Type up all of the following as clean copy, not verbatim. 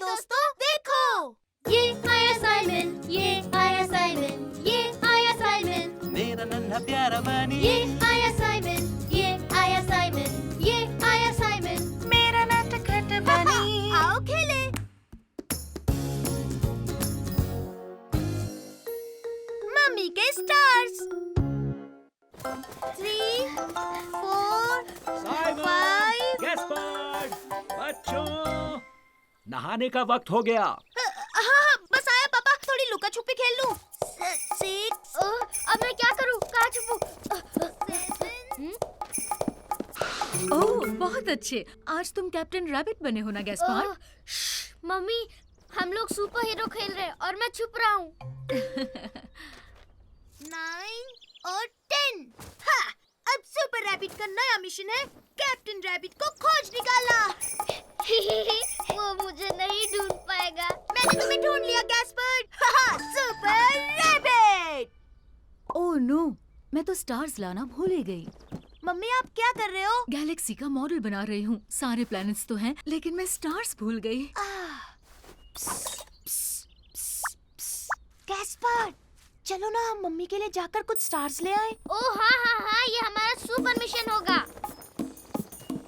दोस्तों देखो, ये आया साइमन, ये आया साइमन, ये आया साइमन, मेरा नन्हा प्यारा बनी। ये आया साइमन, ये आया साइमन, ये आया साइमन, मेरा नटखट बनी। आओ खेले। मम्मी के स्टार्स। 3, 4, साइमन, 5। गैस्पर्ड, बच्चों, नहाने का वक्त हो गया। हाँ, बस आया पापा, थोड़ी लुका छुपी खेल लूं। 6। अब मैं क्या करूं? कहाँ छुपूं? 7। ओह, बहुत अच्छे। आज तुम कैप्टन रैबिट बने हो ना गैस्पार्ड? मम्मी, हम लोग सुपर हीरो खेल रहे हैं और मैं छुप रहा हूँ। 9 और 10। हाँ, अब सुपर रैबिट का नया मिशन है कैप्टन रैबिट को खोज निकालना। वो मुझे नहीं ढूंढ पाएगा। मैंने तुम्हें ढूंढ लिया Gaspard. Super rabbit. Oh no, मैं तो स्टार्स लाना भूल ही गई। मम्मी, आप क्या कर रहे हो? गैलेक्सी का मॉडल बना रही हूँ। सारे प्लैनेट्स तो हैं, लेकिन मैं स्टार्स भूल गई। गैस्पर्ड, चलो ना हम मम्मी के लिए जाकर कुछ स्टार्स ले आए। ओह हाँ, ये हमारा सुपर मिशन होगा।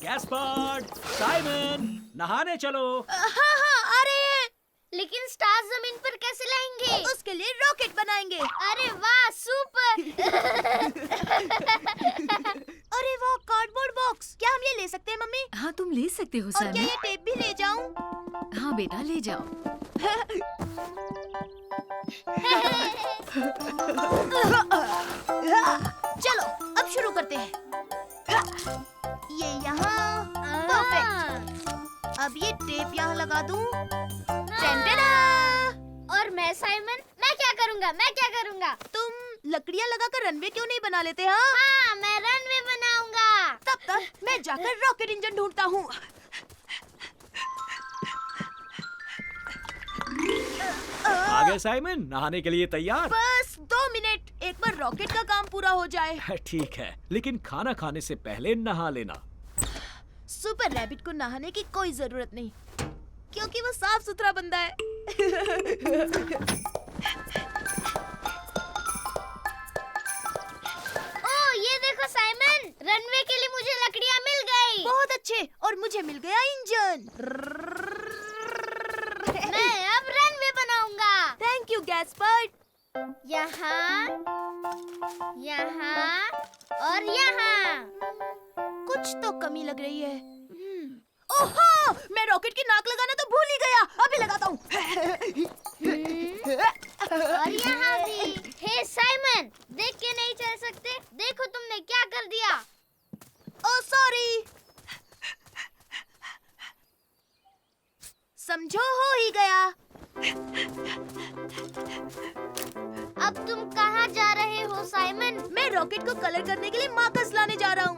गैस्पर्ड, साइमन, नहाने चलो। हाँ, आ रहे हैं। लेकिन स्टार्स जमीन पर कैसे लाएंगे? उसके लिए रॉकेट बनाएंगे। अरे वाह, सुपर। अरे वाह, कार्डबोर्ड बॉक्स। क्या हम ये ले सकते हैं मम्मी? हाँ, तुम ले सकते हो और क्या साइमन। ये टेप भी ले जाऊं? हाँ बेटा, ले जाओ। चलो अब शुरू करते हैं। ये यहाँ, परफेक्ट। अब ये टेप यहाँ लगा दूं। और मैं साइमन, मैं क्या करूँगा? तुम लकड़ियाँ लगाकर रनवे क्यों नहीं बना लेते? हाँ, मैं रनवे बनाऊंगा। तब तक मैं जाकर रॉकेट इंजन ढूंढता हूँ। आ गए साइमन, नहाने के लिए तैयार? बस 2 मिनट, एक बार रॉकेट का काम पूरा हो जाए। ठीक है, लेकिन खाना खाने से पहले नहा लेना। सुपर रैबिट को नहाने की कोई जरूरत नहीं, क्योंकि वो साफ सुथरा बंदा है। ओह, ये देखो साइमन, रनवे के लिए मुझे लकड़ियाँ मिल गई। बहुत अच्छे, और मुझे मिल गया इंजन। मैं अब रनवे बनाऊंगा। Thank you Gaspard. यहाँ और यहाँ कुछ तो कमी लग रही है। ओहो, मैं रॉकेट की नाक लगाना तो भूल ही गया। अभी लगाता हूँ। और यहाँ भी। हे साइमन, देख के नहीं चल सकते? देखो तुमने क्या कर दिया। Oh sorry. समझो हो ही गया। अब तुम कहाँ जा रहे हो साइमन? मैं रॉकेट को कलर करने के लिए मार्कर्स लाने जा रहा हूँ।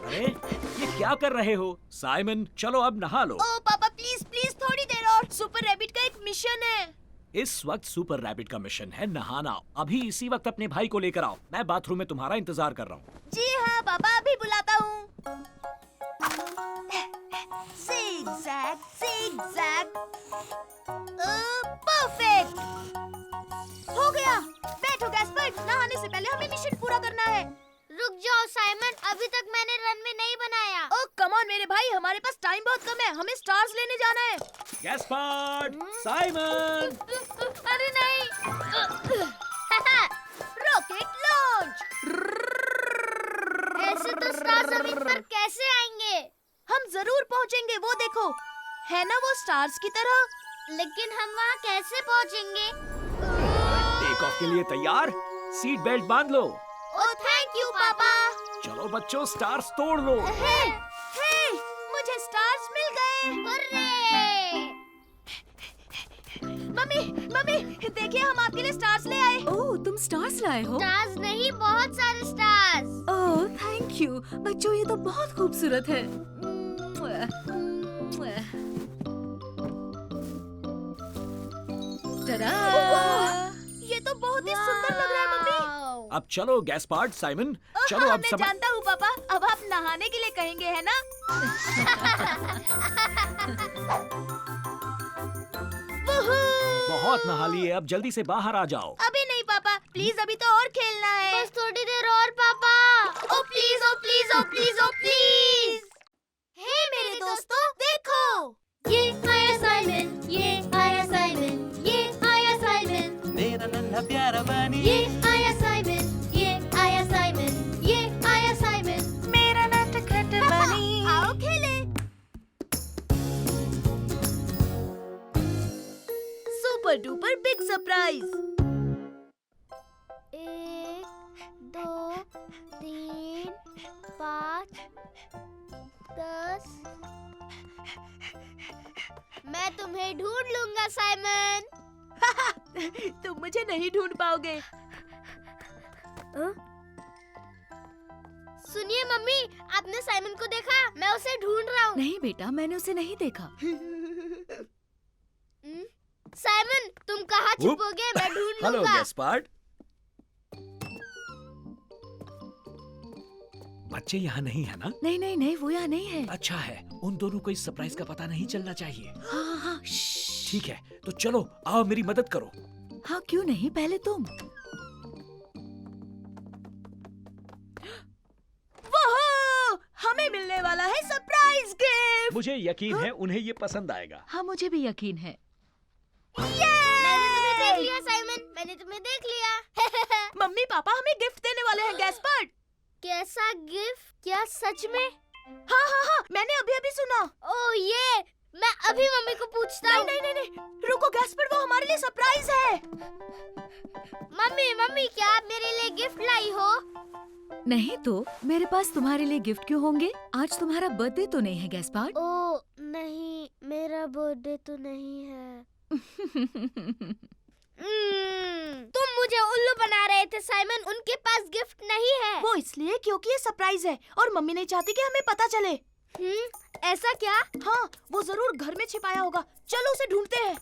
अरे, ये क्या कर रहे हो? साइमन, चलो अब नहा लो। ओ पापा, प्लीज थोड़ी देर और। सुपर रैबिट का एक मिशन है। इस वक्त सुपर रैबिट का मिशन है नहाना। अभी इसी वक्त अपने भाई को लेकर आओ। मैं बाथरूम में तुम्हारा इंतजार कर रहा हूँ। जी हाँ पापा, अभी बुलाता हूँ। zigzag। परफेक्ट। हो गया। बैठो गैस्पर्ड, नहाने से पहले हमें मिशन पूरा करना है। रुक जाओ साइमन, अभी तक मैंने रनवे नहीं बनाया। ओह कम ऑन मेरे भाई, हमारे पास टाइम बहुत कम है। हमें स्टार्स लेने जाना है। Gaspard, Simon. अरे नहीं। Rocket launch. ऐसे तो स्टार जमीन पर कैसे आएंगे? हम जरूर पहुंचेंगे, वो देखो है ना वो स्टार्स की तरह। लेकिन हम वहाँ कैसे पहुंचेंगे? टेक ऑफ के लिए तैयार? सीट बेल्ट बांध लो। ओह थैंक यू पापा। चलो बच्चों, स्टार्स तोड़ लो। हे, मुझे स्टार्स मिल गए। हुर्रे! मम्मी, देखिए हम आपके लिए स्टार्स ले आए। ओह, तुम स्टार्स लाए हो? स्टार्स नहीं, बहुत सारे स्टार्स। Oh, thank you. बच्चों, ये तो बहुत खूबसूरत है। टडा! ये तो बहुत ही सुंदर लग रहा है मम्मी। अब चलो गैस्पार्ड, साइमन, चलो अब मैं जानता हूँ पापा, अब आप नहाने के लिए कहेंगे है ना? बहुत नहा लिए, अब जल्दी से बाहर आ जाओ। अभी नहीं पापा, प्लीज अभी तो और खेलना है। बस थोड़ी देर और पापा। Oh please, oh please, oh please, oh please. हे मेरे दोस्तों, देखो, ये आया साइमन, ये आया साइमन, ये आया साइमन, मेरा नन्हा प्यारा बनी। ये आया साइमन, ये आया साइमन, ये आया साइमन। मेरा नटखट बनी। आओ खेले। Super duper big surprise. 1 2 3 5 10। मैं तुम्हें ढूंढ लूंगा साइमन। तुम मुझे नहीं ढूंढ पाओगे। सुनिए मम्मी, आपने साइमन को देखा? मैं उसे ढूंढ रहा हूँ। नहीं बेटा, मैंने उसे नहीं देखा। साइमन, तुम कहाँ छुपोगे? मैं ढूंढ हेलो लूंगा। गैस्पार्ड। बच्चे यहाँ नहीं है ना? नहीं नहीं नहीं, वो यहाँ नहीं है। अच्छा है, उन दोनों को इस सरप्राइज का पता नहीं चलना चाहिए। हाँ हाँ, ठीक है, तो चलो आओ मेरी मदद करो। हाँ क्यों नहीं, पहले तुम। हमें मिलने वाला है सरप्राइज गिफ्ट। मुझे यकीन है उन्हें ये पसंद आएगा। हाँ मुझे भी यकीन है। मैंने तुम्हें देख लिया साइमन, मैंने तुम्हें देख लिया। मम्मी पापा हमें गिफ्ट देने वाले हैं गैस्पर्ड। कैसा गिफ्ट? क्या सच में? हाँ हाँ हाँ, मैंने अभी अभी सुना। ओह ये, मैं अभी मम्मी को पूछता हूँ। नहीं नहीं नहीं, रुको गैस्पर्ड, वो हमारे लिए सरप्राइज है। मम्मी मम्मी, क्या आप मेरे लिए गिफ्ट लाई हो? नहीं तो मेरे पास तुम्हारे लिए गिफ्ट क्यों होंगे? आज तुम्हारा बर्थडे तो नहीं है गैस्पार्ड? ओह नहीं, मेरा बर्थडे तो नहीं है। तुम मुझे उल्लू बना रहे थे साइमन, उनके पास गिफ्ट नहीं है। वो इसलिए क्योंकि ये सरप्राइज है और मम्मी नहीं चाहती कि हमें पता चले। ऐसा क्या? हाँ, वो जरूर घर में छिपाया होगा। चलो उसे ढूंढते हैं।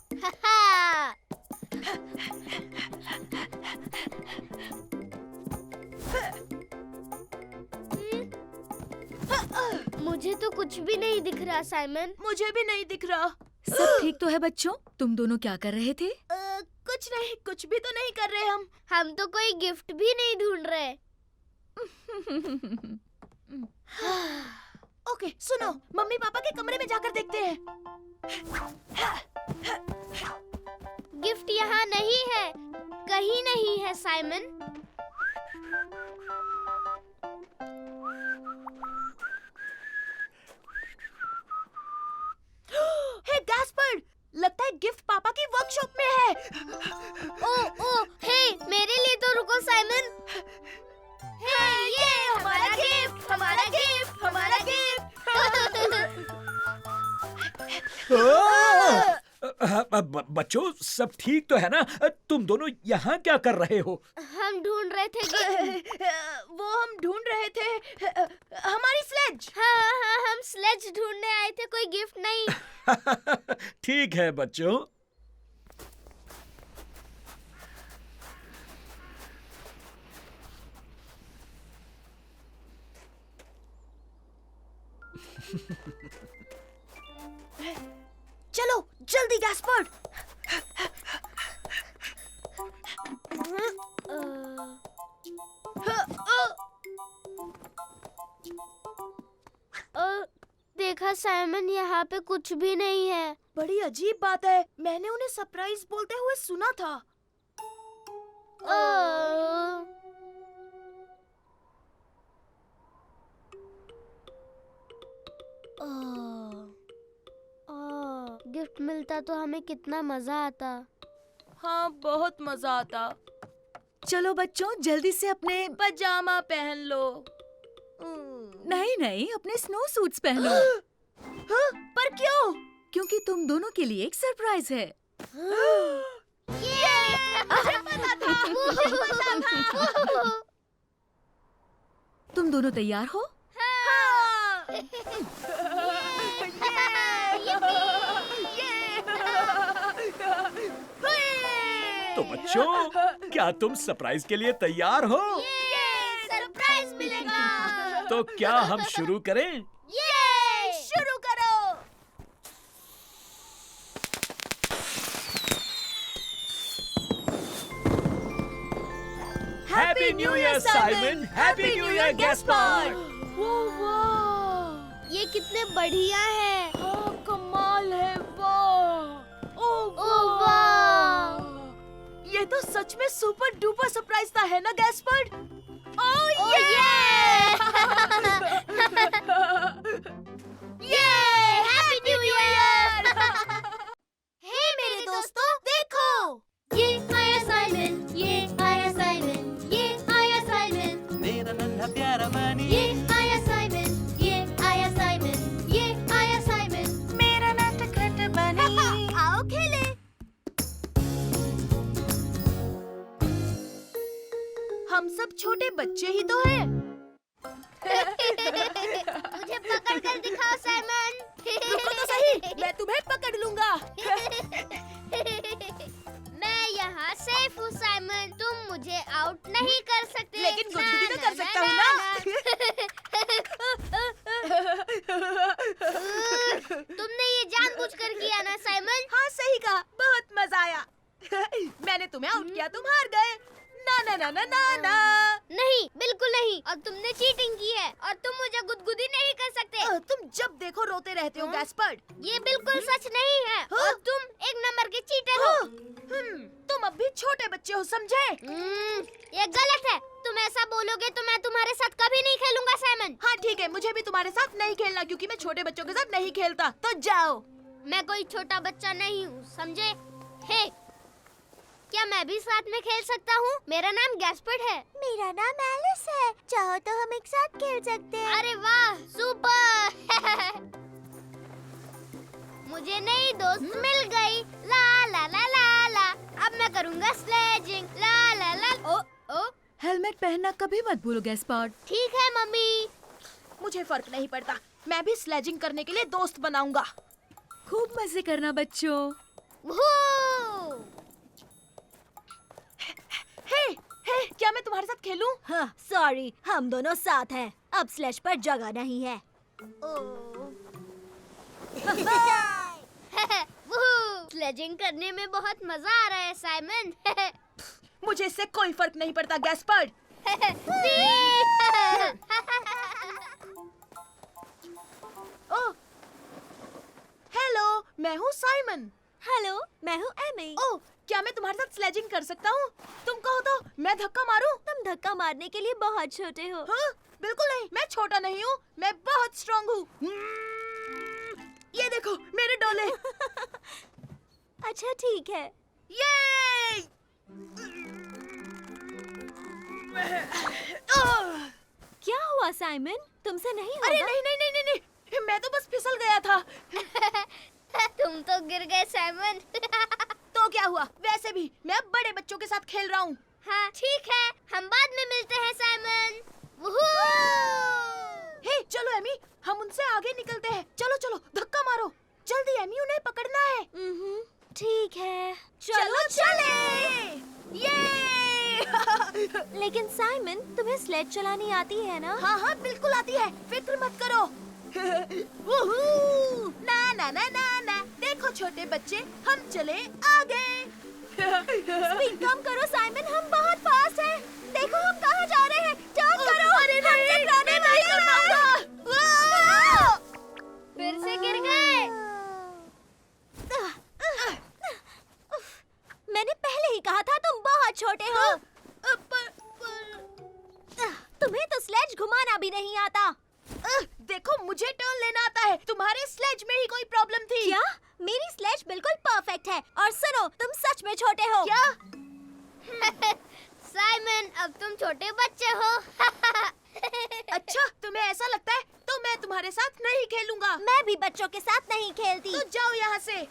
मुझे तो कुछ भी नहीं दिख रहा साइमन। मुझे भी नहीं दिख रहा। सब ठीक तो है बच्चों? तुम दोनों क्या कर रहे थे? कुछ नहीं, कुछ भी तो नहीं कर रहे हम तो कोई गिफ्ट भी नहीं ढूंढ रहे। ओके सुनो, मम्मी पापा के कमरे में जाकर देखते हैं। गिफ्ट यहाँ नहीं है, कहीं नहीं है साइमन। हे गैस्पर्ड, लगता है गिफ्ट पापा की वर्कशॉप में है। ओ हे, मेरे लिए तो रुको साइमन। हे ये हमारा गिफ्ट, हमारा गिफ्ट, हमारा गिफ्ट। बच्चों सब ठीक तो है ना? तुम दोनों यहाँ क्या कर रहे हो? हम ढूंढ रहे थे वो हम ढूंढ रहे थे हमारी स्लेज। हाँ, हम स्लेज ढूंढने आए थे, कोई गिफ्ट नहीं। ठीक है बच्चों। चलो जल्दी गैस्पर्ड। देखा साइमन, यहाँ पे कुछ भी नहीं है। बड़ी अजीब बात है, मैंने उन्हें सरप्राइज बोलते हुए सुना था। गिफ्ट मिलता तो हमें कितना मजा आता। हाँ बहुत मजा आता। चलो बच्चों जल्दी से अपने पजामा पहन लो। नहीं नहीं, अपने स्नो सूट्स पहनो। हाँ? पर क्यों? क्योंकि तुम दोनों के लिए एक सरप्राइज है। मुझे पता था, मुझे पता था। तुम दोनों तैयार हो? तो बच्चों, क्या तुम सरप्राइज के लिए तैयार हो? सरप्राइज मिलेगा। तो क्या हम शुरू करें? ये शुरू करो। Happy new year Simon, happy new year Gaspard. ये कितने बढ़िया है। कमाल है, वाह! ओह वाह! ये तो सच में सुपर डुपर सरप्राइज था, है ना गैस्पर्ड? ओह ये हैप्पी न्यू ईयर। हे मेरे दोस्तों, देखो, ये आया साइमन, ये आया साइमन, ये आया साइमन, मेरा नन्हा प्यारा बनी ये आया साइमन, ये आया साइमन, ये आया साइमन। मेरा नटखट बनी। आओ खेले। हम सब छोटे बच्चे ही तो हैं। मुझे पकड़ कर दिखाओ साइमन। रुको तो सही, मैं तुम्हें पकड़ लूंगा। मैं यहाँ सेफ हूँ साइमन, तुम मुझे आउट नहीं कर सकते। लेकिन गुदगुदी तो कर सकता हूँ ना। तुमने ये जानबूझकर किया ना साइमन? हाँ सही कहा, बहुत मजा आया। मैंने तुम्हें आउट किया, तुम हार गए। ना ना ना ना ना ना। नहीं, बिल्कुल नहीं। और तुमने चीटिंग की है और तुम मुझे गुदगुदी नहीं कर सकते। तुम जब देखो रोते रहते हो गैस्पर्ड। ये बिल्कुल सच नहीं है और तुम एक नंबर के चीटर हो। तुम अब भी छोटे बच्चे हो, समझे? ये गलत है। तुम ऐसा बोलोगे तो मैं तुम्हारे साथ कभी नहीं खेलूंगा साइमन। हाँ ठीक है, मुझे भी तुम्हारे साथ नहीं खेलना क्योंकि मैं छोटे बच्चों के साथ नहीं खेलता। तो जाओ। मैं कोई छोटा बच्चा नहीं हूँ, समझे? हे, क्या मैं भी साथ में खेल सकता हूँ? मेरा नाम गैस्पर्ड है। मेरा नाम एलिस है। चाहो तो हम एक साथ खेल सकते हैं। अरे वाह, सुपर! मुझे नई दोस्त मिल गई। ला ला ला ला ला। अब मैं करूँगा स्लेजिंग। ला ला ला। ओ ओ। हेलमेट पहनना कभी मत भूलो गैस्पार्ड। ठीक है मम्मी। मुझे फर्क नहीं पड़ता, मैं भी स्लेजिंग करने के लिए दोस्त बनाऊंगा। खूब मजे करना बच्चों। वूहू! हे, क्या मैं तुम्हारे साथ खेलूं? हाँ, सॉरी, हम दोनों साथ हैं। अब स्लैश पर जगह नहीं है। वूहू! स्लेजिंग करने में बहुत मजा आ रहा है साइमन। मुझे इससे कोई फर्क नहीं पड़ता गैस्पर्ड। ओह, हेलो, मैं हूँ साइमन। हेलो, मैं हूँ एमी। ओह, क्या मैं तुम्हारे साथ स्लेजिंग कर सकता हूँ? तुम कहो तो मैं धक्का मारूं? तुम धक्का मारने के लिए बहुत छोटे हो। हाँ, बिल्कुल नहीं, मैं छोटा नहीं हूँ, मैं बहुत स्ट्रॉन्ग हूँ। ये देखो मेरे डोले। अच्छा ठीक है। ये क्या हुआ साइमन? तुमसे नहीं होगा? अरे नहीं नहीं नहीं नहीं नहीं, मैं तो बस फिसल गया था। तुम तो गिर गए साइमन। तो क्या हुआ? वैसे भी मैं अब बड़े बच्चों के साथ खेल रहा हूँ। हाँ ठीक है, हम बाद में मिलते हैं साइमन। वूहू! हे, चलो एमी, हम उनसे आगे निकलते हैं। चलो चलो, धक्का मारो जल्दी, एमी, उन्हें पकड़ना है। ठीक है, चलो चले। ये लेकिन साइमन, तुम्हें स्लेज चलानी आती है ना? हाँ हाँ बिल्कुल आती है, फिक्र मत करो। वूहू! ना ना ना ना ना, देखो छोटे बच्चे, हम चले आगे। स्पीड कम करो साइमन, हम बहुत फास्ट हैं। देखो हम कहाँ जा रहे हैं। टर्न करो। अरे नहीं, हम टकराने मैं नहीं कर पाऊंगा। फिर से गिर गए। मैंने पहले ही कहा था तुम बहुत छोटे हो। तुम्हें तो स्लेज घुमाना भी नहीं आता। देखो मुझे टर्न लेना आता है, तुम्हारे स्लेज में ही कोई प्रॉब्लम थी। क्या? मेरी स्लेज बिल्कुल परफेक्ट है। और सुनो, तुम सच में छोटे हो। क्या? साइमन, अब तुम छोटे बच्चे हो। अच्छा, तुम्हें ऐसा लगता है तो मैं तुम्हारे साथ नहीं खेलूंगा। मैं भी बच्चों के साथ नहीं खेलती। तो जाओ यहाँ से।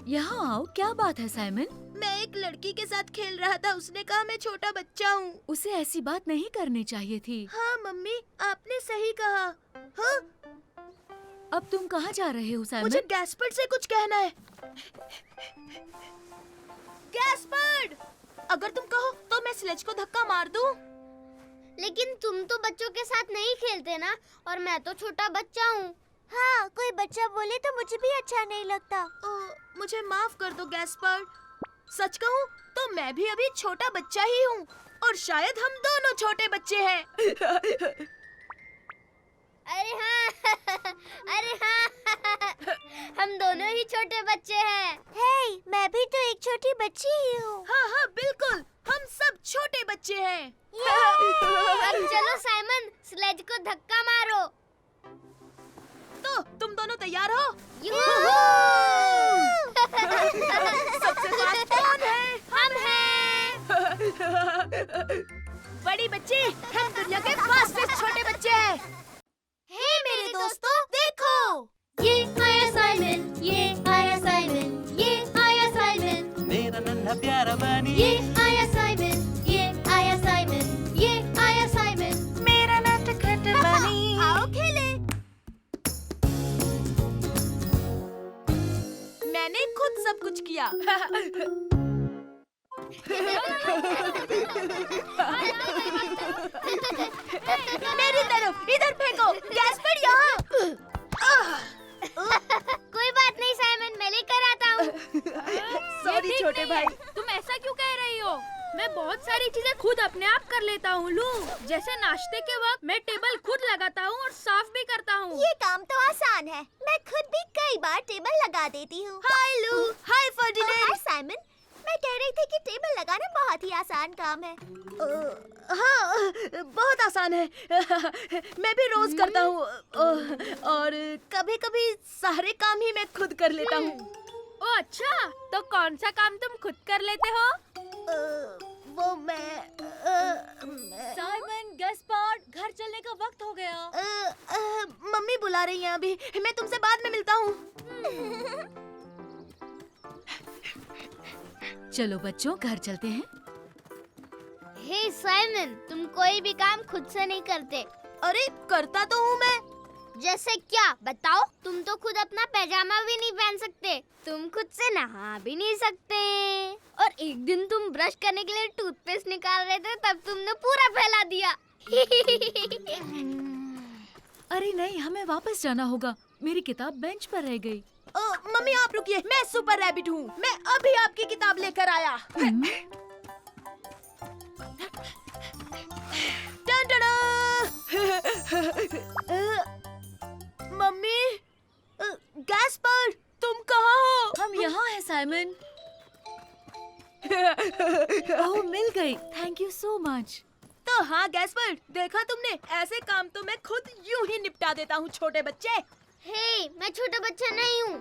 यहाँ आओ, क्या बात है साइमन? मैं एक एक लड़की के साथ खेल रहा था, उसने कहा मैं छोटा बच्चा हूँ। उसे ऐसी बात नहीं करनी चाहिए थी। हाँ मम्मी, आपने सही कहा। हाँ, अब तुम कहाँ जा रहे हो मुझे साइमन? गैस्पर्ड से कुछ कहना है। गैस्पर्ड, अगर तुम कहो तो मैं स्लेज को धक्का मार दूं। लेकिन तुम तो बच्चों के साथ नहीं खेलते ना, और मैं तो छोटा बच्चा हूँ। हाँ, कोई बच्चा बोले तो मुझे भी अच्छा नहीं लगता। मुझे माफ कर दो गैस्पर्ड। सच कहूँ तो मैं भी अभी छोटा बच्चा ही हूँ, और शायद हम दोनों छोटे बच्चे हैं। अरे हाँ अरे हाँ हम दोनों ही छोटे बच्चे हैं। हे, मैं भी तो एक छोटी बच्ची ही हूँ। हाँ हाँ बिल्कुल, हम सब छोटे बच्चे हैं। अब चलो साइमन, स्लेज को धक्का मारो। तो तुम दोनों तैयार हो? सबसे फास्ट कौन है? हम हैं। बड़ी बच्ची, हम दुनिया के फास्टेस्ट छोटे बच्चे हैं। हे मेरे दोस्तों, देखो, ये आया साइमन, ये आया साइमन, ये आया साइमन, मेरा नन्हा प्यारा बनी ये आया साइमन, ये आया साइमन, ये आया साइमन, मेरा नटखट बनी। आओ खेले। मैंने खुद सब कुछ किया। मेरी तरफ, इधर फेंको। गैस्पर्ड यहाँ। कोई बात नहीं साइमन, मैं लेकर आता हूँ। सॉरी छोटे भाई। तुम ऐसा क्यों कह रही हो? मैं बहुत सारी चीजें खुद अपने आप कर लेता हूँ लू। जैसे नाश्ते के वक्त मैं टेबल खुद लगाता हूँ और साफ भी करता हूँ। ये काम तो आसान है। मैं खुद भी कई बार टेबल लगा देती हूँ। हाय लू, हाय हाय फर्डिनेंड। साइमन, मैं कह रही थी कि टेबल लगाना बहुत ही आसान काम है। हाँ, बहुत आसान है। मैं भी रोज करता हूँ, और कभी-कभी सारे काम ही मैं खुद कर लेता हूँ। ओ अच्छा, तो कौन सा काम तुम खुद कर लेते हो? वो मैं साइमन, गैस्पर्ड, घर चलने का वक्त हो गया। मम्मी बुला रही हैं अभी। मैं तुमसे बाद में मिलता हूँ। चलो बच्चों, घर चलते हैं। हे साइमन, तुम कोई भी काम खुद से नहीं करते। अरे करता तो हूँ मैं। जैसे क्या, बताओ? तुम तो खुद अपना पैजामा भी नहीं पहन सकते, तुम खुद से नहा भी नहीं सकते, और एक दिन तुम ब्रश करने के लिए टूथपेस्ट निकाल रहे थे, तब तुमने पूरा फैला दिया। अरे नहीं, हमें वापस जाना होगा। मेरी किताब बेंच पर रह गई। मम्मी आप रुकिए, मैं सुपर रैबिट हूँ। मैं अभी आपकी किताब लेकर आया। टन-टना! मम्मी, गैस्पर्ड, तुम कहाँ हो? हम यहाँ हैं साइमन। ओह, मिल गई। Thank you so much. तो हाँ गैस्पर्ड, देखा तुमने, ऐसे काम तो मैं खुद यूं ही निपटा देता हूँ छोटे बच्चे। हे, मैं छोटा बच्चा नहीं हूँ।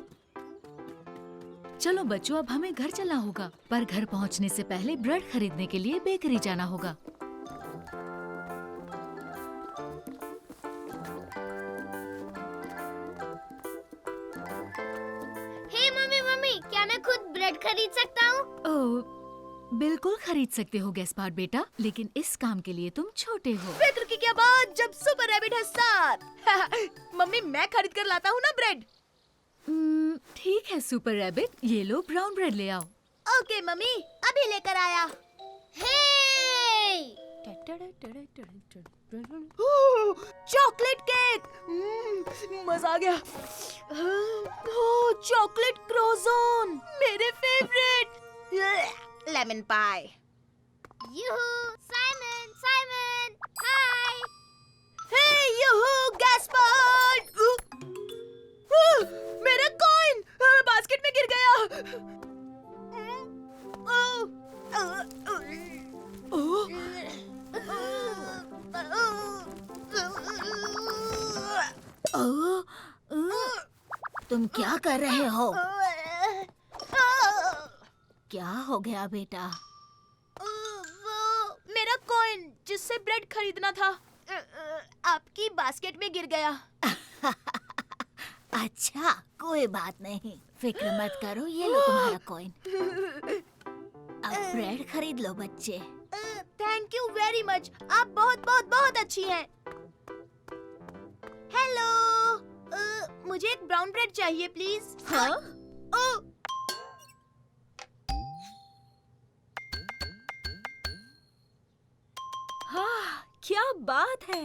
चलो बच्चों, अब हमें घर चलना होगा, पर घर पहुँचने से पहले ब्रेड खरीदने के लिए बेकरी जाना होगा। हे मम्मी, मम्मी, क्या मैं खुद ब्रेड खरीद सकता हूँ? ओह, बिल्कुल खरीद सकते हो गैस्पार्ड बेटा, लेकिन इस काम के लिए तुम छोटे हो। फिक्र की क्या बात, जब सुपर रैबिट है साथ। मम्मी मैं खरीद कर लाता हूँ ना ब्रेड। ठीक है सुपर रैबिट, ये लो ब्राउन ब्रेड ले आओ। ओके मम्मी, अभी लेकर आया। हे! चॉकलेट केक, मजा आ गया। चॉकलेट क्रोज़ोन, मेरे फेवरेट। लेमन पाई। यूहू, साइमन, साइमन, हाय। हे यूहू, गैस्पर्ड। मेरा कॉइन बास्केट में गिर गया। तुम क्या कर रहे हो? क्या हो गया बेटा? वो मेरा कॉइन जिससे ब्रेड खरीदना था, आपकी बास्केट में गिर गया। अच्छा, कोई बात नहीं, फिक्र मत करो, ये लो तुम्हारा कॉइन। अब ब्रेड खरीद लो बच्चे। थैंक यू वेरी मच, आप बहुत बहुत बहुत अच्छी हैं। हेलो, मुझे एक ब्राउन ब्रेड चाहिए प्लीज। हाँ? ओह, हाँ, क्या बात है।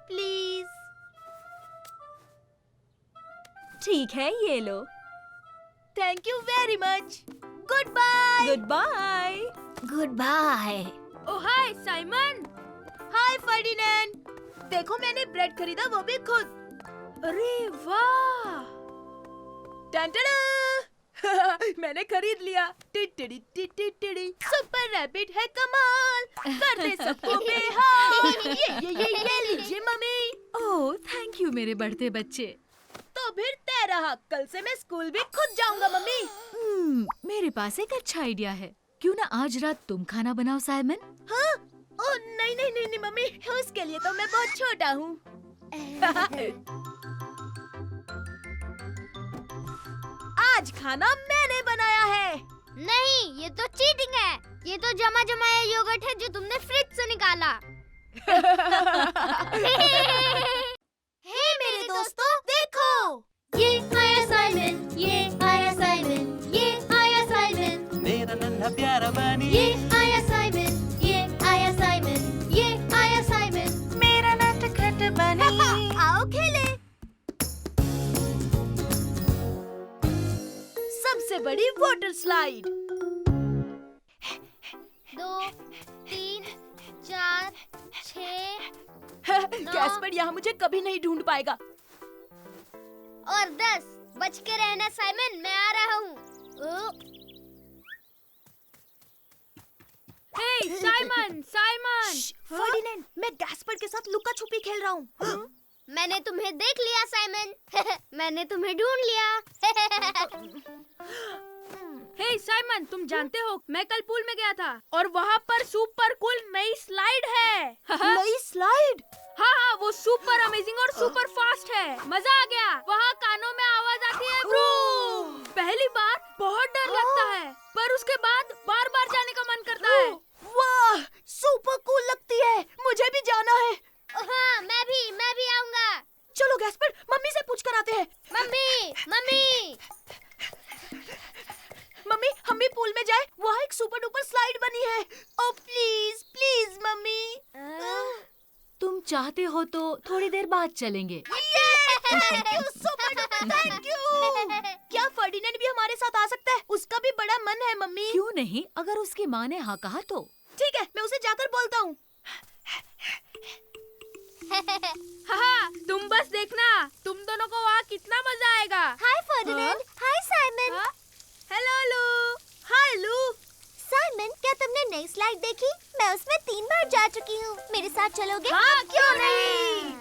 प्लीज। ठीक है, ये लो। Thank you very much. Good bye. Good bye. Good bye. Oh hi Simon. Hi Ferdinand, देखो मैंने ब्रेड खरीदा, वो भी खुद। अरे वाह। टन-टन-टन! मैंने खरीद लिया। टिटिड़ी टिटिड़ी, सुपर रैबिट है कमाल, कर दे सबको बेहाल। ये लीजिए मम्मी। ओह थैंक यू मेरे बढ़ते बच्चे। तो फिर तय रहा, कल से मैं स्कूल भी खुद जाऊंगा मम्मी। मेरे पास एक अच्छा आइडिया है। क्यों ना आज रात तुम खाना बनाओ साइमन? हाँ? ओह नहीं नहीं नहीं नहीं मम्मी, उसके लिए तो मैं बहुत छोटा हूँ। आज खाना मैंने बनाया है। नहीं, ये तो चीटिंग है। ये तो जमा जमाया योगर्ट है जो तुमने फ्रिज से निकाला। हे मेरे दोस्तों, देखो, ये आया साइमन, ये आया साइमन, ये आया साइमन, मेरा नन्हा प्यारा बनी, ये आया साइमन, ये आया साइमन, ये आया साइमन, मेरा नटखट बनी। आओ खेले। सबसे बड़ी वाटर स्लाइड। 2, 3, 4, 6 कैस्पर यहाँ मुझे कभी नहीं ढूंढ पाएगा। और 10। बच के रहना साइमन, मैं आ रहा हूँ। हे साइमन, साइमन। फर्डिनेंड, मैं गैस्पर के साथ लुका छुपी खेल रहा हूँ। मैंने तुम्हें देख लिया साइमन। मैंने तुम्हें ढूंढ लिया। हे साइमन, तुम जानते हो मैं कल पूल में गया था और वहाँ पर सुपर कूल नई स्लाइड है। नई स्लाइड? हाँ हाँ, वो सुपर अमेजिंग और सुपर फास्ट है। मजा आ गया। वहाँ कानों में आवाज आती है ब्रूम। पहली बार बहुत डर लगता है, पर उसके बाद बार बार जाने का मन करता है। वाह, सुपर कूल लगती है। मुझे भी जाना है। हाँ, मैं भी आऊंगा। चलो गैस्पर, मम्मी से पूछ कर आते हैं। Mummy, mummy. मम्मी, हम भी पूल में जाए, वहाँ एक सुपर डुपर स्लाइड बनी है। ओ प्लीज प्लीज मम्मी। तुम चाहते हो तो थोड़ी देर बाद चलेंगे। Thank you super duper, thank you. क्या फर्डिनेंड भी हमारे साथ आ सकता है? उसका भी बड़ा मन है मम्मी। क्यों नहीं, अगर उसकी माँ ने हाँ कहा तो। ठीक है, मैं उसे जाकर बोलता हूँ। हाँ, तुम बस देखना, तुम दोनों को वहाँ कितना मजा आएगा। हाय फर्डिनेंड, हाय साइमन। हेलो लू। हाय लू। साइमन, क्या तुमने नई स्लाइड देखी? मैं उसमें 3 बार जा चुकी हूँ। मेरे साथ चलोगे? हाँ, क्यों नहीं।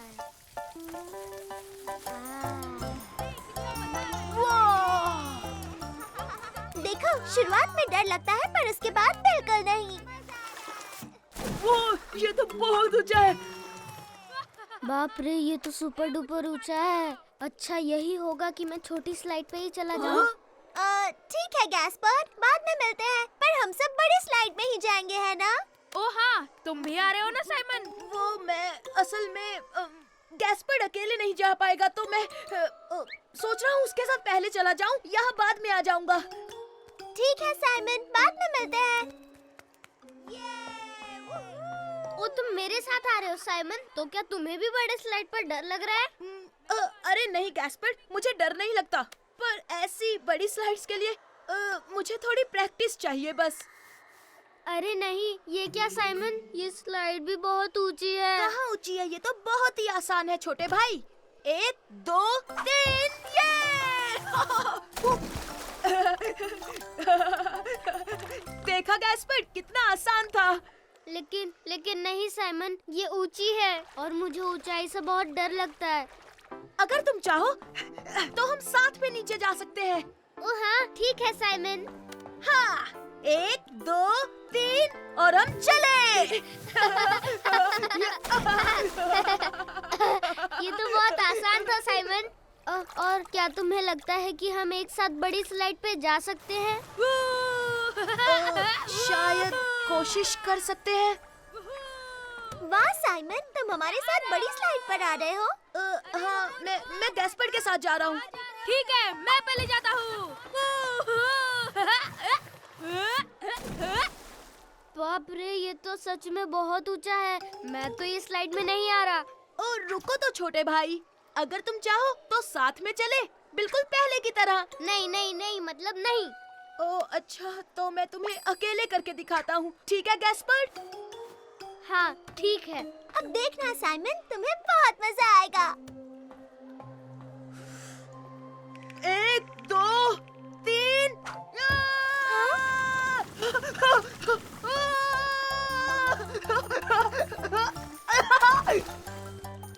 देखो, शुरुआत में डर लगता है, पर उसके बाद बिल्कुल नहीं। वो, ये तो बहुत ऊंचा है। बाप रे, ये तो सुपर डुपर ऊंचा है। अच्छा, यही होगा कि मैं छोटी स्लाइड पे ही चला जाऊँ। ठीक है गैस्पर, बाद में मिलते हैं, पर हम सब बड़ी स्लाइड में ही जाएंगे, है ना? ओ हाँ, तुम भी आ रहे हो ना साइमन? वो मैं असल में गैस्पर अकेले नहीं जा पाएगा, तो मैं सोच रहा हूँ उसके साथ पहले चला जाऊँ, यहाँ बाद में आ जाऊंगा। ठीक है साइमन, बाद में मिलते हैं। ओ, तुम मेरे साथ आ रहे हो साइमन? तो क्या तुम्हें भी बड़े स्लाइड पर डर लग रहा है? अरे नहीं गैस्पर, मुझे डर नहीं लगता, पर ऐसी बड़ी स्लाइड्स के लिए मुझे थोड़ी प्रैक्टिस चाहिए बस। अरे नहीं, ये क्या साइमन, ये स्लाइड भी बहुत ऊंची है। कहाँ ऊंची है? ये तो बहुत ही आसान है छोटे भाई। 1, 2, 3, ये! देखा गैस्पर, कितना आसान था। लेकिन नहीं साइमन, ये ऊंची है और मुझे ऊंचाई से बहुत डर लगता है। अगर तुम चाहो तो हम साथ में नीचे जा सकते हैं। ओ हाँ, ठीक है साइमन। हाँ, 1, 2, 3 और हम चले। ये तो बहुत आसान था साइमन। और क्या तुम्हें लगता है कि हम एक साथ बड़ी स्लाइड पे जा सकते हैं? शायद कोशिश कर सकते हैं। वाह साइमन, तुम हमारे साथ बड़ी स्लाइड पर आ रहे हो। हाँ, मैं गैस्पर्ड के साथ जा रहा हूँ। ठीक है, मैं पहले जाता हूँ। बाप रे, ये तो सच में बहुत ऊंचा है। मैं तो ये स्लाइड में नहीं आ रहा। और रुको तो छोटे भाई, अगर तुम चाहो तो साथ में चले, बिल्कुल पहले की तरह। नहीं नहीं नहीं, मतलब नहीं। ओ अच्छा, तो मैं तुम्हें अकेले करके दिखाता हूँ, ठीक है गैस्पर्ड? हाँ ठीक है। अब देखना साइमन, तुम्हें बहुत मजा आएगा। 1 2 3।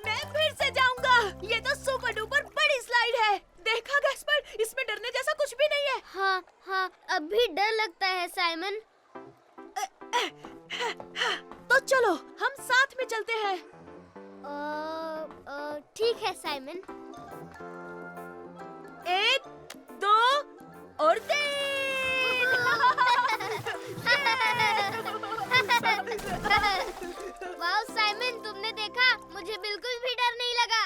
मैं फिर से जाऊंगा। ये तो सुपर डुपर बड़ी स्लाइड है। देखा गैस्पर्ड, इसमें डरने जैसा कुछ भी नहीं है। हाँ हाँ, अब भी डर लगता है साइमन। तो चलो हम साथ में चलते हैं। ठीक है साइमन। 1 2 और 3। वाह साइमन, तुमने देखा, मुझे बिल्कुल भी डर नहीं लगा।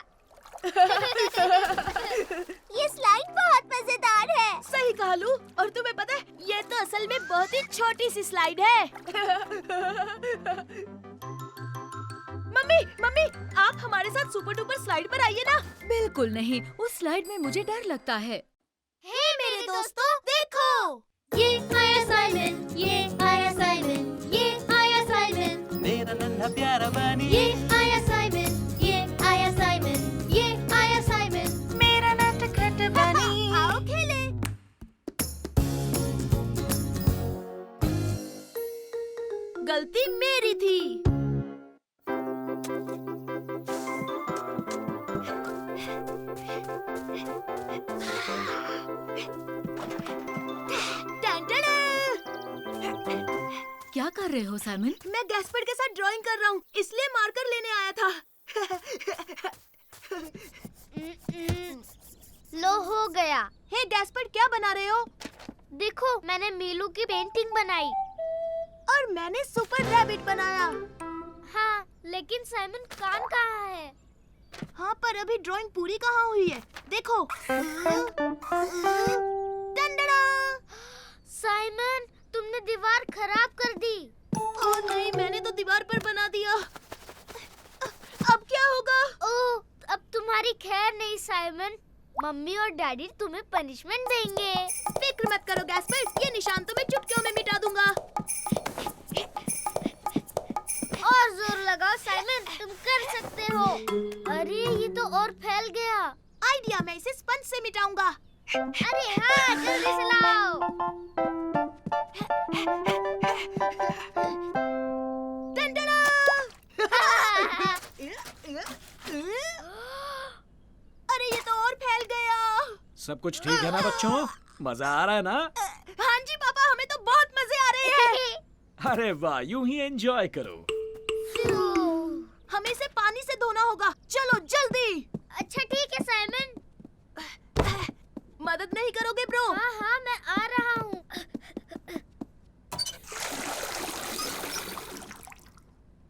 ये स्लाइड बहुत मजेदार है। सही कहा लू, और तुम्हें पता है ये तो असल में बहुत ही छोटी सी स्लाइड है। मम्मी मम्मी, आप हमारे साथ सुपर डुपर स्लाइड पर आइए ना। बिल्कुल नहीं, उस स्लाइड में मुझे डर लगता है। हे मेरे दोस्तों, देखो, ये आया साइमन, ये आया साइमन, ये आया साइमन, मेरा नन्हा प्यारा बानी, ये आया साइमन, ये आया साइमन, ये आया साइमन, मेरा नटखट बनी। आओ खेले। गलती मेरी थी। क्या कर रहे हो साइमन? मैं गैस्पर्ड के साथ ड्राइंग कर रहा हूँ, इसलिए मार्कर लेने आया था। लो हो गया। हे गैस्पर्ड, क्या बना रहे हो? देखो, मैंने मीलू की पेंटिंग बनाई। और मैंने सुपर रैबिट बनाया। हाँ, लेकिन साइमन कान कहाँ है? हाँ, पर अभी ड्राइंग पूरी कहाँ हुई है? देखो। टंडड़ा! साइमन, तुमने दीवार खराब कर दी। ओह नहीं, मैंने तो दीवार पर बना दिया। अब क्या होगा? ओह, अब तुम्हारी खैर नहीं साइमन। मम्मी और डैडी तुम्हें पनिशमेंट देंगे। फिक्र मत करो गैस्पर्ड, ये निशान तो मैं चुटकियों में मिटा दूंगा। और जोर लगाओ साइमन, तुम कर सकते हो। अरे, ये तो और फैल गया। आइडिया, मैं इसे स्पंज से मिटाऊंगा। अरे हाँ, जल्दी से लाओ। टंडड़ा! अरे ये तो और फैल गया। सब कुछ ठीक है ना बच्चों? मजा आ रहा है ना? हाँ जी पापा, हमें तो बहुत मजे आ रहे हैं। अरे वाह, यूं ही एंजॉय करो। हमें इसे पानी से धोना होगा, चलो जल्दी। अच्छा ठीक है साइमन। मदद नहीं करोगे ब्रो? हाँ हाँ, मैं आ रहा हूँ।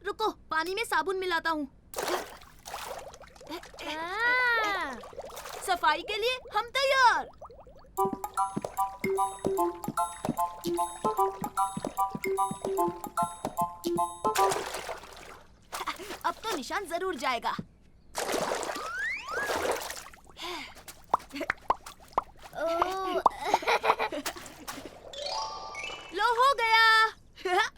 रुको, पानी में साबुन मिलाता हूँ। हाँ। सफाई के लिए हम तैयार। अब तो निशान जरूर जाएगा। लो हो गया।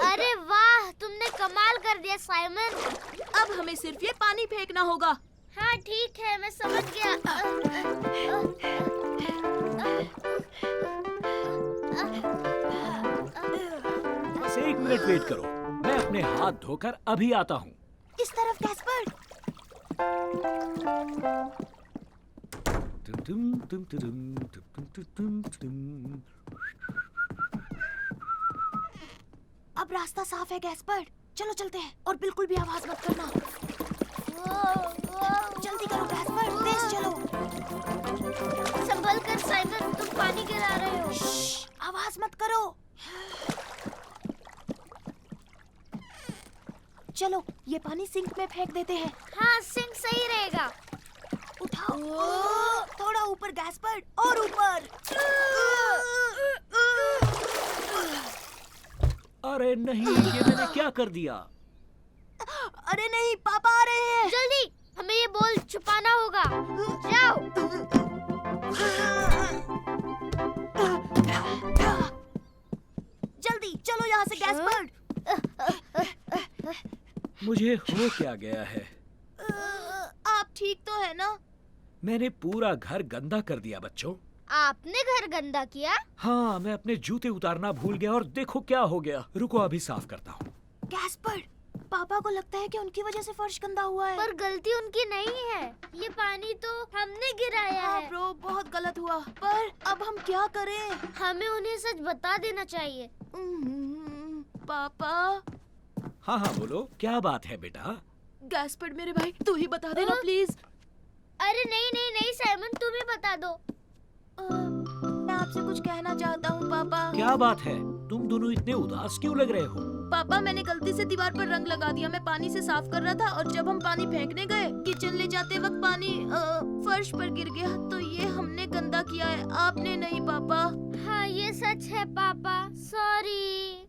अरे वाह, तुमने कमाल कर दिया साइमन। अब हमें सिर्फ ये पानी फेंकना होगा। हाँ ठीक है, मैं समझ गया। बस 1 मिनट वेट करो, मैं अपने हाथ धोकर अभी आता हूँ। इस तरफ गैस्पर्ड। अब रास्ता साफ है गैस्पर्ड, चलो चलते हैं और बिल्कुल भी आवाज मत करना। जल्दी करो गैस्पर्ड, तेज चलो। पानी सिंक में फेंक देते हैं। हाँ, सिंक सही रहेगा। उठाओ। थोड़ा ऊपर गैस्पर्ड, और ऊपर। अरे नहीं, ये मैंने क्या कर दिया? अरे नहीं, पापा आ रहे हैं। जल्दी, हमें ये बॉल छुपाना होगा। जाओ। जल्दी चलो यहाँ से गैस्पर्ड। मुझे हो क्या गया है? आप ठीक तो है ना? मैंने पूरा घर गंदा कर दिया बच्चों। आपने घर गंदा किया? हाँ, मैं अपने जूते उतारना भूल गया और देखो क्या हो गया। रुको, अभी साफ करता हूँ। गैस्पर्ड, पापा को लगता है कि उनकी वजह से फर्श गंदा हुआ है। पर गलती उनकी नहीं है। ये पानी तो हमने गिराया हाँ है। ब्रो, बहुत गलत हुआ। पर अब हम क्या करें? हमें उन्हें सच बता देना चाहिए। पापा। हाँ हाँ बोलो, क्या बात है बेटा? गैस्पर्ड मेरे भाई, तू ही बता देना प्लीज। अरे नहीं नहीं नहीं साइमन, तुम ही बता दो। मैं आपसे कुछ कहना चाहता हूँ पापा। क्या बात है? तुम दोनों इतने उदास क्यों लग रहे हो? पापा, मैंने गलती से दीवार पर रंग लगा दिया। मैं पानी से साफ कर रहा था और जब हम पानी फेंकने गए, किचन ले जाते वक्त पानी फर्श पर गिर गया। तो ये हमने गंदा किया है, आपने नहीं पापा। हाँ, ये सच है पापा। सॉरी।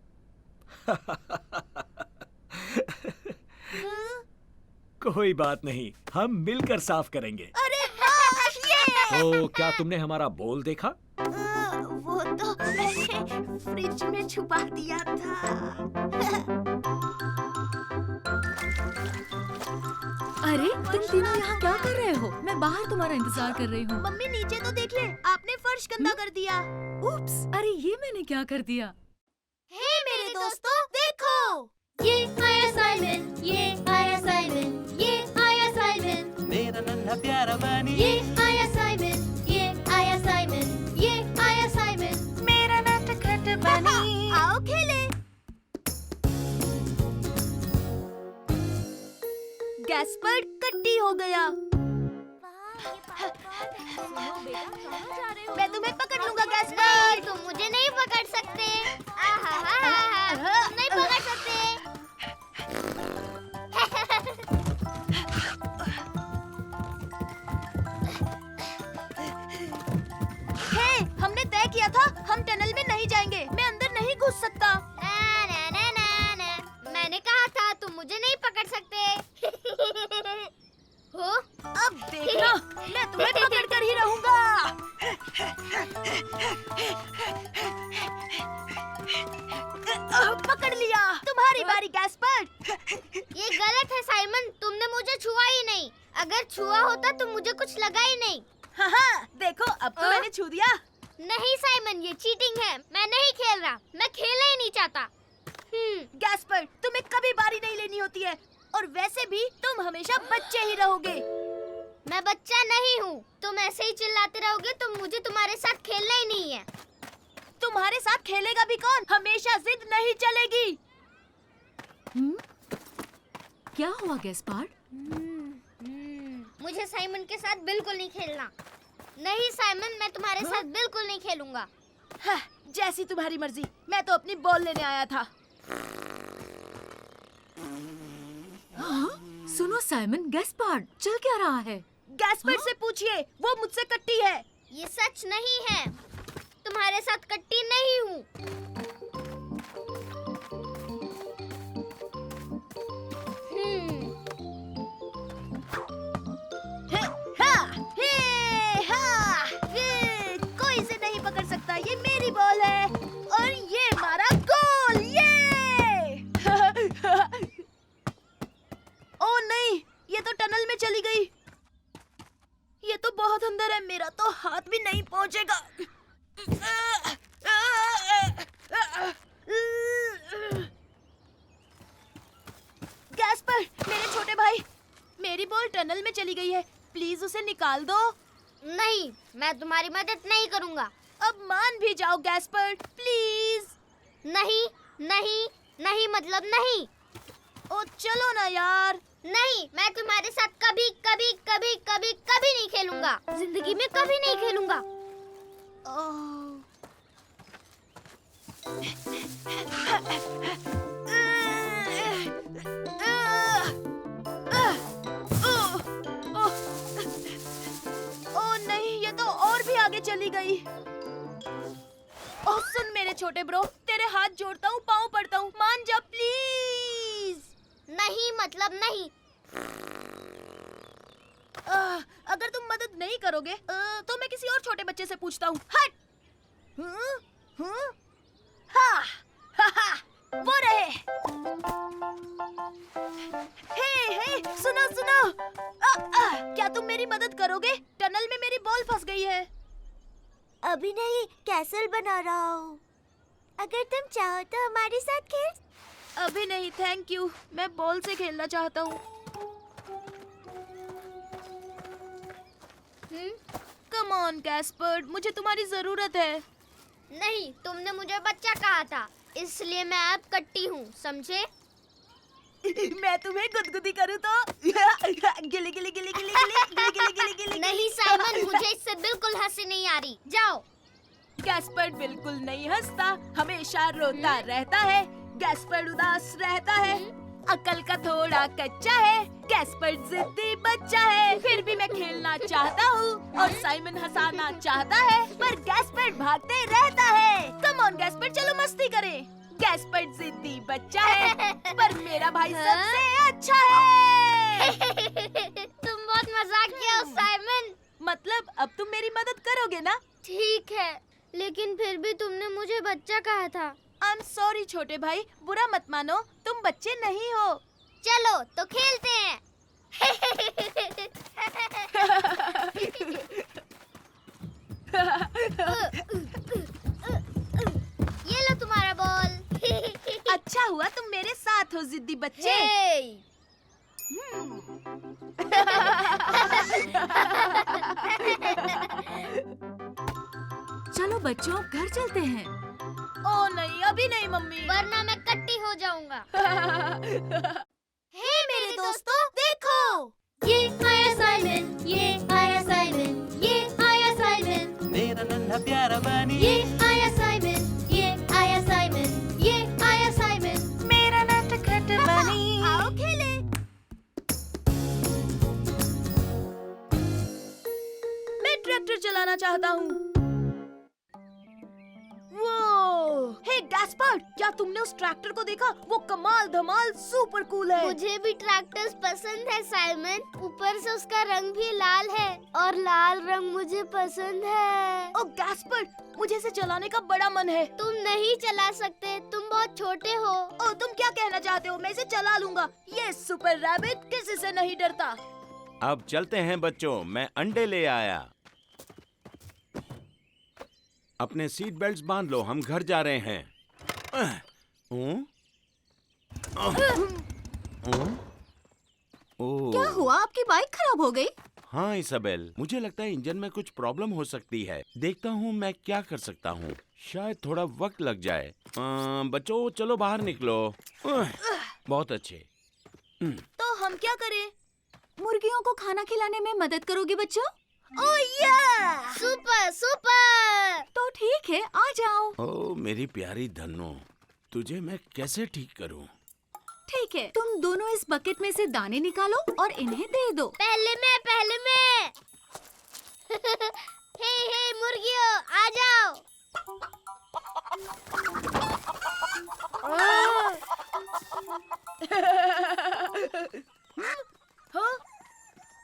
कोई बात नहीं, हम मिलकर साफ करेंगे। अरे हाँ, ये। तो क्या तुमने हमारा बोल देखा? वो तो मैंने फ्रिज में छुपा दिया था। अरे तुम तीनों यहाँ क्या कर रहे हो? मैं बाहर तुम्हारा इंतजार कर रही हूँ। मम्मी नीचे तो देख ले, आपने फर्श गंदा कर दिया। उप्स, अरे ये मैंने क्या कर दिया? हे मेरे दोस्तों, देखो। ये आया साइमन, ये आया साइमन, ये आया साइमन, मेरा नन्हा प्यारा बनी। ये आया साइमन, ये आया साइमन, ये आया साइमन, मेरा नटखट बनी। आओ खेले। गैस्पर्ड कट्टी हो गया। मैं तुम्हें पकड़ लूंगा गैस्पर्ड। तुम मुझे नहीं पकड़ सकते। तुम नहीं पकड़ सकते। हे, हमने तय किया था हम टनल में नहीं जाएंगे। मैं अंदर नहीं घुस सकता। ना ना ना ना ना, मैंने कहा था तुम मुझे नहीं पकड़ सकते। हो? अब देखना, मैं तुम्हें पकड़ कर ही रहूंगा। पकड़ लिया। तुम्हारी बारी गैस्पर्ड। ये गलत है साइमन, तुमने मुझे छुआ ही नहीं। अगर छुआ होता तो मुझे कुछ लगा ही नहीं। हाँ, देखो अब तो मैंने छू दिया। नहीं साइमन, ये चीटिंग है। मैं नहीं खेल रहा, मैं खेलना ही नहीं चाहता। गैस्पर्ड, तुम्हें कभी बारी नहीं लेनी होती है, और वैसे भी तुम हमेशा बच्चे ही रहोगे। मैं बच्चा नहीं हूँ। तुम ऐसे ही चिल्लाते रहोगे तो मुझे तुम्हारे साथ खेलना ही नहीं है। तुम्हारे साथ खेलेगा भी कौन? हमेशा जिद नहीं चलेगी। क्या हुआ गैस्पार्ड? मुझे साइमन के साथ बिल्कुल नहीं खेलना। नहीं साइमन, मैं तुम्हारे साथ बिल्कुल नहीं खेलूंगा। हाँ, जैसी तुम्हारी मर्जी। मैं तो अपनी बॉल लेने आया था। हाँ? सुनो साइमन, गैस्पार्ड चल क्या रहा है? गैस्पर्ड से पूछिए, वो मुझसे कट्टी है। ये सच नहीं है। तुम्हारे साथ कट्टी नहीं हूँ। कोई इसे नहीं पकड़ सकता। ये मेरी बॉल है और ये हमारा गोल। ये ओ नहीं, ये तो टनल में चली गई। ये तो बहुत अंदर है, मेरा तो हाथ भी नहीं पहुंचेगा। गैस्पर्ड, मेरे छोटे भाई, मेरी बॉल टनल में चली गई है। प्लीज उसे निकाल दो। नहीं, मैं तुम्हारी मदद नहीं करूँगा। अब मान भी जाओ गैस्पर्ड, प्लीज। नहीं नहीं नहीं, मतलब नहीं। ओ चलो ना यार। नहीं, मैं तुम्हारे साथ कभी कभी कभी कभी कभी नहीं खेलूंगा। जिंदगी में कभी नहीं खेलूंगा। चली गई। ओह सुन मेरे छोटे ब्रो, तेरे हाथ जोड़ता हूँ, पाँव पड़ता हूँ, मान जा प्लीज। नहीं मतलब नहीं। अगर तुम मदद नहीं करोगे तो मैं किसी और छोटे बच्चे से पूछता हूँ। हट। हाँ, हा, हा, वो रहे। हे, सुनो सुनो। क्या तुम मेरी मदद करोगे? टनल में मेरी बॉल फंस गई है। अभी नहीं, कैसल बना रहा हूँ। अगर तुम चाहो तो हमारे साथ खेल। अभी नहीं, थैंक यू। मैं बॉल से खेलना चाहता हूँ। कम ऑन कैस्पर्ड, मुझे तुम्हारी जरूरत है। नहीं, तुमने मुझे बच्चा कहा था, इसलिए मैं अब कट्टी हूँ, समझे? मैं तुम्हें गुदगुदी करूँ तो गिली गिली गिली गिली गिली गिली गिली गिली गिली। नहीं साइमन, मुझे इससे बिल्कुल हंसी नहीं आ रही। जाओ। गैस्पर्ड बिल्कुल नहीं हंसता, हमेशा रोता रहता है। गैस्पर्ड उदास रहता है, अकल का थोड़ा कच्चा है। गैस्पर्ड जिद्दी बच्चा है, फिर भी मैं खेलना चाहता हूँ और साइमन हंसाना चाहता है, पर गैस्पर्ड भागते रहता है। कम ऑन गैस्पर्ड, चलो मस्ती करें। गैस्पर्ड जिद्दी बच्चा है, पर मेरा भाई सबसे अच्छा है। तुम बहुत मजाक किया साइमन। मतलब अब तुम मेरी मदद करोगे ना? ठीक है, लेकिन फिर भी तुमने मुझे बच्चा कहा था। I'm sorry छोटे भाई, बुरा मत मानो, तुम बच्चे नहीं हो। चलो तो खेलते हैं। ये लो तुम्हारा बॉल। अच्छा हुआ तुम मेरे साथ हो जिद्दी बच्चे। हे! चलो बच्चों, घर चलते हैं। ओ नहीं, अभी नहीं मम्मी। वरना मैं कट्टी हो जाऊंगा। हे मेरे दोस्तों, देखो। ये आया साइमन, ये आया साइमन, ये आया साइमन, मेरा नन्हा प्यारा बनी, ये आया साइमन, ये आया साइमन, ये आया साइमन, मेरा नटखट बनी। आओ खेले। मैं ट्रैक्टर चलाना चाहता हूँ। वो, हे गैस्पर्ड, क्या तुमने उस ट्रैक्टर को देखा? वो कमाल धमाल सुपर कूल है। मुझे भी ट्रैक्टर्स पसंद है साइमन। ऊपर से उसका रंग भी लाल है और लाल रंग मुझे पसंद है। ओ गैस्पर्ड, मुझे इसे चलाने का बड़ा मन है। तुम नहीं चला सकते, तुम बहुत छोटे हो। ओ तुम क्या कहना चाहते हो? मैं इसे चला लूंगा। ये सुपर रैबिट किसी से नहीं डरता। अब चलते हैं बच्चों, मैं अंडे ले आया। अपने सीट बेल्ट्स बांध लो, हम घर जा रहे हैं। क्या हुआ, आपकी बाइक खराब हो गई? हाँ इसाबेल, मुझे लगता है इंजन में कुछ प्रॉब्लम हो सकती है। देखता हूँ मैं क्या कर सकता हूँ, शायद थोड़ा वक्त लग जाए। बच्चों चलो बाहर निकलो। बहुत अच्छे। तो हम क्या करें? मुर्गियों को खाना खिलाने में मदद करोगे बच्चों? ओह या! Super super. तो ठीक है, आ जाओ। ओ मेरी प्यारी धन्नो, तुझे मैं कैसे ठीक करूँ? ठीक है, तुम दोनों इस बकेट में से दाने निकालो और इन्हें दे दो। पहले मैं हे मुर्गियों, आ जाओ। हाँ?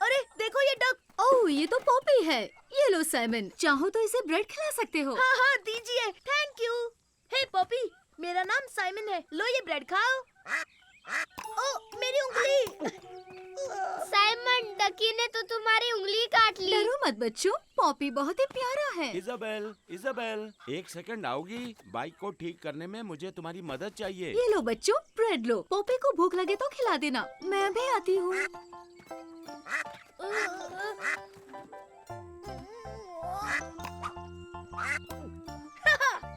अरे देखो ये डक। ओह, ये तो पॉपी है। ये लो साइमन, चाहो तो इसे ब्रेड खिला सकते हो। हाँ हाँ दीजिए, थैंक यू। हे पॉपी, मेरा नाम साइमन है, लो ये ब्रेड खाओ। ओ मेरी उंगली। साइमन, डकी ने तो तुम्हारी उंगली काट ली। डरो मत बच्चों, पॉपी बहुत ही प्यारा है। इजाबेल, इजाबेल, एक सेकंड आओगी? बाइक को ठीक करने में मुझे तुम्हारी मदद चाहिए। ये लो बच्चों, ब्रेड लो। पॉपी को भूख लगे तो खिला देना, मैं भी आती हूँ।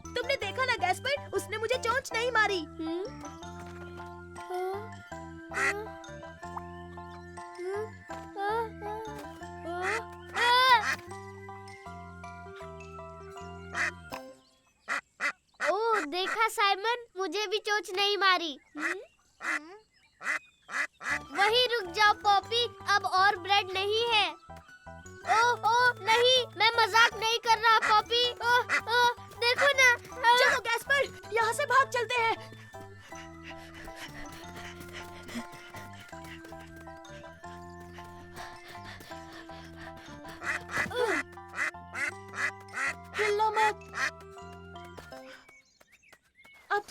तुमने देखा ना गैस्पर्ड, उसने मुझे चोंच नहीं मारी। ओह देखा साइमन, मुझे भी चोंच नहीं मारी। वहीं रुक जाओ पॉपी, अब और ब्रेड नहीं है। ओह नहीं, मैं मजाक नहीं कर रहा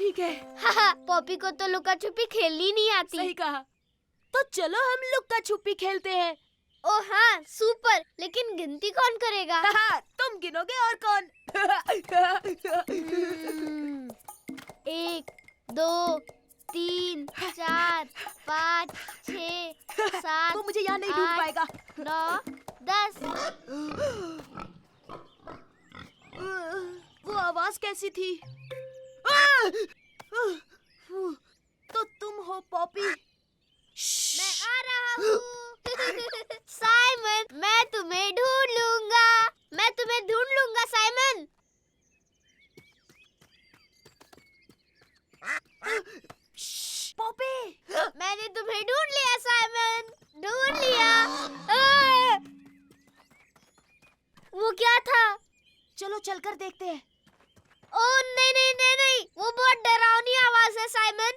ठीक है। पॉपी को तो लुका छुपी खेलनी नहीं आती। सही कहा। तो चलो हम लुक्का छुपी खेलते हैं। ओ हाँ, सुपर। लेकिन गिनती कौन करेगा? तुम गिनोगे और कौन? 1 2 3 4 5 6 7 वो मुझे यहाँ नहीं ढूंढ 8, पाएगा। 9 10। वो आवाज कैसी थी? तो तुम हो पॉपी? मैं आ रहा हूँ। साइमन, मैं तुम्हें ढूंढ लूंगा। मैं तुम्हें ढूंढ लूंगा साइमन। पॉपी! मैंने तुम्हें ढूंढ लिया साइमन, ढूंढ लिया। वो क्या था? चलो चलकर देखते हैं। ओ नहीं नहीं नहीं नहीं, वो बहुत डरावनी आवाज है साइमन।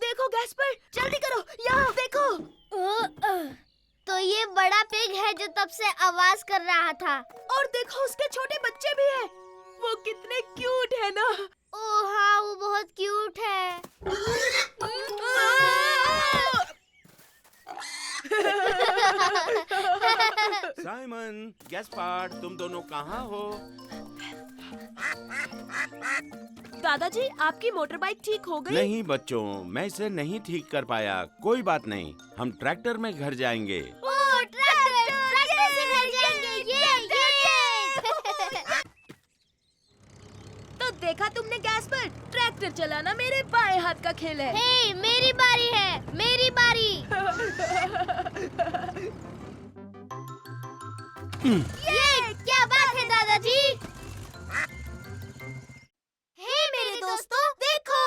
देखो गैस्पर, जल्दी करो, यहाँ देखो। तो ये बड़ा पिग है जो तब से आवाज कर रहा था। और देखो उसके छोटे बच्चे भी हैं। वो कितने क्यूट है ना। ओ हाँ, वो बहुत क्यूट है। साइमन, गैस्पार्ड, तुम दोनों कहाँ हो? दादाजी, आपकी मोटर बाइक ठीक हो गई? नहीं बच्चों, मैं इसे नहीं ठीक कर पाया। कोई बात नहीं, हम ट्रैक्टर में घर जाएंगे। ओ ट्रैक्टर से घर जाएंगे। ये। तो देखा तुमने गैस्पर, ट्रैक्टर चलाना मेरे बाएं हाथ का खेल है। हे, मेरी बारी है, मेरी बारी। ये क्या बात है दादाजी? हे मेरे दोस्तों, देखो।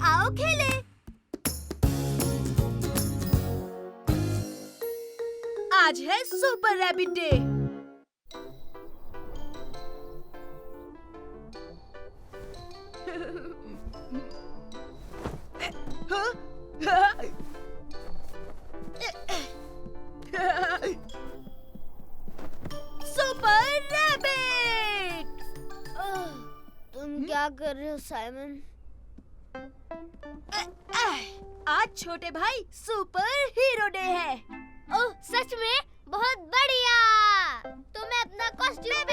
आओ खेले। आज है super rabbit day. Super rabbit! तुम क्या कर रहे हो साइमन? आज छोटे भाई सुपर हीरो डे है। ओह सच में? बहुत बढ़िया। तो मैं अपना कॉस्ट्यूम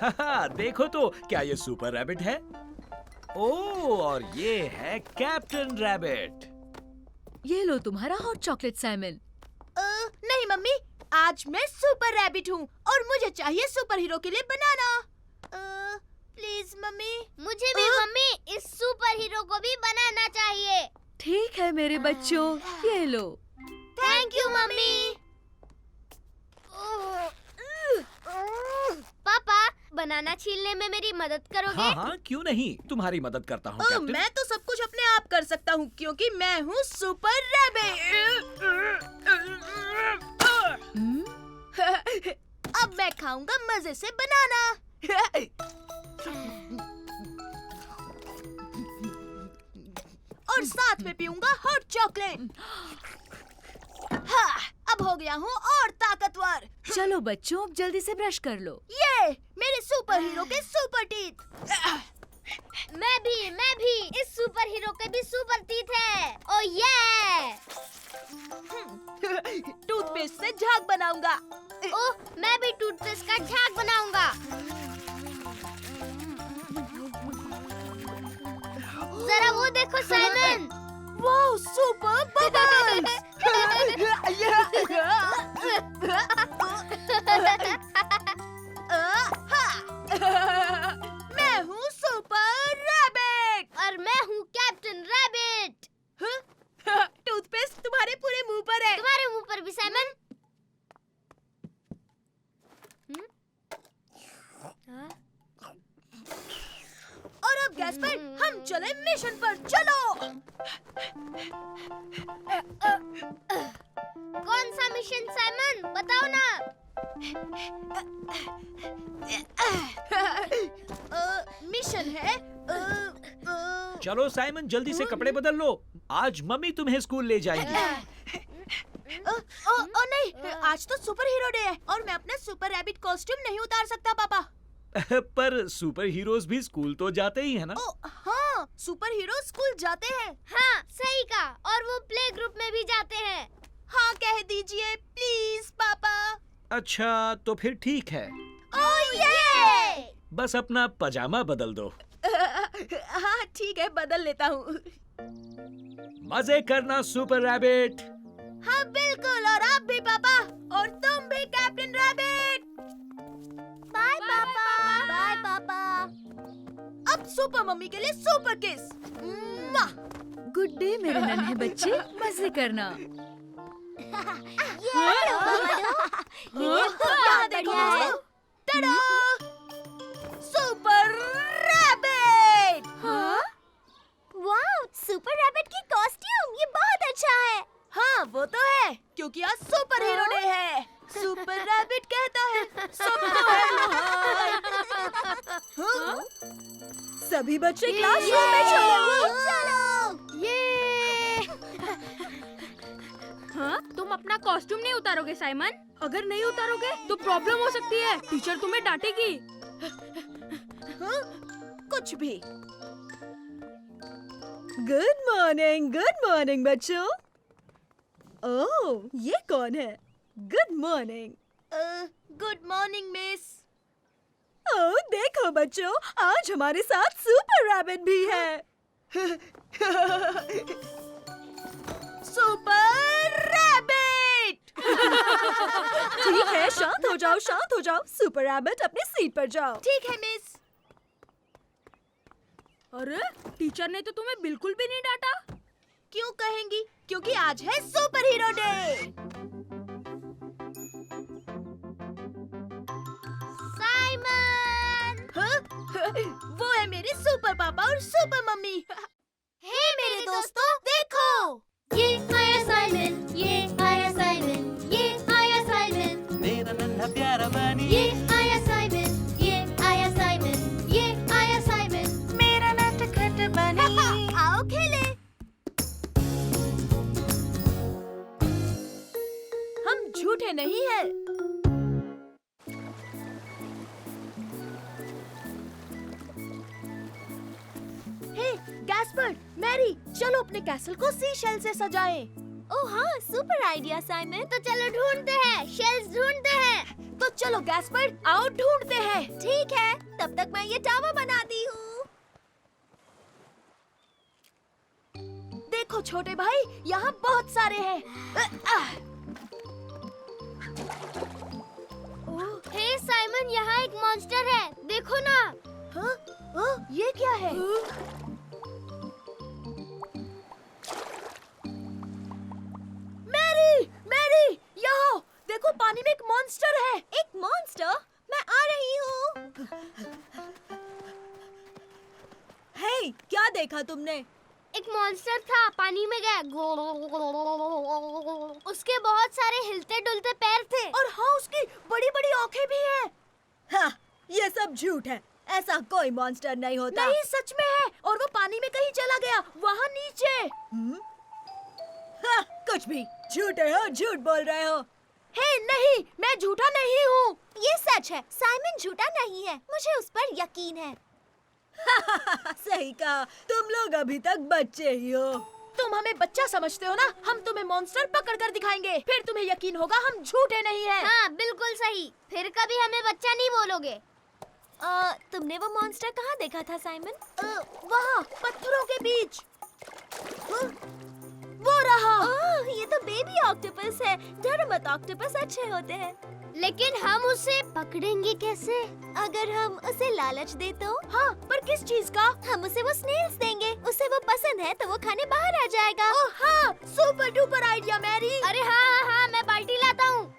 हाहा, देखो तो क्या ये सुपर रैबिट है? ओह, और ये है कैप्टन रैबिट। ये लो तुम्हारा हॉट चॉकलेट साइमन। नहीं मम्मी, आज मैं सुपर रैबिट हूँ और मुझे चाहिए सुपर हीरो के लिए बनाना। Please mummy. मुझे भी मम्मी, इस सुपर हीरो को भी बनाना चाहिए। ठीक है मेरे बच्चों, ये लो। Thank you mummy. पापा, बनाना छीलने में मेरी मदद करोगे? हाँ हाँ, क्यों नहीं, तुम्हारी मदद करता हूँ कैप्टन। मैं तो सब कुछ अपने आप कर सकता हूँ क्योंकि मैं हूँ सुपर रैबिट। अब मैं खाऊंगा मजे से बनाना। और साथ में पीऊंगा हॉट चॉकलेट। हाँ, अब हो गया हूँ और ताकतवर। चलो बच्चों, अब जल्दी से ब्रश कर लो। ये मेरे सुपर हीरो के सुपर टीथ। मैं भी। इस सुपर हीरो के भी सुपर टीथ है। ओ ये। टूथपेस्ट से झाग बनाऊंगा। ओह, मैं भी टूथपेस्ट का झाग बनाऊंगा। जरा वो देखो साइमन। वाह, सुपर बबल्स! मैं हूँ सुपर रैबिट और मैं हूँ कैप्टन रैबिट। टूथपेस्ट तुम्हारे पूरे मुंह पर है। तुम्हारे मुंह पर भी साइमन। और अब गैस्पर, हम चले मिशन पर, चलो। कौन सा मिशन साइमन, बताओ ना। मिशन है चलो साइमन, जल्दी से कपड़े बदल लो, आज मम्मी तुम्हें स्कूल ले जाएंगी। ओ नहीं, आज तो सुपर हीरो डे है और मैं अपना सुपर रैबिट कॉस्ट्यूम नहीं उतार सकता पापा। पर सुपर हीरोज भी स्कूल तो जाते ही है ना। ओ हाँ, सुपर हीरो स्कूल जाते हैं। हाँ सही कहा, और वो प्ले ग्रुप में भी जाते हैं। हाँ कह दीजिए प्लीज पापा। अच्छा तो फिर ठीक है, ओह ये! बस अपना पजामा बदल दो। हाँ ठीक है, बदल लेता हूँ। मजे करना सुपर रैबिट। हाँ बिल्कुल, और आप भी पापा, और तुम भी कैप्टन रैबिट। बाय पापा। बाय पापा। अब सुपर मम्मी के लिए सुपर किस। गुड डे मेरे नन्हे बच्चे, मजे करना। ये बहुत बढ़िया है। टडा! Super rabbit. हाँ? वाओ, सुपर रैबिट की कॉस्ट्यूम, ये बहुत अच्छा है। हाँ वो तो है, क्योंकि आज सुपर हीरो डे है। सुपर रैबिट कहता है सबको है हाँ? सभी बच्चे क्लासरूम में चलो। ये हाँ? तुम अपना कॉस्ट्यूम नहीं उतारोगे साइमन? अगर नहीं उतारोगे तो प्रॉब्लम हो सकती है, टीचर तुम्हें डांटेगी। हाँ? कुछ भी। गुड मॉर्निंग बच्चों। ओह, ये कौन है? Good morning. Good morning miss. Oh देखो बच्चों, आज हमारे साथ सुपर रैबिट भी है। Super rabbit. ठीक है, शांत हो जाओ। सुपर रैबिट अपनी सीट पर जाओ। ठीक है मिस। अरे टीचर ने तो तुम्हें बिल्कुल भी नहीं डांटा। क्यों कहेंगी? क्योंकि आज है सुपर हीरो डे। साइमन! हाँ? वो है मेरे सुपर पापा और सुपर मम्मी। हे मेरे दोस्तों, देखो, ये आया साइमन, ये आया साइमन, ये आया साइमन, मेरा नन्हा प्यारा बनी ये आया साइमन, ये आया साइमन, ये आया साइमन, मेरा नटखट बनी। आओ खेले। हम झूठे नहीं हैं। हे गैस्पर्ड, मैरी, चलो अपने कैसल को सी शेल से सजाएं। ओह हाँ, सुपर आइडिया साइमन। तो चलो ढूंढते हैं, शेल्स ढूंढते हैं। तो चलो गैस्पर्ड, आओ ढूंढते हैं। ठीक है, तब तक मैं ये टावर बनाती हूँ। देखो छोटे भाई, यहाँ बहुत सारे हैं। हे साइमन, यहाँ एक मॉन्स्टर है, देखो ना। हाँ? हाँ? ये क्या है? मैरी, यहाँ देखो, पानी में एक मॉन्स्टर है। एक मॉन्स्टर? मैं आ रही हूँ। हे, क्या देखा तुमने? एक मॉन्स्टर था, पानी में गया। उसके बहुत सारे हिलते डुलते पैर थे। और हाँ, उसकी बड़ी बड़ी आंखें भी हैं। हाँ, ये सब झूठ है, ऐसा कोई मॉन्स्टर नहीं होता। नहीं, सच में है, और वो पानी में कहीं चला गया, वहाँ नीचे। हाँ, कुछ भी, झूठे हो, झूठ बोल रहे हो। हे नहीं, मैं झूठा नहीं हूँ। ये सच है, साइमन झूठा नहीं है, मुझे उस पर यकीन है। सही कहा, तुम लोग अभी तक बच्चे ही हो। तुम हमें बच्चा समझते हो ना? हम तुम्हें मॉन्स्टर पकड़ कर दिखाएंगे, फिर तुम्हें यकीन होगा हम झूठे नहीं हैं। हाँ बिल्कुल सही, फिर कभी हमें बच्चा नहीं बोलोगे। तुमने वो मॉन्स्टर कहाँ देखा था साइमन? वहाँ पत्थरों के बीच। वो रहा। ओह, ये तो बेबी ऑक्टोपस है। डरो मत, ऑक्टोपस अच्छे होते हैं। लेकिन हम उसे पकड़ेंगे कैसे? अगर हम उसे लालच दे तो? हाँ, पर किस चीज का? हम उसे वो स्नेल्स देंगे, उसे वो पसंद है तो वो खाने बाहर आ जाएगा। ओह हाँ, सुपर डुपर आइडिया मैरी। अरे हाँ, मैं बाल्टी लाता हूँ।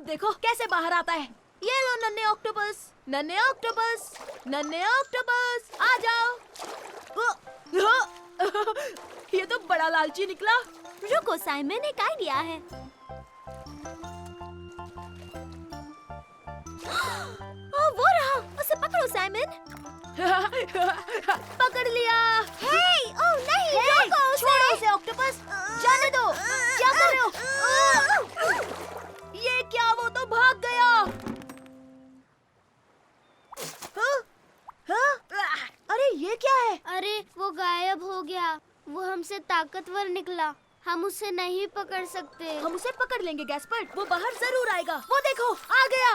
अब देखो कैसे बाहर आता है। ये लो नन्हे ऑक्टोपस, नन्हे ऑक्टोपस, नन्हे ऑक्टोपस, आ जाओ। ये तो बड़ा लालची निकला। रुको साइमन, एक आइडिया है। वो रहा, उसे पकड़ो साइमन। पकड़ लिया। हे, ओह नहीं, रोको उसे। छोड़ो उसे ऑक्टोपस, जाने दो। क्या कर रहे हो? ये क्या, वो तो भाग गया। अरे ये क्या है? अरे वो गायब हो गया। वो हमसे ताकतवर निकला। हम उसे नहीं पकड़ सकते। हम उसे पकड़ लेंगे गैस्पर, वो बाहर जरूर आएगा। वो देखो आ गया।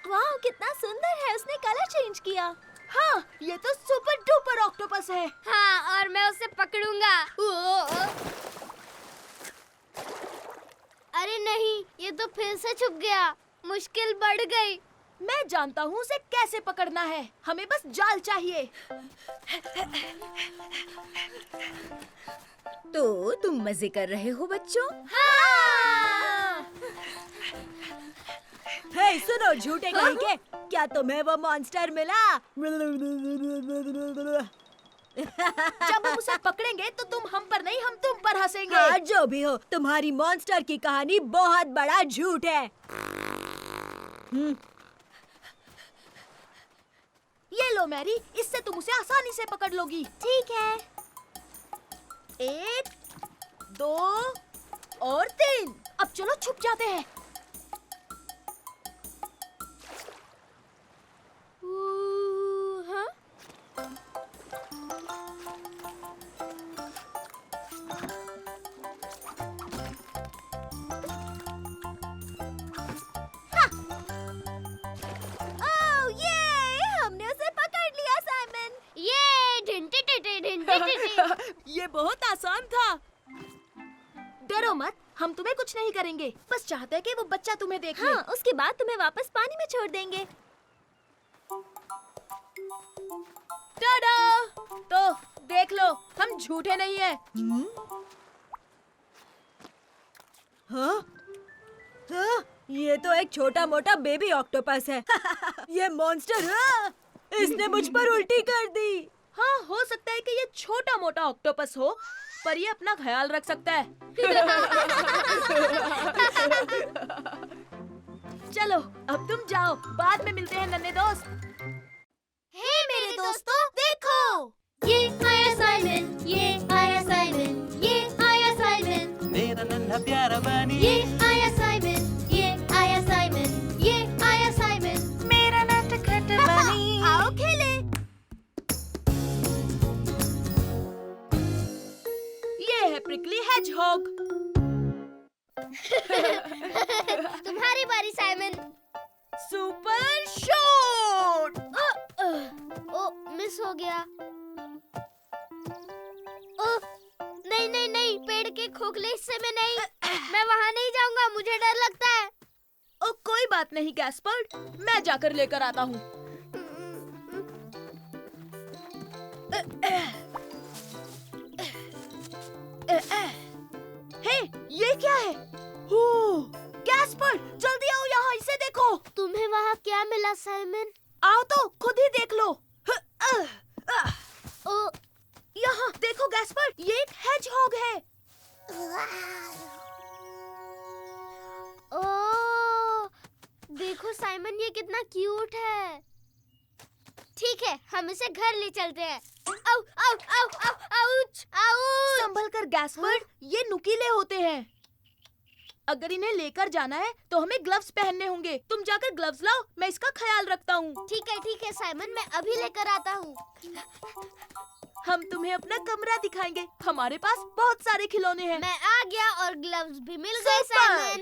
वाह, कितना सुंदर है, उसने कलर चेंज किया। हाँ, ये तो सुपर डुपर ऑक्टोपस है। हाँ, और मैं उसे पकड़ूंगा। अरे नहीं, ये तो फिर से छुप गया। मुश्किल बढ़ गई। मैं जानता हूँ उसे कैसे पकड़ना है। हमें बस जाल चाहिए। तो तुम मजे कर रहे हो बच्चों? हे सुनो झूठे कहीं के, क्या तुम्हें वो मॉन्स्टर मिला? जब हम उसे पकड़ेंगे तो तुम हम पर नहीं, हम तुम पर हंसेंगे। हाँ, जो भी हो, तुम्हारी मॉन्स्टर की कहानी बहुत बड़ा झूठ है। ये लो मैरी, इससे तुम उसे आसानी से पकड़ लोगी। ठीक है। 1, 2 और 3। अब चलो छुप जाते हैं। हाँ? ओह ये, हमने उसे पकड़ लिया साइमन। ये ढिंटी। ये बहुत आसान था। डरो मत, हम तुम्हें कुछ नहीं करेंगे। बस चाहते हैं कि वो बच्चा तुम्हें देख ले। हाँ, उसके बाद तुम्हें वापस पानी में छोड़ देंगे। टाडा! तो देख लो, हम झूठे नहीं हैं। हाँ? हाँ? ये तो एक छोटा मोटा बेबी ऑक्टोपस है। ये मॉन्स्टर, हाँ? इसने मुझ पर उल्टी कर दी। हाँ, हो सकता है कि ये छोटा मोटा ऑक्टोपस हो, पर ये अपना ख्याल रख सकता है। चलो अब तुम जाओ, बाद में मिलते हैं नन्हे दोस्त। हे मेरे दोस्तों, देखो, ये आया साइमन, ये आया साइमन, ये आया साइमन, मेरा नन्हा प्यारा बनी ये आया साइमन, ये आया साइमन, ये आया साइमन। मेरा नटखट बनी। आओ खेले। ये है प्रिकली हेजहॉग। तुम्हारी बारी Simon. Super shot. Oh, miss हो गया। ओ, नहीं नहीं नहीं, पेड़ के खोखले हिस्से में नहीं। मैं वहाँ नहीं जाऊंगा, मुझे डर लगता है। ओ कोई बात नहीं गैस्पर्ड, मैं जाकर लेकर आता हूँ। हे, ये क्या है? गैस्पर्ड, जल्दी आओ यहाँ, इसे देखो। तुम्हें वहाँ क्या मिला साइमन? आओ तो खुद ही देख लो। ओ, यहाँ देखो गैस्पर्ड, ये एक हेजहॉग है। ओ, देखो साइमन, ये कितना क्यूट है। ठीक है, हम इसे घर ले चलते हैं। आउ, आउ, आउ, आउ, आउच, आउच। संभल कर गैस्पर्ड, ये नुकीले होते हैं। अगर इन्हें लेकर जाना है तो हमें ग्लव्स पहनने होंगे। तुम जाकर ग्लव्स लाओ, मैं इसका ख्याल रखता हूँ। ठीक है साइमन, मैं अभी लेकर आता हूँ। हम तुम्हें अपना कमरा दिखाएंगे। हमारे पास बहुत सारे खिलौने हैं। मैं आ गया और ग्लव्स भी मिल गए साइमन।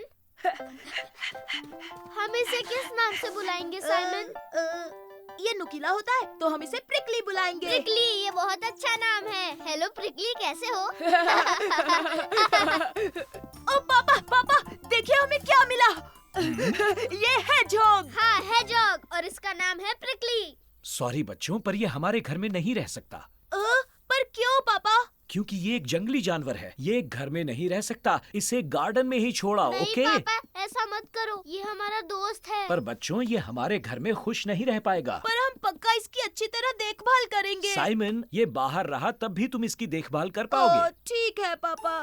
हम इसे किस नाम से बुलाएंगे साइमन? ये नुकीला होता है तो हम इसे प्रिकली बुलाएंगे। प्रिकली, ये बहुत अच्छा नाम है। हेलो प्रिकली, कैसे हो? ओ पापा, देखिए हमें क्या मिला। ये हेजहॉग। हाँ, हेजहॉग, और इसका नाम है प्रिकली। सॉरी बच्चों, पर ये हमारे घर में नहीं रह सकता। पर क्यों पापा? क्योंकि ये एक जंगली जानवर है, ये घर में नहीं रह सकता, इसे गार्डन में ही छोड़ा। नहीं ओके? पापा, ऐसा मत करो, ये हमारा दोस्त है। पर बच्चों, ये हमारे घर में खुश नहीं रह पाएगा। पर हम पक्का इसकी अच्छी तरह देखभाल करेंगे। साइमन, ये बाहर रहा तब भी तुम इसकी देखभाल कर पाओगे। ठीक है पापा।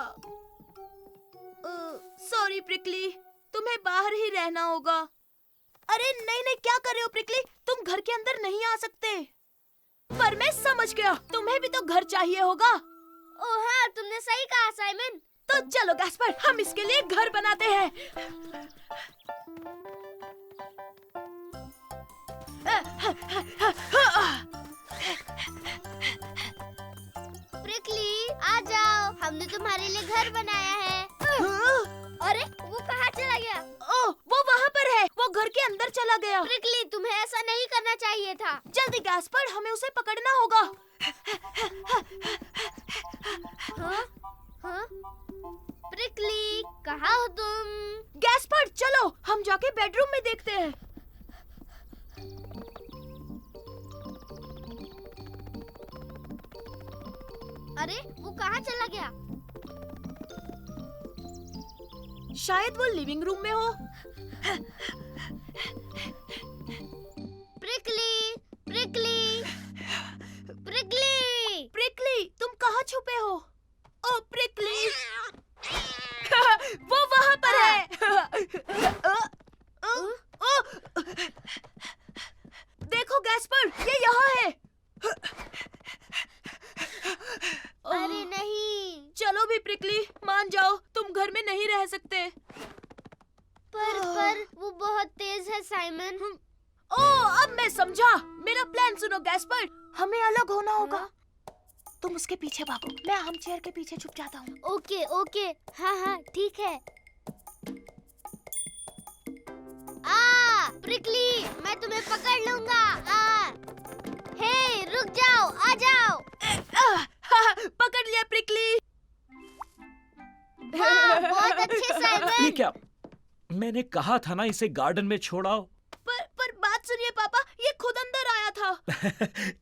सॉरी प्रिकली, तुम्हें बाहर ही रहना होगा। अरे नहीं नहीं, क्या कर रहे हो प्रिकली? तुम घर के अंदर नहीं आ सकते। पर मैं समझ गया, तुम्हें भी तो घर चाहिए होगा। ओह हाँ, तुमने सही कहा साइमन। तो चलो गैस्पर, हम इसके लिए घर बनाते हैं। प्रिकली, आ जाओ, हमने तुम्हारे लिए घर बनाया है। अरे वो कहाँ चला गया? ओह, वो वहाँ पर है। वो घर के अंदर चला गया। प्रिकली, तुम्हें ऐसा नहीं करना चाहिए था। जल्दी गैस्पर, हमें उसे पकड़ना होगा। हाँ? हाँ? प्रिकली, कहाँ हो तुम? गैस्पर, चलो हम जाके बेडरूम में देखते हैं। अरे वो कहाँ चला गया? शायद वो लिविंग रूम में हो। प्रिकली, प्रिकली, प्रिकली, प्रिकली, तुम कहाँ छुपे हो? ओ प्रिकली, वो वहाँ पर है। देखो गैस्पर, ये यहाँ है। अरे नहीं। चलो भी प्रिकली, मान जाओ, तुम घर में नहीं रह सकते। पर वो बहुत तेज है साइमन। ओह, अब मैं समझा। मेरा प्लान सुनो गैस्पर, हमें अलग होना होगा। तुम उसके पीछे भागो, मैं आर्म चेयर के पीछे छुप जाता हूँ। ओके ओके, हाँ हाँ ठीक है। प्रिकली, मैं तुम्हें पकड़ लूंगा। हे, रुक जाओ, आ जाओ। पकड़ लिया प्रिकली। बहुत अच्छे ये साइमन। क्या? मैंने कहा था ना इसे गार्डन में छोड़ाओ। पर बात सुनिए पापा, ये खुद अंदर आया था।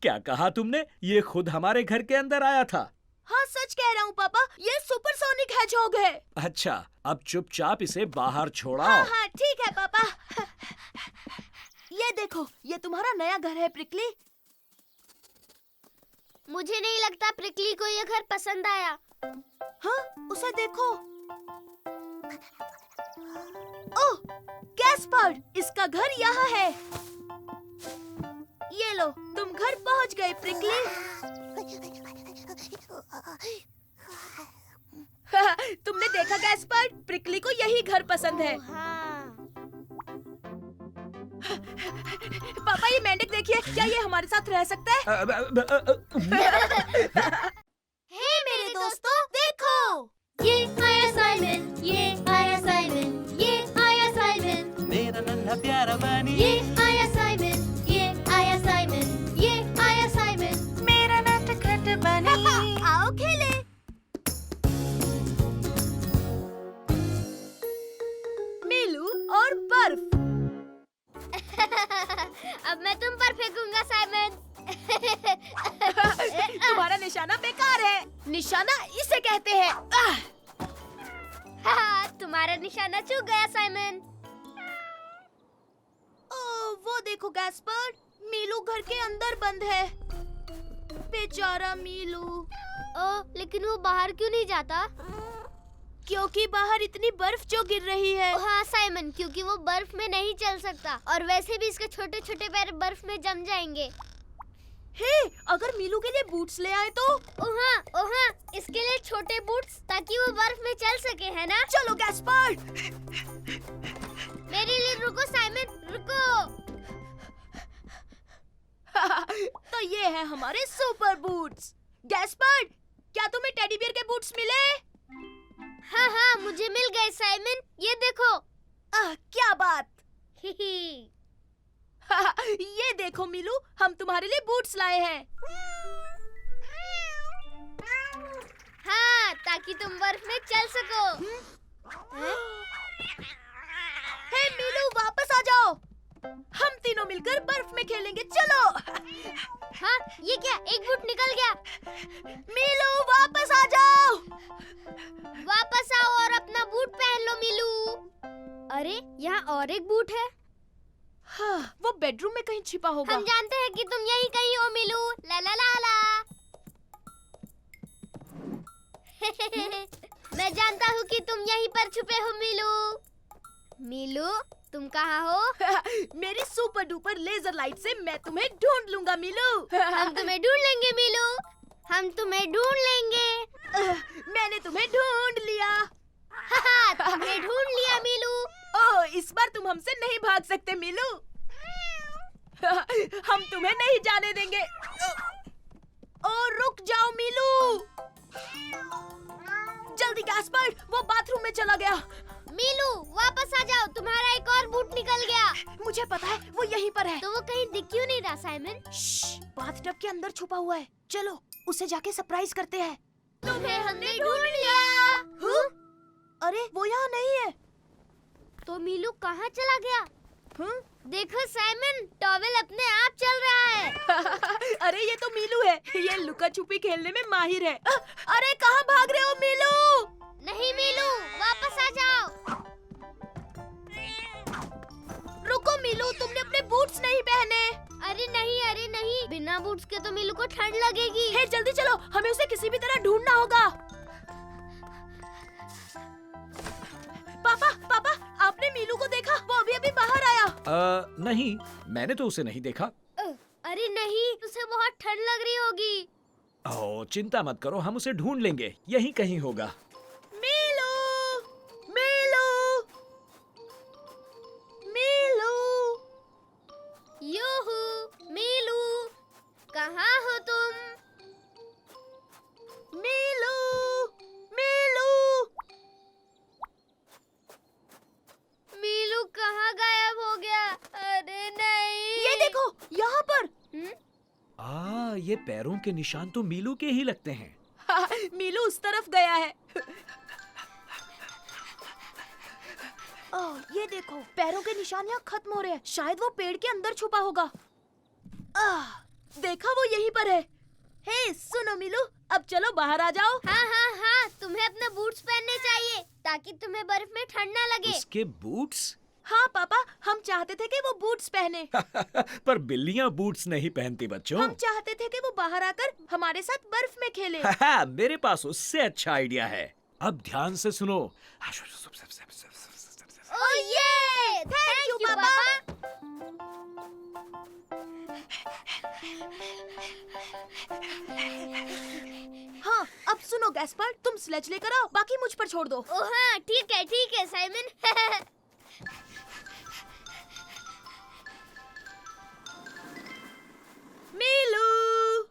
क्या कहा तुमने? ये खुद हमारे घर के अंदर आया था। हाँ सच कह रहा हूँ पापा, ये सुपरसोनिक हेजहॉग है। अच्छा, अब चुपचाप इसे बाहर छोड़ाओ। हाँ हाँ ठीक है पापा। ये देखो, ये तुम्हारा नया घर है प्रिकली। मुझे नहीं लगता प्रिकली को ये घर पसंद आया। हाँ, उसे देखो। ओह, गैस्पर, इसका घर यहाँ है। ये लो, तुम घर पहुँच गए प्रिकली। तुमने देखा गैस्पर, प्रिकली को यही घर पसंद है। हाँ। पापा, ये मेंढक देखिए, क्या ये हमारे साथ रह सकता है? हे मेरे दोस्तों, देखो, ये आया साइमन, ये आया साइमन, ये आया साइमन, मेरा नन्हा प्यारा बनी, ये आया साइमन, ये आया साइमन, ये आया साइमन, मेरा नटखट बनी। आओ खेले। मीलू और बर्फ। अब मैं तुम पर फेंकूंगा साइमन। तुम्हारा निशाना बेकार है। निशाना इसे कहते हैं। तुम्हारा निशाना चूक गया साइमन। ओह, वो देखो गैस्पर, मीलू घर के अंदर बंद है। बेचारा मीलू। ओह, लेकिन वो बाहर क्यों नहीं जाता? क्योंकि बाहर इतनी बर्फ जो गिर रही है। हाँ साइमन, क्योंकि वो बर्फ में नहीं चल सकता और वैसे भी इसके छोटे छोटे पैर बर्फ में जम जाएंगे। हे, अगर मीलू के लिए बूट्स ले आए तो? ओह हाँ, इसके लिए छोटे बूट्स, ताकि वो बर्फ में चल सके, है ना? चलो गैस्पर। मेरे लिए रुको साइमन, रुको। तो ये है हमारे सुपर बूट्स। गैस्पर, क्या तुम्हें टेडी बियर के बूट्स मिले? हाँ, मुझे मिल गए साइमन, ये देखो। क्या बात। ही। ये देखो मीलू, हम तुम्हारे लिए बूट्स लाए हैं। हाँ, ताकि तुम बर्फ में चल सको। हे मीलू, वापस आ जाओ। हम तीनों मिलकर बर्फ में खेलेंगे, चलो। हाँ, ये क्या? एक बूट निकल गया। मीलू वापस आ जाओ। वापस आओ और अपना बूट पहन लो मीलू। अरे यहाँ और एक बूट है। हाँ, वो बेडरूम में कहीं छिपा होगा। हम जानते हैं कि तुम यहीं कहीं हो मीलू। ला ला ला ला। मैं जानता हूँ कि तुम यहीं पर छुपे हो मीलू। मीलू, तुम कहाँ हो? मेरी सुपर डुपर लेजर लाइट से मैं तुम्हें ढूंढ लूंगा मीलू। हम तुम्हें ढूंढ लेंगे मीलू। हम तुम्हें ढूंढ लेंगे। मैंने तुम्हें ढूंढ लिया। तुमने ढूंढ लिया मीलू। ओह, इस बार तुम हमसे नहीं भाग सकते मीलू। हम तुम्हें नहीं जाने देंगे। ओह, रुक जाओ मीलू। जल्दी गैस्पर्ड, वो बाथरूम में चला गया। मीलू वापस आ जाओ, तुम्हारा एक और बूट निकल गया। मुझे पता है, वो यहीं पर है। तो वो कहीं दिख क्यों नहीं रहा साइमन? बाथटब के अंदर छुपा हुआ है। चलो उसे जाके सरप्राइज करते हैं। तुम्हें हमने ढूंढ लिया। हाँ? अरे वो यहाँ नहीं है। तो मीलू कहाँ चला गया? हाँ? देखो साइमन, टॉवेल अपने आप चल रहा है। अरे ये तो मीलू है। ये लुका छुपी खेलने में माहिर है। अरे कहाँ भाग रहे हो मीलू? नहीं मीलू, वापस आ जाओ। रुको मीलू, तुमने अपने बूट्स नहीं पहने। अरे नहीं, बिना बूट्स के तो मीलू को ठंड लगेगी। हे जल्दी चलो, हमें उसे किसी भी तरह ढूंढना होगा। पापा, आपने मीलू को देखा? वो अभी बाहर आया। नहीं, मैंने तो उसे नहीं देखा। अरे नहीं, उसे बहुत ठंड लग रही होगी। ओह, चिंता मत करो, हम उसे ढूंढ लेंगे। यहीं कहीं होगा। मीलू, मीलू, मीलू, यूहू, मीलू, कहाँ हो तुम? मीलू, मीलू। मीलू कहाँ गायब हो गया? अरे नहीं। ये देखो, यहाँ पर। ये पैरों के निशान तो मीलू के ही लगते हैं। मीलू उस तरफ गया है। ओह, ये देखो, पैरों के निशान यहाँ खत्म हो रहे हैं। शायद वो पेड़ के अंदर छुपा होगा। देखा, वो यहीं पर है। हे सुनो मीलू, अब चलो बाहर आ जाओ। हाँ, तुम्हें अपने बूट्स पहनने चाहिए ताकि तुम्हें बर्फ में ठंड ना लगे। उसके बूट्स? हाँ पापा, हम चाहते थे कि वो बूट्स पहने। पर बिल्लियाँ बूट्स नहीं पहनती बच्चों। हम चाहते थे कि वो बाहर आकर हमारे साथ बर्फ में खेले। मेरे पास उससे अच्छा आइडिया है। अब ध्यान से सुनो। ओह ये! थैंक यू पापा। हाँ, अब सुनो गैस्पर्ड, तुम स्लेज लेकर आओ, बाकी मुझ पर छोड़ दो। ओह हाँ, ठीक है साइमन। मीलू,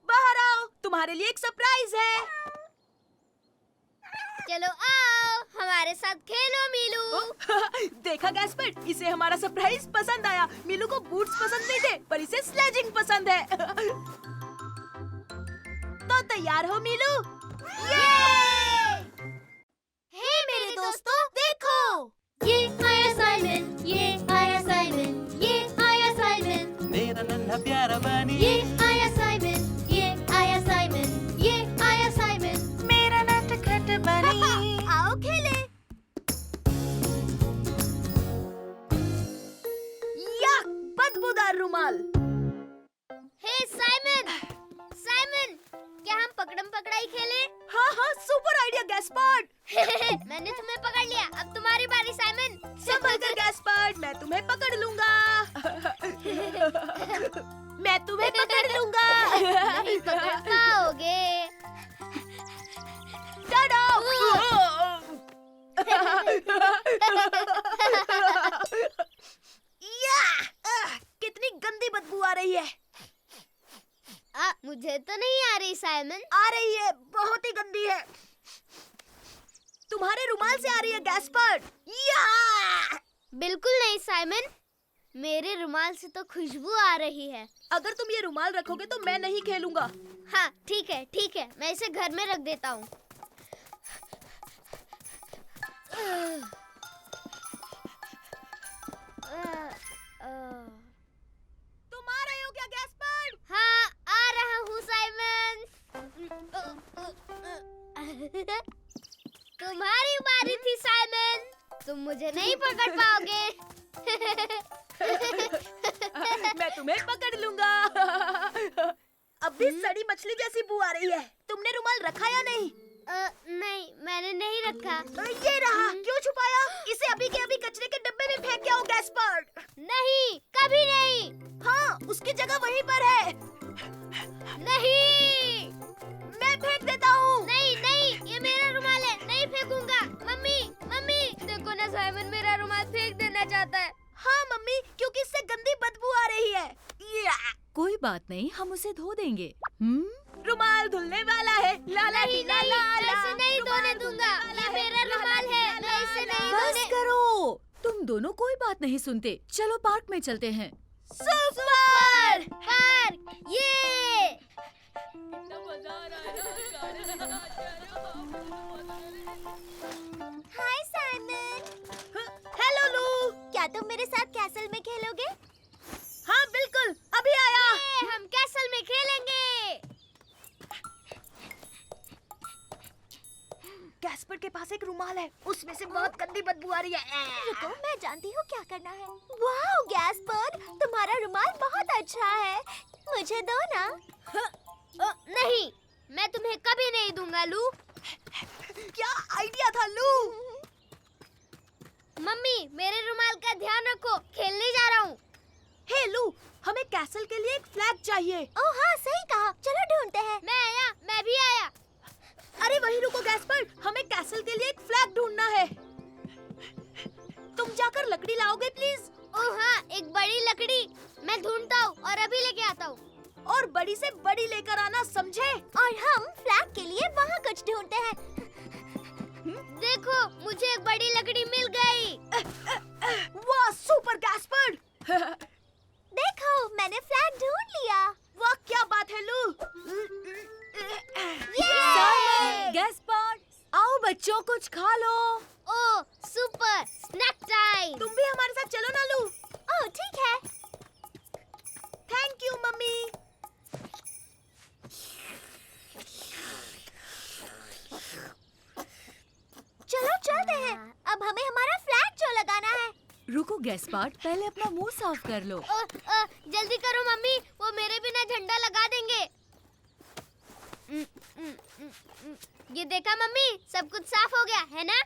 बाहर आओ, तुम्हारे लिए एक सरप्राइज है। चलो आओ, हमारे साथ खेलो मीलू। देखा गैस्पर्ड, इसे हमारा सरप्राइज पसंद आया। मीलू को बूट्स पसंद नहीं थे, पर इसे स्लेजिंग पसंद है। तो तैयार हो मीलू? हे मेरे दोस्तों, देखो, ये आया साइमन, ये आया साइमन, ये आया साइमन, मेरा नन्हा प्यारा बनी, ये आया साइमन, ये आया साइमन, ये आया साइमन। मेरा नटखट बनी। आओ खेले। या बदबूदार रुमाल। हे साइमन, क्या हम पकड़म पकड़ाई खेले? हाँ, सुपर आइडिया गैस्पर्ड। मैंने तुम्हें पकड़ लिया, अब तुम्हारी बारी साइमन। संभल कर गैस्पर्ड, मैं तुम्हें पकड़ लूंगा। मैं तुम्हें पकड़ लूंगा। नहीं पकड़ पाओगे। टाडा। कितनी गंदी बदबू आ रही है। मुझे तो नहीं आ रही साइमन। आ रही है, बहुत ही गंदी है। तुम्हारे रुमाल से आ रही है गैस्पर्ड। या! बिल्कुल नहीं साइमन, मेरे रुमाल से तो खुशबू आ रही है। अगर तुम ये रुमाल रखोगे तो मैं नहीं खेलूंगा। हाँ ठीक है, मैं इसे घर में रख देता हूँ। तुम आ रहे हो क्या गैस्पर्ड? नहीं पकड़ पाओगे। मैं तुम्हें पकड़ लूंगा। अब भी सड़ी मछली जैसी बू आ रही है। तुमने रुमाल रखा या नहीं? नहीं, मैंने नहीं रखा। ये रहा। क्यों छुपाया? इसे अभी के अभी कचरे के डब्बे में फेंक के आओ गैस्पर्ड। नहीं, कभी नहीं। हाँ, उसकी जगह वहीं पर है। नहीं, मैं फेंक देता हूँ। नहीं नहीं, ये मेरा रुमाल है, नहीं फेंकूंगा। मम्मी मम्मी, देखो ना, साइमन मेरा रुमाल फेंक देना चाहता है। हाँ मम्मी, क्योंकि इससे गंदी बदबू आ रही है। कोई बात नहीं, हम उसे धो देंगे। रुमाल धुलने वाला है। ला ला नहीं ला नहीं, ला मैं ला। इसे नहीं धोने दूंगा। ये मेरा रुमाल है, मैं इसे नहीं बस धोने। करो, तुम दोनों कोई बात नहीं सुनते। चलो पार्क में चलते हैं। सुपर! पार्क, ये हाय साइमन। हेलो लू। क्या तुम मेरे साथ कैसल में खेलोगे? हाँ बिल्कुल, अभी आया। हम कैसल में खेलेंगे। गैस्पर्ड के पास एक रुमाल है, उसमें से बहुत गंदी बदबू आ रही है। रुको, मैं जानती हूँ क्या करना है। वाह गैस्पर्ड, तुम्हारा रुमाल बहुत अच्छा है, मुझे दो ना। नहीं, मैं तुम्हें कभी नहीं दूंगा लू। क्या आइडिया था लू? मम्मी, मेरे रुमाल का ध्यान रखो, खेलने जा रहा हूँ। हे लू, हमें कैसल के लिए एक फ्लैग चाहिए। ओह हाँ, सही कहा, चलो ढूंढते हैं। मैं आया, मैं भी आया। अरे वहीं रुको गैस्पर्ड, हमें कैसल के लिए एक फ्लैग ढूंढना है। तुम जाकर लकड़ी लाओगे प्लीज। ओह हाँ, एक बड़ी लकड़ी। मैं ढूंढता हूँ और अभी लेके आता हूँ। और बड़ी से बड़ी लेकर आना, समझे? और हम फ्लैग के लिए वहाँ कुछ ढूंढते हैं। देखो, मुझे एक बड़ी लकड़ी मिल गई। वाह सुपर गैस्पर्ड! देखो, मैंने फ्लैग ढूंढ लिया। वाह क्या बात है लू। गैस्पर्ड, आओ बच्चों, कुछ खा लो। ओह सुपर, स्नैक टाइम। तुम भी हमारे साथ चलो ना लू। ओह ठीक है। Thank you mummy. चलो चलते हैं। अब हमें हमारा फ्लैग जो लगाना है। रुको गैस्पर्ड, पहले अपना मुंह साफ कर लो। जल्दी करो मम्मी, वो मेरे बिना झंडा लगा देंगे। ये देखा मम्मी, सब कुछ साफ हो गया है ना?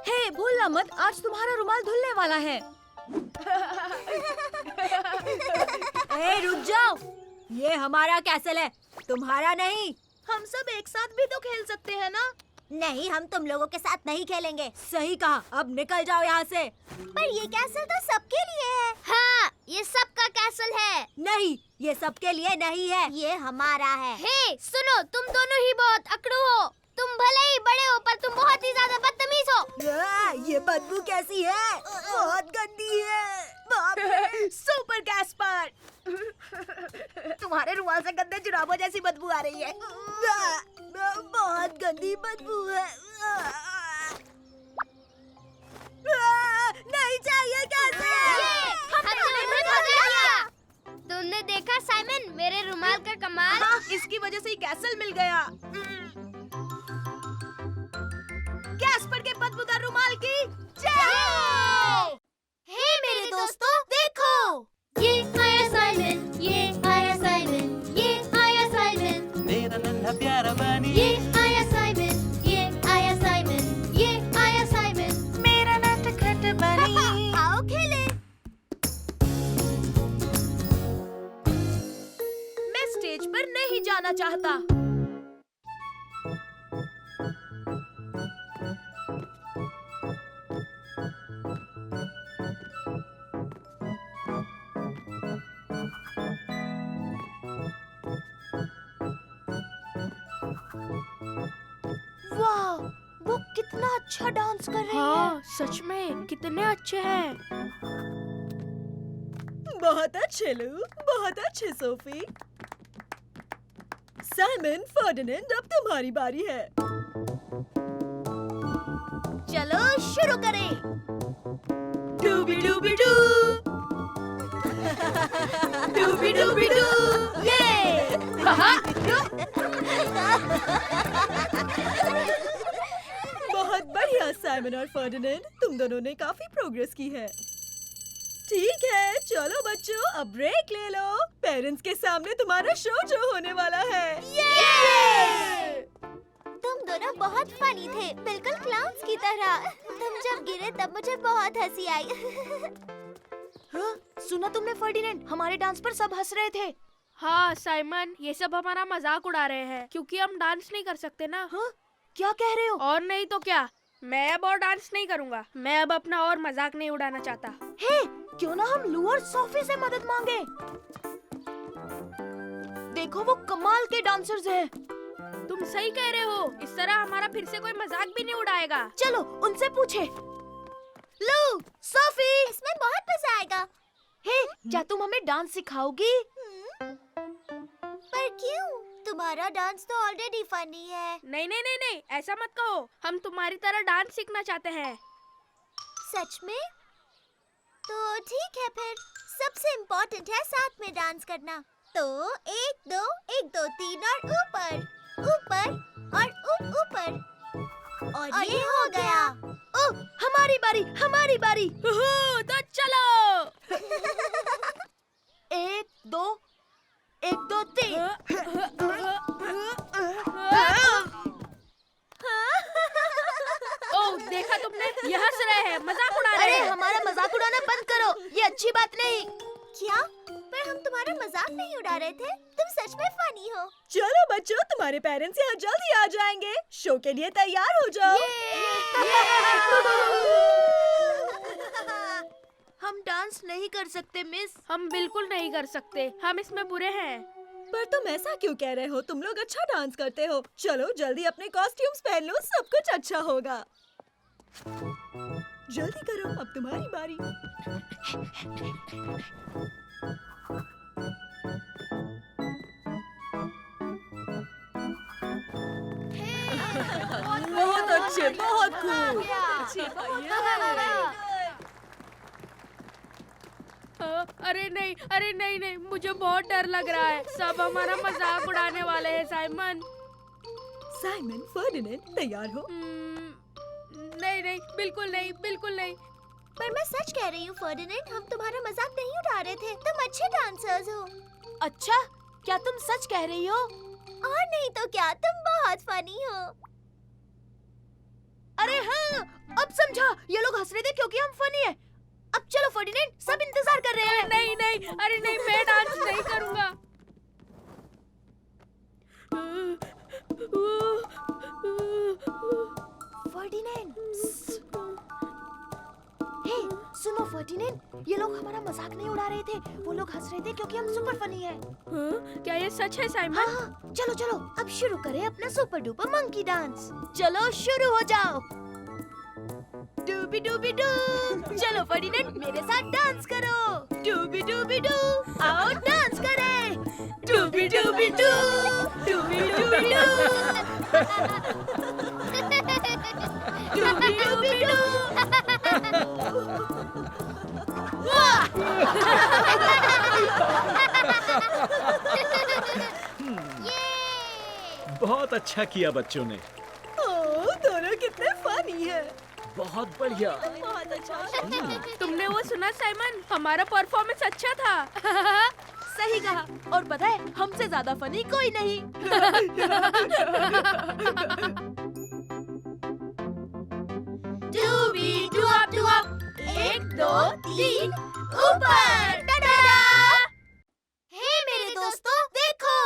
हे, भूलना मत, आज तुम्हारा रुमाल धुलने वाला है। ए, रुक जाओ, ये हमारा कैसल है, तुम्हारा नहीं। हम सब एक साथ भी तो खेल सकते हैं ना? नहीं, हम तुम लोगों के साथ नहीं खेलेंगे। सही कहा, अब निकल जाओ यहाँ से। पर ये कैसल तो सबके लिए है। हाँ, ये सबका कैसल है। नहीं, ये सबके लिए नहीं है। ये हमारा है। हे, सुनो, तुम दोनों ही बहुत अकड़ू हो। तुम भले ही बड़े हो, पर तुम बहुत ही ज्यादा बदतमीज हो। ये बदबू कैसी है? बहुत गंदी है। बाप रे, सुपर गैस्पर्ड! तुम्हारे रुमाल से गंदे जुराबों जैसी बदबू आ रही है। बहुत गंदी बदबू है। नहीं चाहिए तुमने देखा साइमन, मेरे रुमाल का कमाल। हाँ, इसकी वजह से ही कैसल मिल गया। गैस्पर्ड के बदबूदार रुमाल की जय! हे मेरे दोस्तों, देखो, ये आया साइमन, ये आया साइमन, ये आया साइमन, मेरा नन्हा प्यारा बनी, ये आया साइमन, ये आया साइमन, ये आया साइमन, मेरा नटखट बनी। आओ खेलें। मैं स्टेज पर नहीं जाना चाहता। वाह, वो कितना अच्छा डांस कर रही है। सच में कितने अच्छे हैं। बहुत अच्छे लू, बहुत अच्छे सोफी। साइमन, फर्डिनेंड, अब तुम्हारी बारी है। चलो शुरू करें। डूबी डूबी डू, डूबी डूबी डू, ये! बहुत बढ़िया साइमन। साइमन और फर्डिनेंड, तुम दोनों ने काफी प्रोग्रेस की है। ठीक है, चलो बच्चों, अब ब्रेक ले लो। पेरेंट्स के सामने तुम्हारा शो जो होने वाला है। तुम दोनों बहुत फनी थे, बिल्कुल क्लाउन्स की तरह। तुम जब गिरे तब मुझे बहुत हंसी आई। हाँ, सुना तुमने फर्डिनेंड? हमारे डांस पर सब हंस रहे थे। हाँ साइमन, ये सब हमारा मजाक उड़ा रहे हैं क्योंकि हम डांस नहीं कर सकते ना। हाँ, क्या कह रहे हो? और नहीं तो क्या, मैं अब और डांस नहीं करूँगा। मैं अब अपना और मजाक नहीं उड़ाना चाहता। हे, क्यों ना हम लू और सोफी से मदद मांगे? देखो वो कमाल के डांसर्स हैं। तुम सही कह रहे हो, इस तरह हमारा फिर से कोई मजाक भी नहीं उड़ाएगा। चलो उनसे पूछे। लू, सोफी, इसमें बहुत मजा आएगा। हे, क्या तुम हमें डांस सिखाओगी? पर क्यों? तुम्हारा डांस तो ऑलरेडी फनी है। नहीं नहीं नहीं नहीं, ऐसा मत कहो। हम तुम्हारी तरह डांस सीखना चाहते हैं। सच में? तो ठीक है फिर। सबसे इम्पोर्टेंट है साथ में डांस करना। तो 1 2 1 2 3 और ऊपर ऊपर और ऊपर। और ये हो गया। ओह, हमारी बारी, हमारी बारी। तो चलो। 1 2 1 2 3। ओह, देखा तुमने, ये हंस रहे हैं, मजाक उड़ा रहे अरे हैं। हमारा मजाक उड़ाना बंद करो, ये अच्छी बात नहीं। क्या? पर हम तुम्हारा मजाक नहीं उड़ा रहे थे। तुम सच में फनी हो। चलो बच्चों, तुम्हारे पेरेंट्स यहाँ जल्दी आ जाएंगे। शो के लिए तैयार हो जाओ। हम डांस नहीं कर सकते मिस। हम बिल्कुल नहीं कर सकते, हम इसमें बुरे हैं। पर तुम ऐसा क्यों कह रहे हो? तुम लोग अच्छा डांस करते हो। चलो जल्दी अपने कॉस्ट्यूम्स पहन लो, सब कुछ अच्छा होगा। जल्दी करो, अब तुम्हारी बारी। बहुत अच्छे, बहुत खूब। अरे नहीं नहीं, मुझे बहुत डर लग रहा है। सब हमारा मजाक उड़ाने वाले हैं साइमन। साइमन, फर्डिनेंड, तैयार हो? नहीं नहीं, बिल्कुल नहीं, बिल्कुल नहीं। पर मैं सच कह रही हूँ फर्डिनेंड, हम तुम्हारा मजाक नहीं उड़ा रहे थे। तुम अच्छे डांसर्स हो। अच्छा, क्या तुम सच कह रही हो? और नहीं तो क्या, तुम बहुत फनी हो। अरे हाँ, अब समझा। ये लोग हंस रहे थे क्योंकि हम फनी हैं। अब चलो फर्डिनेंड, सब इंतजार कर रहे हैं। नहीं नहीं, अरे नहीं, मैं डांस नहीं करूँगा। फर्डिनेंड, हे, सुनो फर्डिनेंड, ये लोग हमारा मजाक नहीं उड़ा रहे थे। वो लोग हंस रहे थे क्योंकि हम सुपर फनी हैं। क्या ये सच है साइमन? हाँ, चलो चलो अब शुरू करें अपना सुपर डुपर मंकी डांस। चलो शुरू हो जाओ। डूबी डूबी डू। चलो फर्डिनेंड, मेरे साथ डांस करो। डूबी डूबी डू, आओ डांस करें। डूबी डूबी डू, डूबी डूबी डू, डूबी डूबी डू। बहुत अच्छा किया बच्चों ने। ओह, दोनों कितने फनी हैं। बहुत बढ़िया। बहुत अच्छा। तुमने वो सुना साइमन? हमारा परफॉर्मेंस अच्छा था। सही कहा। और पता है, हमसे ज्यादा फनी कोई नहीं। डूबी डूअप डूअप 1 2 3 ऊपर। टाटा! हे मेरे दोस्तों, देखो,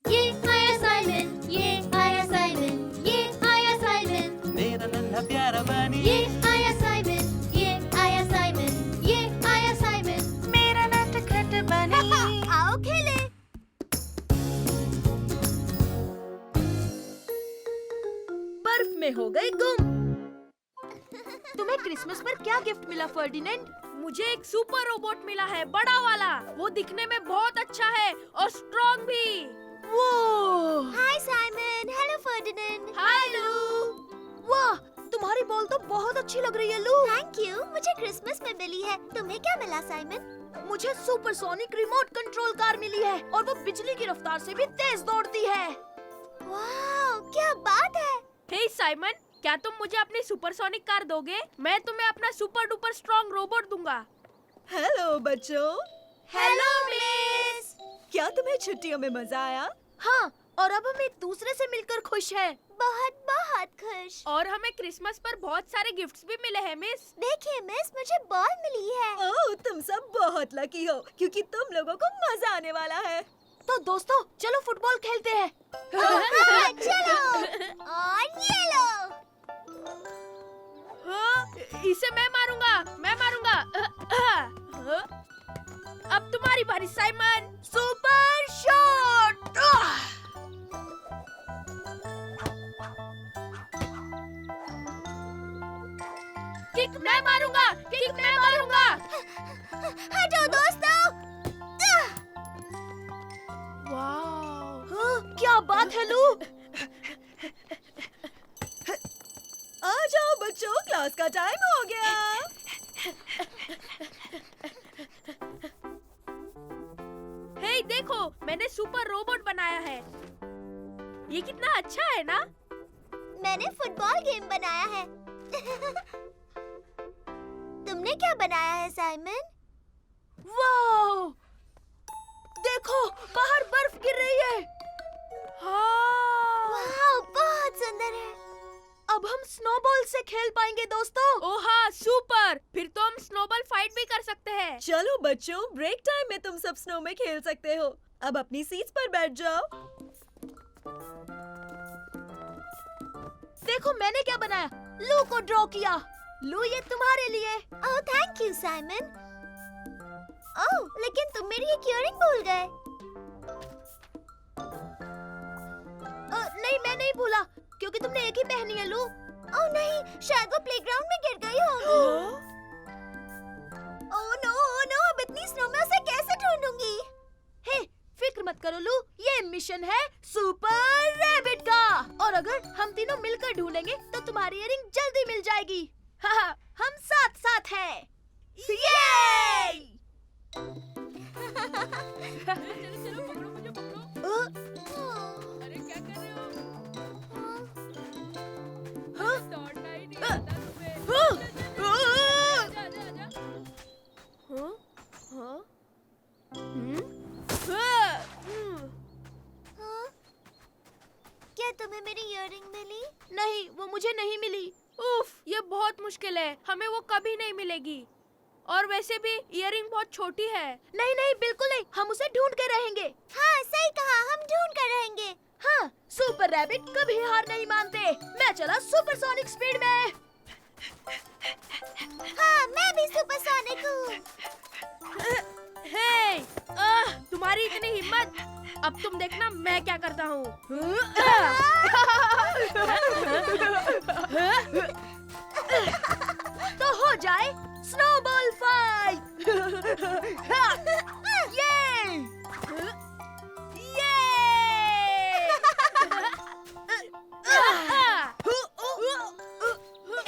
ये आया साइमन, ये आया साइमन, ये आया साइमन, मेरा नन्हा प्यारा बनी, ये आया साइमन, ये आया साइमन, ये आया साइमन। मेरा नटखट बनी। आओ खेले। बर्फ में हो गए गुम। तुम्हें क्रिसमस पर क्या गिफ्ट मिला फर्डिनेंड? मुझे एक सुपर रोबोट मिला है, बड़ा वाला। वो दिखने में बहुत अच्छा है और स्ट्रॉन्ग भी। वो हाय साइमन, हेलो फर्डिनेंड। हाय लू। वाह, तुम्हारी बॉल तो बहुत अच्छी लग रही है लू। थैंक यू, मुझे क्रिसमस में मिली है। तुम्हें क्या मिला साइमन? मुझे सुपरसोनिक रिमोट कंट्रोल कार मिली है और वो बिजली की रफ्तार से भी तेज दौड़ती है। वाह, क्या बात है। हे साइमन, क्या तुम मुझे अपनी सुपरसोनिक कार दोगे? मैं तुम्हें अपना सुपर डुपर स्ट्रॉन्ग रोबोट दूंगा। हेलो बच्चों, हेलो मिस। क्या तुम्हें छुट्टियों में मजा आया? हाँ, और अब हम एक दूसरे से मिलकर खुश हैं। बहुत बहुत खुश। और हमें क्रिसमस पर बहुत सारे गिफ्ट्स भी मिले हैं मिस। देखिए मिस, मुझे बॉल मिली है। ओह, तुम सब बहुत लकी हो क्योंकि तुम लोगों को मजा आने वाला है। तो दोस्तों, चलो फुटबॉल खेलते हैं। हाँ, चलो। और ये लो। हाँ, इसे मैं मारूंगा। अब तुम्हारी बारी साइमन। Super shot. किक मैं मारूंगा। हटो दोस्तों। वाह, हाँ, क्या बात है लू। आ जाओ बच्चों, क्लास का टाइम हो गया। हे देखो, मैंने सुपर रोबोट बनाया है। ये कितना अच्छा है ना? मैंने फुटबॉल गेम बनाया है। तुमने क्या बनाया है साइमन? वाह! देखो, बाहर बर्फ गिर रही है। हाँ। वाह, बहुत सुंदर है। अब हम स्नोबॉल से खेल पाएंगे दोस्तों। ओह हाँ, सुपर। फिर तो हम स्नोबॉल फाइट भी कर सकते हैं। चलो बच्चों, ब्रेक टाइम में तुम सब स्नो में खेल सकते हो। अब अपनी सीट्स पर बैठ जाओ। देखो मैंने क्या बनाया, लू को ड्रॉ किया। लू, ये तुम्हारे लिए। Oh thank you Simon. Oh लेकिन तुम मेरी एक इयररिंग भूल गए। नहीं, मैं नहीं भूला क्योंकि तुमने एक ही पहनी है लू। ओह नहीं, शायद वो प्लेग्राउंड में गिर गई होगी। ओह नो, अब इतनी स्नो में उसे कैसे ढूंढूंगी? हे, फिक्र मत करो लू, ये मिशन है सुपर रैबिट का। और अगर हम तीनों मिलकर ढूंढेंगे तो तुम्हारी इयररिंग जल्दी मिल जाएगी। हाँ, हम साथ साथ हैं। ये! चलो, पकड़ो, मुझे पकड़ो। अरे क्या कर रहे हो? दौड़ना ही नहीं आता तुम्हें। आजा। हाँ? क्या तुम्हें मेरी इयररिंग मिली? नहीं, वो मुझे नहीं मिली। उफ, ये बहुत मुश्किल है। हमें वो कभी नहीं मिलेगी। और वैसे भी इयररिंग बहुत छोटी है। नहीं नहीं, बिल्कुल नहीं, हम उसे ढूंढ के रहेंगे। हाँ सही कहा, हम ढूंढ कर रहेंगे। हाँ, सुपर रैबिट कभी हार नहीं मानते। मैं चला सुपरसोनिक स्पीड में। हाँ, मैं भी सुपरसोनिक हूँ। हे, तुम्हारी इतनी हिम्मत। अब तुम देखना मैं क्या करता हूँ। तो हो जाए स्नोबॉल फाइट। ये!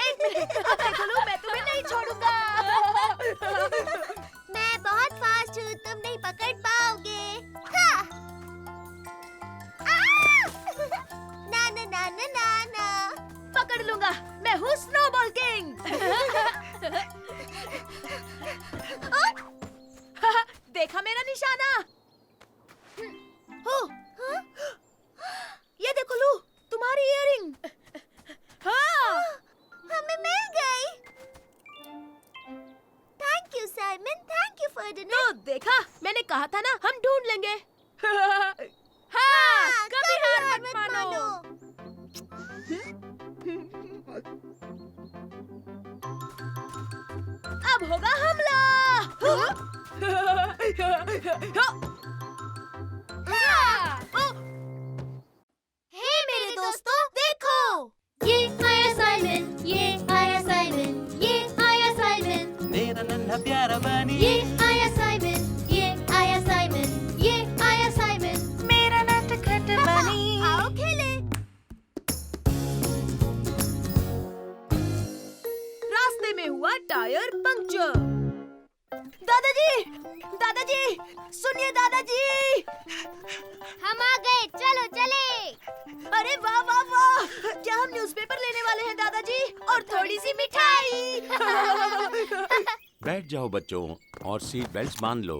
एक मिनट, अब देखो लू, मैं तुम्हें नहीं छोड़ूंगा। मैं बहुत फास्ट हूँ, तुम नहीं पकड़ पाओगे। हाँ। ना ना ना ना ना ना। पकड़ लूंगा, मैं हूँ स्नोबॉल किंग। देखा मेरा निशाना? हो, ये देखो लू, तुम्हारी इयररिंग। हाँ, हमें मिल गई। Thank you Simon, thank you Ferdinand. तो देखा, मैंने कहा था ना, हम ढूंढ लेंगे। हाँ, कभी हार मत मानो। अब होगा हमला। हे मेरे दोस्तों, देखो। ये आया साइमन, ये आया साइमन, ये आया साइमन। मेरा नन्हा प्यारा बनी, ये आया साइमन, ये आया साइमन, ये आया साइमन। मेरा नटखट बनी। आओ खेले। रास्ते में हुआ टायर पंक्चर। दादाजी, दादाजी, सुनिए दादाजी। हम आ गए, चलो चले। अरे वाह वाह वाह, क्या हम न्यूज़पेपर लेने वाले हैं दादाजी? और थोड़ी सी मिठाई। बैठ जाओ बच्चों और सीट बेल्ट बांध लो।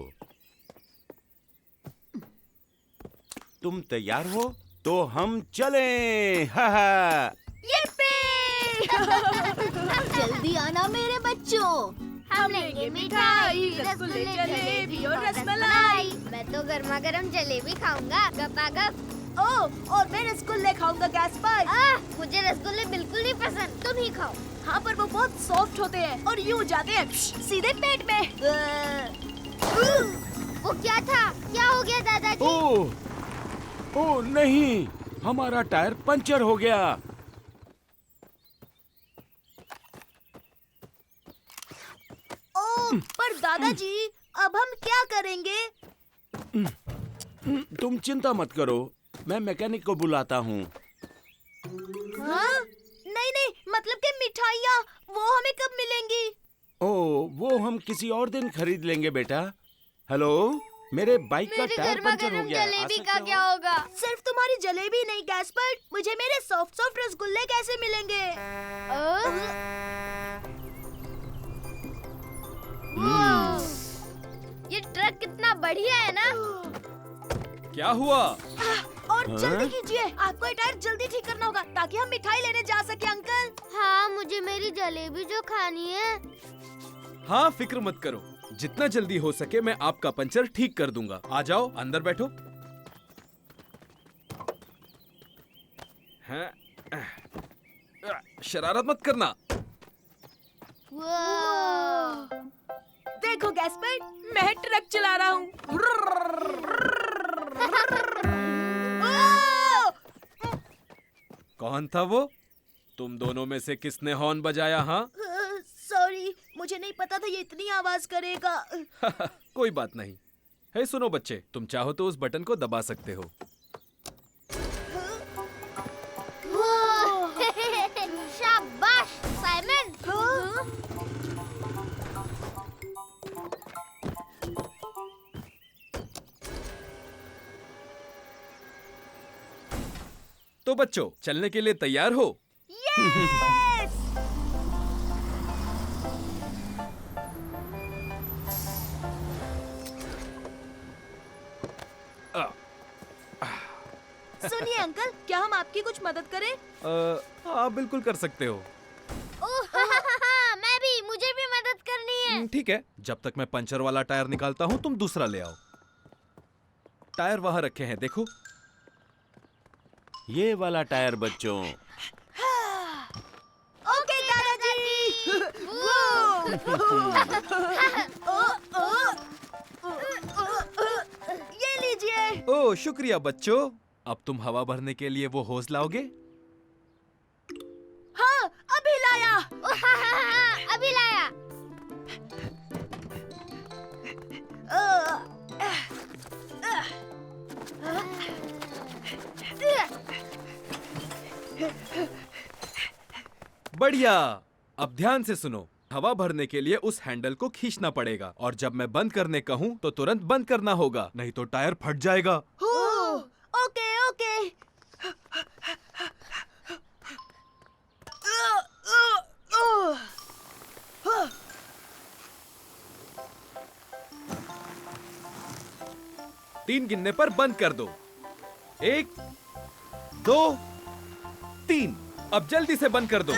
तुम तैयार हो तो हम चलें। हा हा। जल्दी आना मेरे बच्चों। हम लेंगे मिठाई, रसगुल्ले, जलेबी और रसमलाई। मैं तो गर्मा गर्म जलेबी खाऊंगा, गपागप। ओह, और मैं रसगुल्ले खाऊंगा गैस्पर। मुझे रसगुल्ले बिल्कुल नहीं पसंद, तुम ही खाओ। हाँ, पर वो बहुत सॉफ्ट होते हैं और यूं जाते हैं सीधे पेट में। वो क्या था? क्या हो गया दादाजी? ओह नहीं, हमारा टायर पंचर हो गया। ओह, पर दादाजी अब हम क्या करेंगे? तुम चिंता मत करो, मैं मैकेनिक को बुलाता हूँ। हाँ? नहीं, मतलब कि मिठाइयाँ वो हमें कब मिलेंगी? ओह, वो हम किसी और दिन खरीद लेंगे बेटा। हेलो, मेरे बाइक का मेरी टायर गर्मा पंचर हो गर्म गया है। आ जलेबी सकते का हो? क्या होगा? सिर्फ तुम्हारी जलेबी नहीं गैस्पर, मुझे मेरे सॉफ्ट सॉफ्ट रसगुल्ले कैसे मिलेंगे? ये ट्रक कितना बढ़िया है ना? क्या हुआ? और जल्दी कीजिए, आपको ये टायर जल्दी ठीक करना होगा ताकि हम मिठाई लेने जा सके अंकल। हाँ, मुझे मेरी जलेबी जो खानी है। हाँ, फिक्र मत करो, जितना जल्दी हो सके मैं आपका पंचर ठीक कर दूंगा। आ जाओ, अंदर बैठो। हैं? शरारत मत करना। देखो गैस्पर, मैं ट्रक चला रहा हूँ। कौन था वो? तुम दोनों में से किसने हॉर्न बजाया? हाँ? सॉरी, मुझे नहीं पता था ये इतनी आवाज करेगा। कोई बात नहीं। हे सुनो बच्चे, तुम चाहो तो उस बटन को दबा सकते हो। शाबाश साइमन। तो बच्चों, चलने के लिए तैयार हो? यस! सुनिए अंकल, क्या हम आपकी कुछ मदद करें? हाँ, बिल्कुल कर सकते हो। मैं भी, मुझे भी मदद करनी है। ठीक है, जब तक मैं पंचर वाला टायर निकालता हूँ तुम दूसरा ले आओ। टायर वहाँ रखे हैं, देखो। ये वाला टायर बच्चों। ओके दादाजी। ये लीजिए। ओह, शुक्रिया बच्चों। अब तुम हवा भरने के लिए वो होस लाओगे? हाँ, अभी लाया। अभी लाया। बढ़िया। अब ध्यान से सुनो, हवा भरने के लिए उस हैंडल को खींचना पड़ेगा और जब मैं बंद करने कहूँ तो तुरंत बंद करना होगा, नहीं तो टायर फट जाएगा। Okay okay. तीन गिनने पर बंद कर दो। 1, 2, 3। अब जल्दी से बंद कर दो।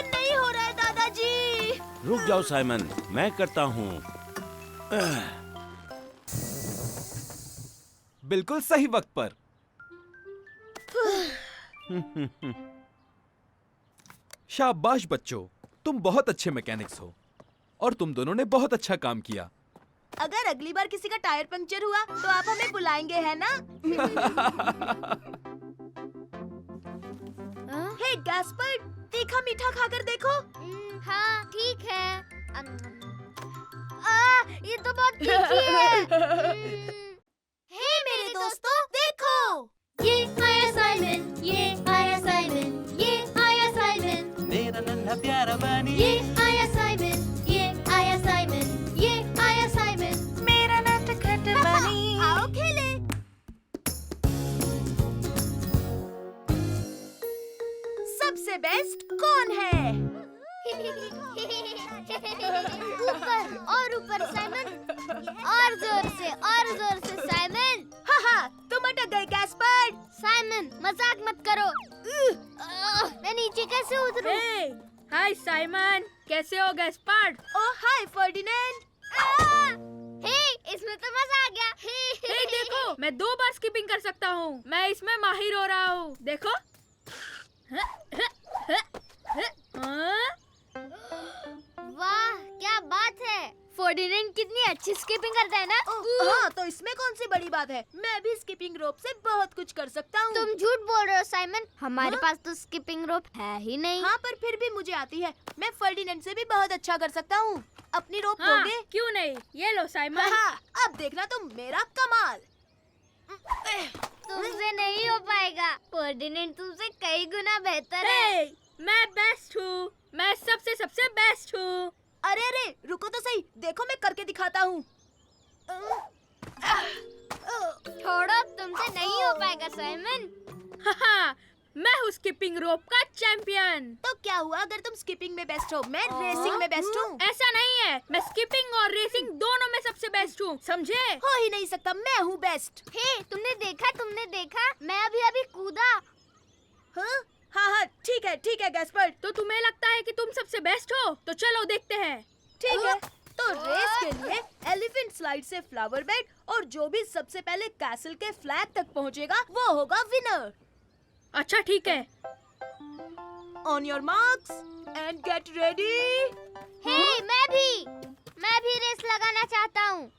नहीं हो रहा है दादाजी। रुक जाओ साइमन, मैं करता हूँ। बिल्कुल सही वक्त पर। शाबाश बच्चों, तुम बहुत अच्छे मैकेनिक्स हो और तुम दोनों ने बहुत अच्छा काम किया। अगर अगली बार किसी का टायर पंक्चर हुआ तो आप हमें बुलाएंगे, है ना? हे गैस्पर, तीखा मीठा खाकर देखो। हाँ, ठीक है। ये तो बहुत तीखी है। हे मेरे दोस्तों, देखो। ये आया साइमन, ये आया साइमन, ये आया कान्हा प्यारा बनी ये आया साइमन, ये आया साइमन, ये आया साइमन। मेरा नटखट बनी आओ खेले। सबसे बेस्ट कौन है? ऊपर और ऊपर साइमन, और जोर से साइमन। हाँ, तुम अटक गए गैस्पर्ड। साइमन मजाक मत करो। मैं नीचे कैसे उतरूं? हाय साइमन, कैसे हो गैस्पर्ड? ओह हाय फर्डिनेंड। हे, इसमें तो मजा आ गया। हे देखो, मैं 2 बार स्किपिंग कर सकता हूँ। मैं इसमें माहिर हो रहा हूँ। देखो। वाह क्या बात है। फर्डिनेंड कितनी अच्छी स्किपिंग करता है ना। हाँ, तो इसमें कौन सी बड़ी बात है? मैं भी स्किपिंग रोप से बहुत कुछ कर सकता हूँ। तुम झूठ बोल रहे हो साइमन, हमारे पास तो स्किपिंग रोप है ही नहीं। हाँ, पर फिर भी मुझे आती है। मैं फर्डिनेंड से भी बहुत अच्छा कर सकता हूँ। अपनी रोप हाँ, दोगे? क्यों नहीं? ये लो साइमन। हाँ, अब देखना तुम मेरा कमाल। तुमसे नहीं हो पाएगा। फर्डिनेंड तुमसे कई गुना बेहतर है। मैं बेस्ट हूँ। मैं सबसे बेस्ट हूँ। अरे रुको तो सही, देखो मैं करके दिखाता हूँ। छोड़ो, तुमसे नहीं हो पाएगा साइमन। मैं हूँ स्किपिंग रोप का चैंपियन। तो क्या हुआ अगर तुम स्किपिंग में बेस्ट हो? मैं रेसिंग में बेस्ट हूँ। ऐसा नहीं है, मैं स्किपिंग और रेसिंग दोनों में सबसे बेस्ट हूँ, समझे? हो ही नहीं सकता, मैं हूँ बेस्ट। हे, तुमने देखा मैं अभी कूदा। हाँ, ठीक है गैस्पर्ड। तो तुम्हें लगता है कि तुम सबसे बेस्ट हो? तो चलो देखते हैं। ठीक है, तो रेस के लिए एलिफेंट स्लाइड से फ्लावर बेड और जो भी सबसे पहले कैसल के फ्लैग तक पहुंचेगा वो होगा विनर। अच्छा ठीक है। On your marks and get ready. Hey, मैं भी रेस लगाना चाहता हूँ।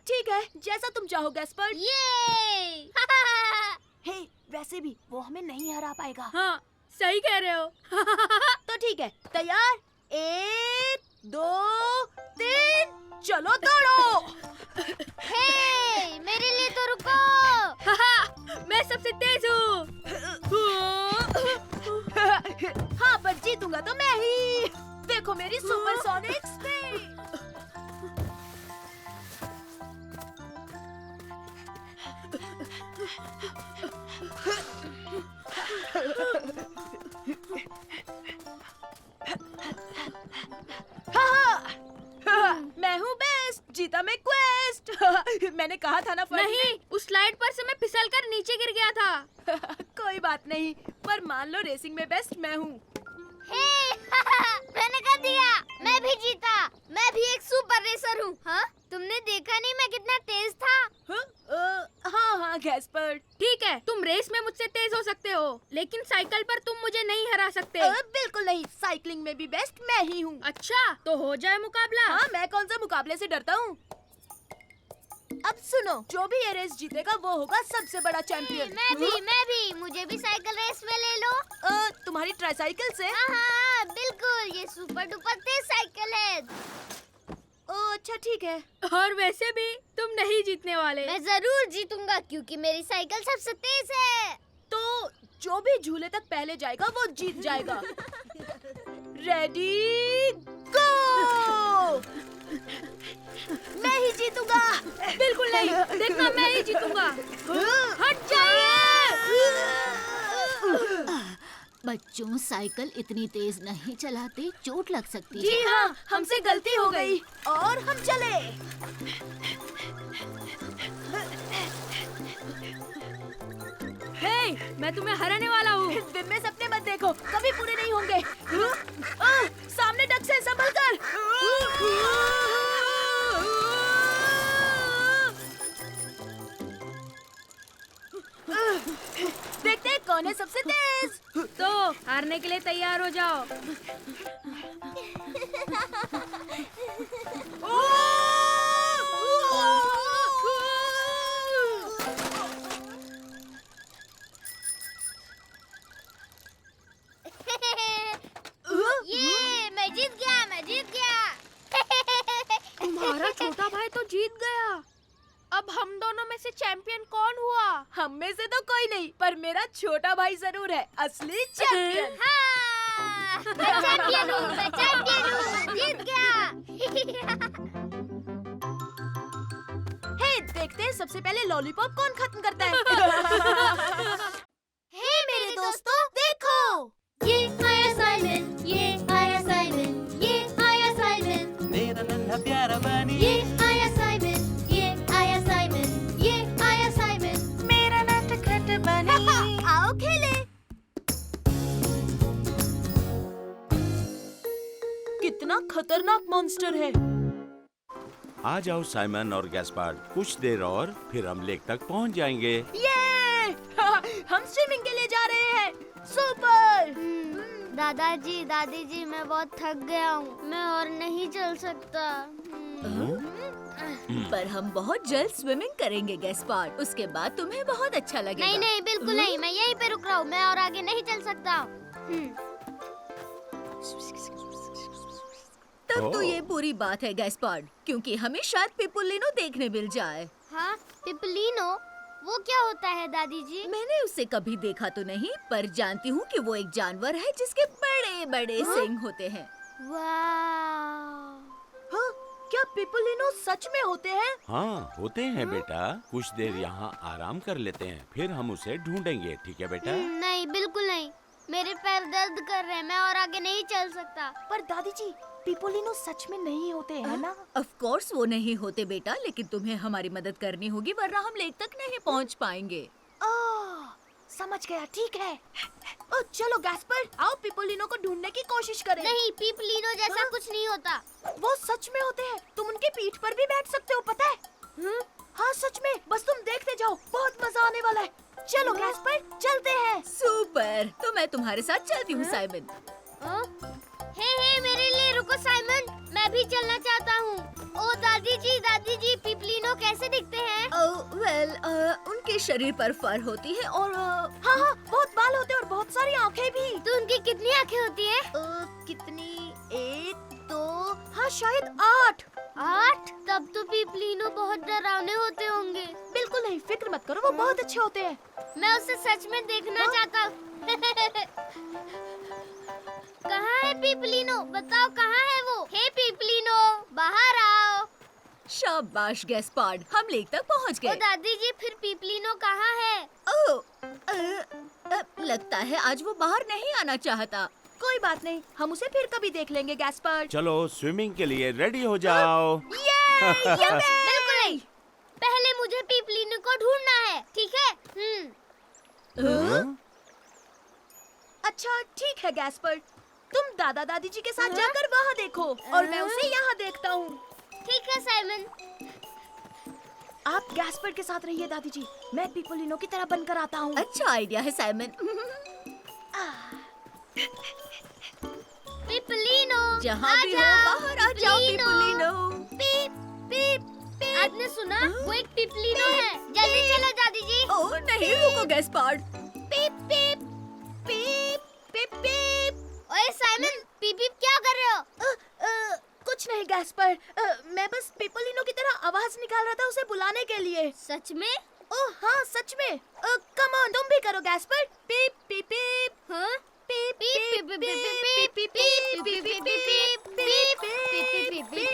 ठीक है, जैसा तुम चाहो गैस्पर्ड। ये हे, वैसे भी वो हमें नहीं हरा पाएगा। हाँ, सही कह रहे हो। तो ठीक है, तैयार? 1, 2, 3, चलो दौड़ो। हे, मेरे लिए तो रुको। मैं सबसे तेज हूँ। हाँ, पर जीतूंगा तो मैं ही। देखो मेरी सुपरसोनिक स्पीड। मैं हूँ बेस्ट, जीता मैं क्वेस्ट। मैंने कहा था ना नहीं, उस स्लाइड पर से मैं फिसल कर नीचे गिर गया था। कोई बात नहीं, पर मान लो रेसिंग में बेस्ट मैं हूँ। हे, मैंने कह दिया, मैं भी जीता। मैं भी एक सुपर रेसर हूँ। हाँ, तुमने देखा नहीं मैं कितना तेज था? हाँ गैस्पर्ड। ठीक है, तुम रेस में मुझसे तेज हो सकते हो, लेकिन साइकिल पर तुम मुझे नहीं हरा सकते। बिल्कुल नहीं, साइकिलिंग में भी बेस्ट मैं ही हूँ। अच्छा, तो हो जाए मुकाबला। हाँ, मैं कौन सा मुकाबले से डरता हूँ। अब सुनो, जो भी ये रेस जीतेगा वो होगा सबसे बड़ा चैंपियन। मैं भी, मुझे भी साइकिल रेस में ले लो। तुम्हारी ट्राइसाइकिल से? हाँ, बिल्कुल, ये सुपर डुपर तेज साइकिल है। अच्छा ठीक है। और वैसे भी तुम नहीं जीतने वाले। मैं जरूर जीतूंगा क्योंकि मेरी साइकिल सबसे तेज है। तो जो भी झूले तक पहले जाएगा वो जीत जाएगा। रेडी गो। मैं ही जीतूंगा। बिल्कुल नहीं, देखना मैं ही जीतूंगा। हट जाइए। बच्चों, साइकिल इतनी तेज नहीं चलाते, चोट लग सकती है। जी हाँ, हमसे गलती हो गई और हम चले। हे, मैं तुम्हें हराने वाला हूँ। दिन में सपने मत देखो, कभी पूरे नहीं होंगे। सामने डक से संभल कर। देखते हैं कौन है सबसे तेज। तो हारने के लिए तैयार हो जाओ। ये मैं जीत गया। तुम्हारा छोटा भाई तो जीत गया। अब हम दोनों में से चैंपियन कौन हुआ? हम में से तो कोई नहीं, पर मेरा छोटा भाई जरूर है असली चैंपियन। हाँ। मैं चैंपियन हूँ, मैं चैंपियन हूँ, जीत गया। हे, देखते हैं सबसे पहले लॉलीपॉप कौन खत्म करता है। हे मेरे दोस्तों, देखो, ये आया साइमन, ये आया साइमन, ये आया साइमन, मेरा नन्हा प्यारा बनी ये आया साइमन, ये आया साइमन, ये आया साइमन। मेरा नटखट बनी आओ खेले। कितना खतरनाक मॉन्स्टर है। आ जाओ साइमन और गैस्पार्ड, कुछ देर और फिर हम लेक तक पहुंच जाएंगे। ये हम स्विमिंग के लिए जा रहे हैं। सुपर। दादाजी, दादी जी, मैं बहुत थक गया हूँ, मैं और नहीं चल सकता। पर हम बहुत जल्द स्विमिंग करेंगे गैस्पार्ड। उसके बाद तुम्हें बहुत अच्छा लगेगा। नहीं नहीं, बिल्कुल नहीं, मैं यहीं पे रुक रहा हूँ, मैं और आगे नहीं चल सकता। तब तो ओह। ये बुरी बात है गैस्पार्ड, क्योंकि हमें शायद पिपुलिनो देखने मिल जाए। हाँ, पिपलिनो, वो क्या होता है दादी जी? मैंने उसे कभी देखा तो नहीं, पर जानती हूँ कि वो एक जानवर है जिसके बड़े बड़े सींग होते हैं। वाह। हाँ, क्या पिपुलिनो सच में होते हैं? हाँ, होते हैं बेटा। कुछ देर यहाँ आराम कर लेते हैं, फिर हम उसे ढूंढेंगे, ठीक है बेटा? नहीं, बिल्कुल नहीं, मेरे पैर दर्द कर रहे हैं, मैं और आगे नहीं चल सकता। पर दादी जी, पिपुलिनो सच में नहीं होते हैं ना? ऑफ कोर्स वो नहीं होते बेटा, लेकिन तुम्हें हमारी मदद करनी होगी, वरना हम लेक तक नहीं पहुँच पाएंगे। समझ गया, ठीक है। ओ, चलो गैस्पर्ड, आओ पिपुलिनो को ढूंढने की कोशिश करें। नहीं, पिपलिनो जैसा हाँ? कुछ नहीं होता। वो सच में होते हैं, तुम उनकी पीठ पर भी बैठ सकते हो, पता है? हाँ सच में, बस तुम देखते जाओ, बहुत मजा आने वाला है। चलो गैस्पर्ड, चलते हैं। सुपर, तो मैं तुम्हारे साथ चलती हूँ साइमन। हे मेरे लिए रुको साइमन, मैं भी चलना चाहता हूँ। ओ दादी जी, पिपलिनो कैसे दिखते हैं? वेल, उनके शरीर पर फर होती है और हाँ हाँ, बहुत बाल होते हैं और बहुत सारी आंखें भी। तो उनकी कितनी आंखें होती हैं? कितनी? 1, 2, हाँ शायद 8। 8? तब तो पिपलिनो बहुत डरावने होते होंगे। बिल्कुल नहीं, फिक्र मत करो, वो बहुत अच्छे होते हैं। मैं उसे सच में देखना चाहता हूँ। कहाँ है पिपलिनो? बताओ कहाँ है वो? हे पिपलिनो, बाहर आओ। शाबाश गैस्पार्ड, हम लेक तक पहुँच ओ गए। दादी जी, फिर पिपलिनो कहाँ है? लगता है आज वो बाहर नहीं आना चाहता। कोई बात नहीं, हम उसे फिर कभी देख लेंगे गैस्पर्ड। चलो स्विमिंग के लिए रेडी हो जाओ। बिल्कुल नहीं, पहले मुझे पिपलिनो को ढूंढना है, ठीक है? अच्छा ठीक है गैस्पर्ड, तुम दादा दादी जी के साथ जाकर वहाँ देखो और मैं उसे यहाँ देखता हूँ। ठीक है साइमन। आप गैस्पर्ड के साथ रहिए दादी जी, मैं पिपुलिनो की तरह बनकर आता हूँ। अच्छा आइडिया है साइमन। पिपलिनो, जहाँ भी हो आजाओ, बाहर आ जाओ पिपुलिनो। पीप पीप पीप। आपने सुना? वो एक पिपलिनो है। जल्दी चलो दादी जी। ओह नहीं, रुको गैस्पार्ड। पीप पीप पीप पीप पीप। ओए साइमन, पीप पीप क्या कर रहे हो? कुछ नहीं गैस्पर्ड, मैं बस पिपुलिनो की तरह आवाज निकाल रहा था उसे बुलाने के लिए। सच में? ओह हाँ सच में। कम ऑन, तुम भी करो गैस्पर्ड। पीप पीप पीप। हाँ? पीप पीप पीप पीप पीप पीप पीप पीप पीप पीप पीप।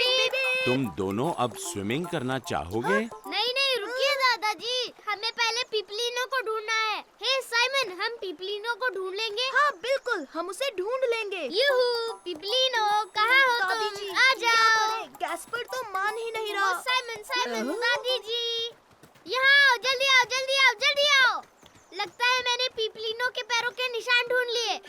तुम दोनों अब स्विमिंग करना चाहोगे? नहीं नहीं, रुकिए दादाजी, हमें पहले पिपलिनो को ढूंढना है। हे साइमन, हम पिपलिनो को ढूंढ लेंगे? हाँ बिल्कुल, हम उसे ढूंढ लेंगे। यूहू, पिपलिनो कहाँ हो दादी तुम? जी, आ क्या जाओ। करें? गैस्पर्ड तो मान ही नहीं रहा। साइमन साइमन, दादी जी, यहाँ आओ, जल्दी आओ, जल्दी आओ, जल्दी आओ। लगता है मैंने पिपलिनो के पैरों के निशान ढूंढ लिए।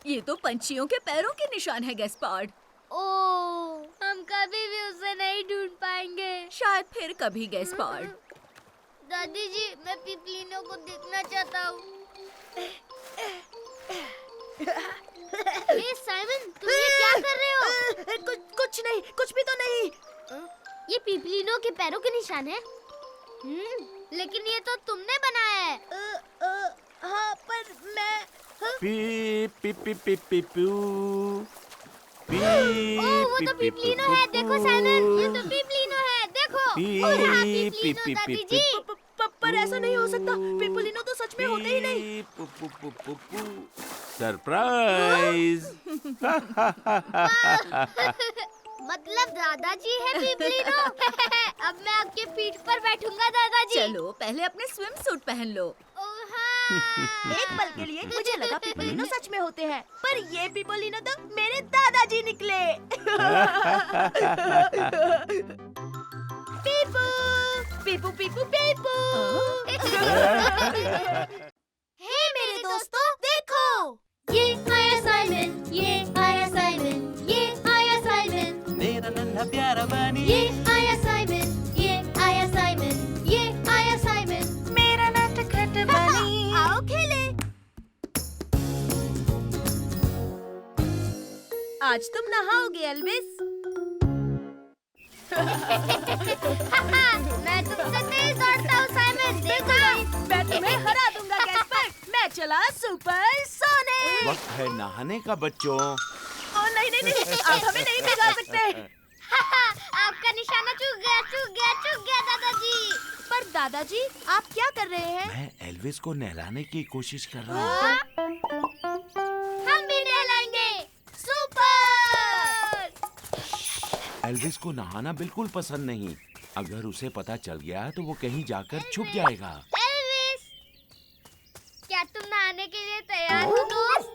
ये तो पंछियों के पैरों के निशान है गैस्पार्ड। ओह, हम कभी भी उसे नहीं ढूंढ पाएंगे। शायद फिर कभी गैस्पार्ड। दादी जी, मैं पिपलिनो को देखना चाहता हूँ। ये साइमन, तुम ये क्या कर रहे हो? कुछ नहीं, कुछ भी तो नहीं। ये पिपलिनो के पैरों के निशान है। लेकिन ये तो तुमने बनाया है। हाँ पर मैं पीप पीप पीप पीप पीप पू। ओह, वो तो पिपलिनो है, देखो साइमन, ये तो पिपलिनो है, देखो। पीप, ओह, हाँ, पीप, पिपलिनो पीप, दादी पीप, जी। पर पर ऐसा नहीं हो सकता, पिपोलिनो तो सच में होते ही नहीं। सरप्राइज! मतलब दादाजी है पिपलिनो। अब मैं आपके पीठ पर बैठूंगा दादाजी। चलो पहले अपने स्विम सूट पहन लो। एक पल के लिए मुझे लगा पिपोलिनो सच में होते हैं, पर ये पिपोलिनो तो मेरे दादाजी निकले। पीपू पीपू पीपू पीपू। हे मेरे दोस्तों, देखो ये आया साइमन, ये आया साइमन, ये आया साइमन, मेरा नन्हा प्यारा बनी ये आया साइमन, ये आया साइमन, ये आया साइमन। मेरा नटखट बनी। आओ खेले। आज तुम नहाओगे एल्विस। मैं तुमसे तेज दौड़ता हूँ साइमन, देखो। मैं तुम्हें हरा दूंगा गैस्पर। मैं चला सुपर सोनिक। वक्त है नहाने का बच्चों। ओ नहीं नहीं नहीं, आप हमें नहीं भिगा सकते। आपका निशाना चूक गया दादाजी। पर दादाजी आप क्या कर रहे हैं? मैं एल्विस को नहलाने की कोशिश कर रहा हूँ। हम भी नहलाएंगे। सुपर। एल्विस को नहाना बिल्कुल पसंद नहीं। अगर उसे पता चल गया तो वो कहीं जाकर छुप जाएगा। एल्विस, क्या तुम नहाने के लिए तैयार हो दोस्त?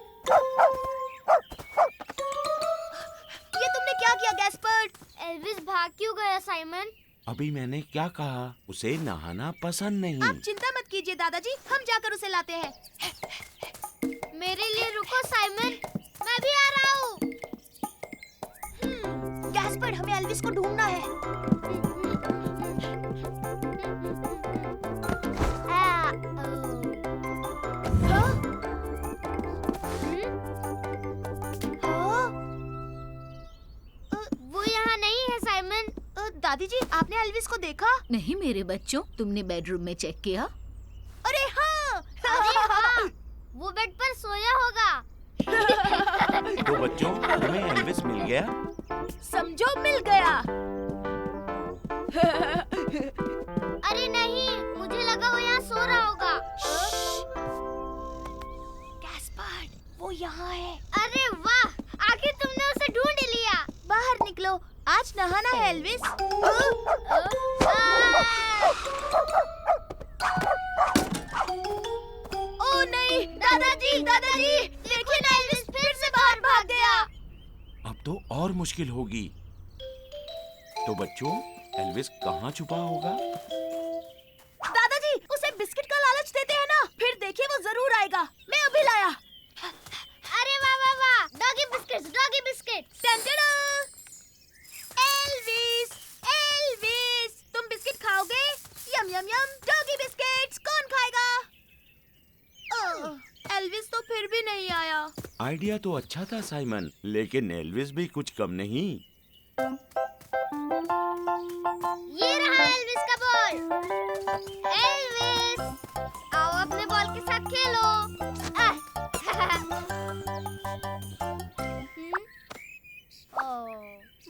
ये तुमने क्या किया गैस्पर? एल्विस भाग क्यों गया साइमन? अभी मैंने क्या कहा? उसे नहाना पसंद नहीं। आप चिंता मत कीजिए दादाजी, हम जाकर उसे लाते हैं। मेरे लिए रुको साइमन, मैं भी आ रहा हूँ। गैस्पर, हमें एल्विस को ढूंढना है। हाँ? वो यहाँ नहीं है साइमन। दादी जी, आपने एल्विस को देखा? नहीं मेरे बच्चों, तुमने बेडरूम में चेक किया? अरे हाँ। अरे हाँ, वो बेड पर सोया होगा। तो बच्चों, तुम्हें एल्विस मिल गया? समझो मिल गया। अरे नहीं, मुझे लगा वो यहाँ सो रहा होगा। गैस्पर, वो यहाँ है। अरे वाह, आखिर तुमने उसे ढूंढ ही लिया। बाहर निकलो, आज नहाना है एल्विस। ओ नहीं, दादाजी देखिए ना, एल्विस फिर से बाहर भाग गया। अब तो और मुश्किल होगी। तो बच्चों, एल्विस कहाँ छुपा होगा? दादाजी, उसे बिस्किट का लालच देते हैं ना, फिर देखिए वो जरूर आएगा। मैं अभी लाया। अरे वाह वाह वाह, डॉगी बिस्किट। टन-टन-टन। एल्विस, तुम बिस्किट खाओगे? यम यम यम, डॉगी बिस्किट्स। कौन खाएगा? एल्विस तो फिर भी नहीं आया। आइडिया तो अच्छा था साइमन, लेकिन एल्विस भी कुछ कम नहीं। ये रहा एल्विस का बॉल। एल्विस, आओ अपने बॉल के साथ खेलो।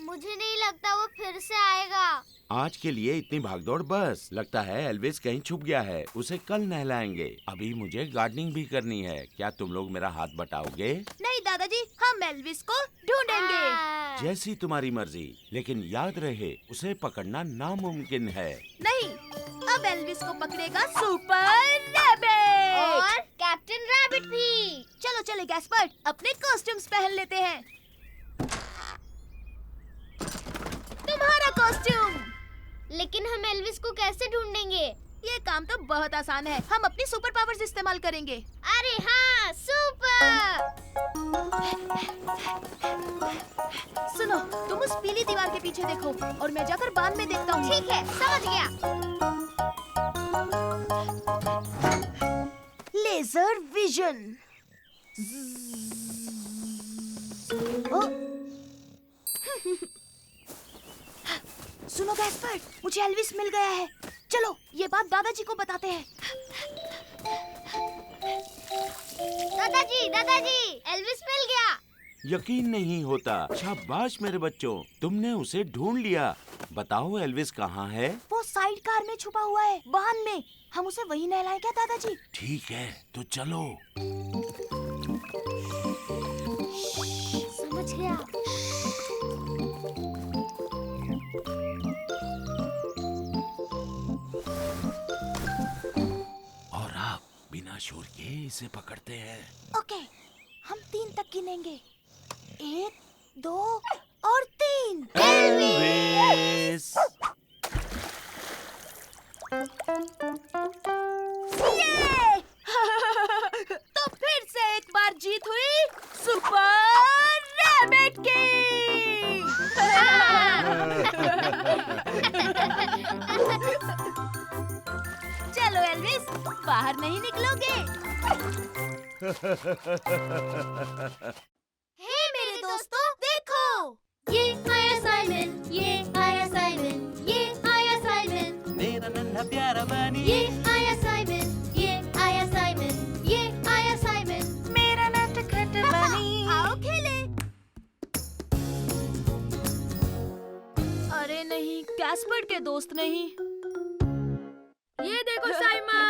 मुझे नहीं लगता वो फिर से आएगा। आज के लिए इतनी भागदौड़ बस। लगता है एल्विस कहीं छुप गया है। उसे कल नहलाएंगे। अभी मुझे गार्डनिंग भी करनी है। क्या तुम लोग मेरा हाथ बटाओगे? नहीं दादाजी, हम एल्विस को ढूंढेंगे। जैसी तुम्हारी मर्जी, लेकिन याद रहे उसे पकड़ना नामुमकिन है। नहीं, अब एल्विस को पकड़ेगा सुपर रैबिट और कैप्टन रैबिट भी। चलो चले गैस्पर, अपने कॉस्ट्यूम्स पहन लेते हैं। तुम्हारा कॉस्ट्यूम। लेकिन हम एल्विस को कैसे ढूंढेंगे? ये काम तो बहुत आसान है। हम अपनी सुपर पावर्स इस्तेमाल करेंगे। अरे हाँ, सुपर। सुनो, तुम उस पीली दीवार के पीछे देखो और मैं जाकर बांध में देखता हूँ। ठीक है, समझ गया। Laser vision. सुनो गैस्पर, मुझे एल्विस मिल गया है। चलो ये बात दादाजी को बताते हैं। दादाजी, एल्विस मिल गया। यकीन नहीं होता। शाबाश मेरे बच्चों, तुमने उसे ढूंढ लिया। बताओ एल्विस कहाँ है? वो साइड कार में छुपा हुआ है, वाहन में। हम उसे वही नहलाएं क्या दादाजी? ठीक है, तो चलो। समझ गया। और आप बिना शोर के इसे पकड़ते हैं। ओके, हम 3 तक गिनेंगे। 1, 2 और 3। एल्विस! तो फिर से एक बार जीत हुई सुपर रैबिट की। चलो एल्विस, बाहर नहीं निकलोगे। हे मेरे दोस्तों, देखो। ये आया साइमन, ये आया साइमन, ये आया साइमन, मेरा नन्हा प्यारा बनी ये आया साइमन, ये आया साइमन, ये आया साइमन। मेरा नटखट बनी। आओ खेले। अरे नहीं, कैस्पर्ड के दोस्त नहीं। ये देखो साइमन,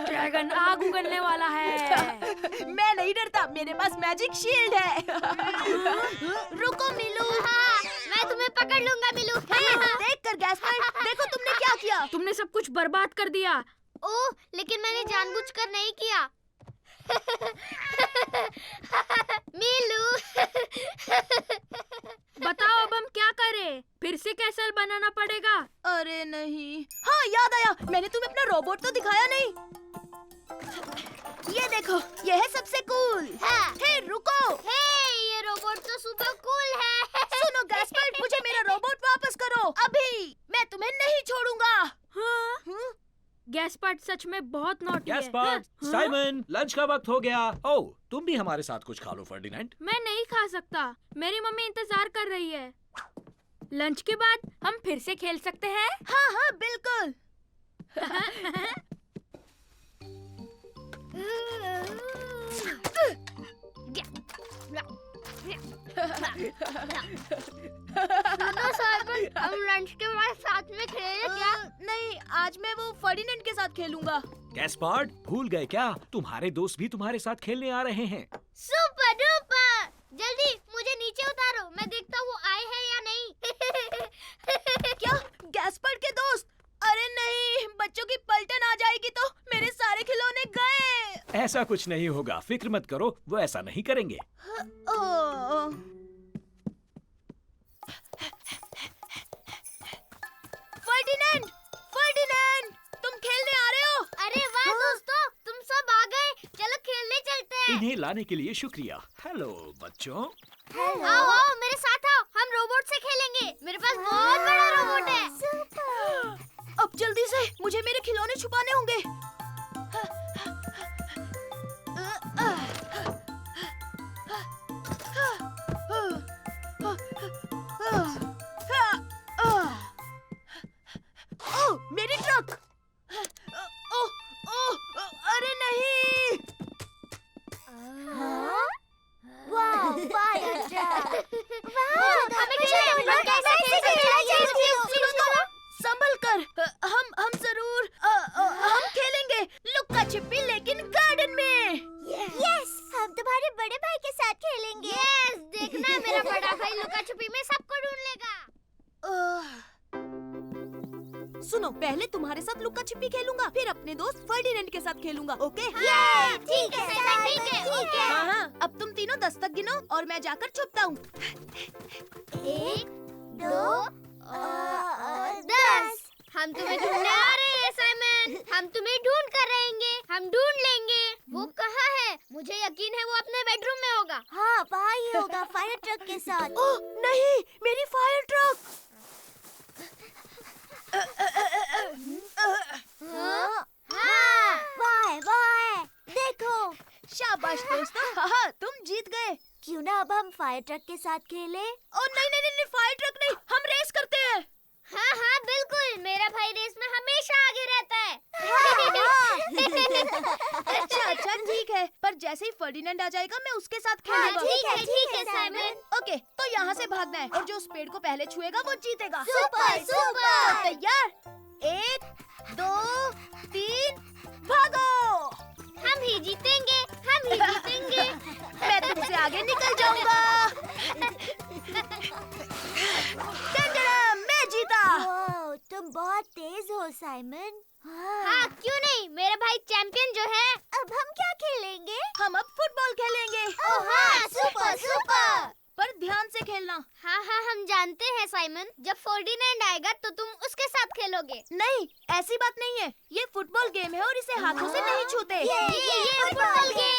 ड्रैगन आग उगलने वाला है। मैं नहीं डरता, मेरे पास मैजिक शील्ड है। रुको मिलू। हाँ, मैं तुम्हें पकड़ लूंगा मिलू। देख कर गैस्पर्ड, देखो तुमने क्या किया। तुमने सब कुछ बर्बाद कर दिया। ओह, लेकिन मैंने जानबूझकर नहीं किया। मिलू। बताओ अब हम क्या करें? फिर से कैसल बनाना पड़ेगा। अरे नहीं। हाँ, याद आया, मैंने तुम्हें अपना रोबोट तो दिखाया नहीं। ये देखो, ये है सबसे कूल। हाँ। हे रुको। हे, ये रोबोट तो सुपर कूल है। सुनो गैस्पर्ड, मुझे मेरा रोबोट वापस करो अभी। मैं तुम्हें नहीं छोड़ूंगा। हाँ? गैस्पर्ड सच में बहुत नॉटी है। गैस्पर्ड, हाँ? साइमन, लंच का वक्त हो गया। ओह, तुम भी हमारे साथ कुछ खा लो फर्डिनेंड। मैं नहीं खा सकता, मेरी मम्मी इंतजार कर रही है। लंच के बाद हम फिर से खेल सकते हैं। हाँ हाँ बिल्कुल। सुनो साइमन, हम लंच के बाद साथ में खेलें क्या? नहीं, आज मैं वो फर्डिनेंड के साथ खेलूंगा। गैस्पर्ड, भूल गए क्या? तुम्हारे दोस्त भी तुम्हारे साथ खेलने आ रहे हैं। Super duper! जल्दी मुझे नीचे उतारो, मैं देखता हूँ आए हैं या नहीं। क्या? गैस्पर्ड के दोस्त? अरे नहीं, बच्चों की पलटन आ जाएगी तो मेरे सारे खिलौने गए। ऐसा कुछ नहीं होगा, फिक्र मत करो, वो ऐसा नहीं करेंगे। ओह। फर्डिनेंड, फर्डिनेंड, तुम खेलने आ रहे हो? अरे वाह दोस्तों, तुम सब आ गए। चलो खेलने चलते हैं। इन्हें लाने के लिए शुक्रिया। हेलो बच्चों। आओ आओ, मेरे साथ आओ, हम रोबोट से खेलेंगे। मेरे पास बहुत बड़ा रोबोट है। अब जल्दी से मुझे मेरे खिलौने छुपाने होंगे। ओह, मेरी ट्रक। ओह, ओह, अरे नहीं। वाह, फायर ट्रक। वाह, हमें खेलना कैसे संभल कर। हम जरूर हम खेलेंगे लुक्का छिपी, लेकिन गार्डन में। यस, हम तुम्हारे बड़े भाई के साथ खेलेंगे। यस, देखना मेरा बड़ा भाई लुका छुपी में सबको ढूंढ लेगा। सुनो, पहले तुम्हारे साथ लुक्का छिपी खेलूंगा, फिर अपने दोस्त फर्डिनेंड के साथ खेलूंगा। ओके? ठीक है, ठीक है, ओके। हाँ हाँ, अब तुम तीनों 10 तक गिनो और मैं जाकर छुपता हूँ। 1, 2, 10। हम तुम्हें ढूंढने आ रहे हैं साइमन। हम तुम्हें ढूंढ कर रहेंगे, हम ढूंढ लेंगे। वो कहाँ है? मुझे यकीन है वो अपने बेडरूम में होगा। हाँ, वहाँ ही होगा, फायर ट्रक के साथ। ओह नहीं, मेरी फायर ट्रक। वाह, देखो। शाबाश दोस्तों, हाँ, तुम जीत गए। क्यों ना अब हम फायर ट्रक के साथ खेलें? ओ नहीं नहीं नहीं, फायर ट्रक नहीं, हम रेस करते हैं। हाँ हाँ बिल्कुल, मेरा भाई रेस में हमेशा आगे रहता है। अच्छा अच्छा ठीक है, पर जैसे ही फर्डिनेंड आ जाएगा मैं उसके साथ हाँ, खेलूंगा। ठीक है साइमन। ओके, तो यहाँ से भागना है और जो उस पेड़ को पहले छुएगा वो जीतेगा। Super super. तैयार? 1 2 3 भागो। हम ही जीतेंगे, हम ही जीतेंगे। मैं तुमसे आगे निकल जाऊंगा। टंडन, मैं जीता। तुम बहुत तेज हो साइमन। हाँ, क्यों नहीं, मेरा भाई चैंपियन जो है। अब हम क्या खेलेंगे? हम अब फुटबॉल खेलेंगे। ओह हाँ, सुपर सुपर। पर ध्यान से खेलना। हाँ हाँ, हम जानते हैं साइमन। जब फर्डिनेंड आएगा तो तुम उसके साथ खेलोगे। नहीं, ऐसी बात नहीं है। ये फुटबॉल गेम है और इसे हाथों से नहीं छूते। ये फुटबॉल गेम।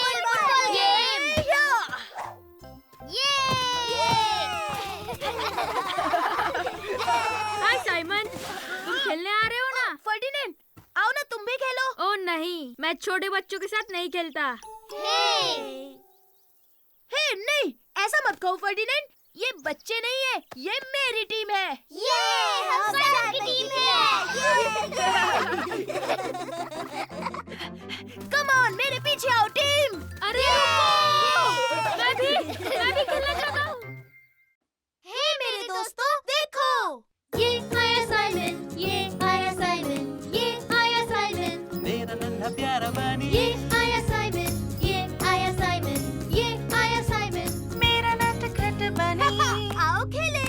हाय साइमन, तुम खेलने आ रहे हो ना? फर्डिनेंड, आओ ना तुम भी खेलो। ओह नहीं, मैं छोटे बच्चों के साथ नहीं खेलता। हे नहीं, ऐसा मत कहो फर्डिनेंड। ये बच्चे नहीं है, ये मेरी टीम है। हम सबकी टीम कम ऑन, मेरे पीछे आओ टीम। अरे रुको! मैं भी खेलना चाहता हूँ। हे मेरे दोस्तों, देखो। ये आया साइमन, ये आया साइमन, ये आया साइमन। मेरा नन्हा प्यारा बनी ये आया साइमन, ये आया साइमन, ये आया साइमन। मेरा नटखट बनी। आओ खेले।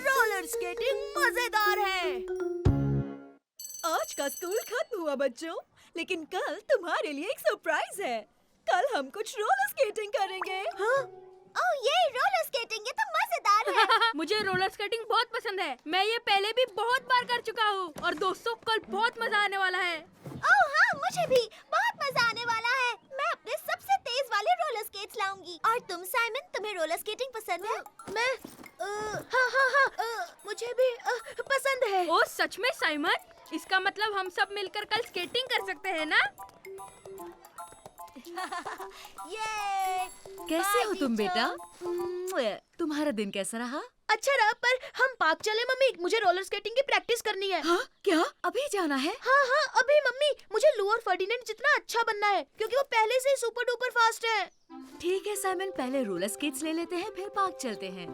रोलर स्केटिंग मजेदार है। आज का स्कूल खत्म हुआ बच्चों, लेकिन कल तुम्हारे लिए एक सरप्राइज है। कल हम कुछ रोलर स्केटिंग करेंगे। हाँ? ओह ये रोलर स्केटिंग, ये तो मजेदार है। मुझे रोलर स्केटिंग बहुत पसंद है। मैं ये पहले भी बहुत बार कर चुका हूँ और दोस्तों कल बहुत मजा आने वाला है। ओह हाँ, मुझे भी बहुत मजा आने वाला है। मैं अपने सबसे तेज वाले रोलर स्केट्स लाऊंगी। और तुम साइमन, तुम्हें रोलर स्केटिंग पसंद है? मैं हाँ, मुझे भी पसंद है। ओ सच में साइमन? इसका मतलब हम सब मिलकर कल स्केटिंग कर सकते हैं ना? ये कैसे हो तुम बेटा? तुम्हारा दिन कैसा रहा? अच्छा रहा, पर हम पार्क चले मम्मी, मुझे रोलर स्केटिंग की प्रैक्टिस करनी है। हाँ क्या अभी जाना है? हाँ अभी मम्मी, मुझे लू और फर्डिनेंड जितना अच्छा बनना है क्योंकि वो पहले से ही सुपर डुपर फास्ट है। ठीक है साइमन, पहले रोलर स्केट्स ले लेते हैं, फिर पार्क चलते हैं।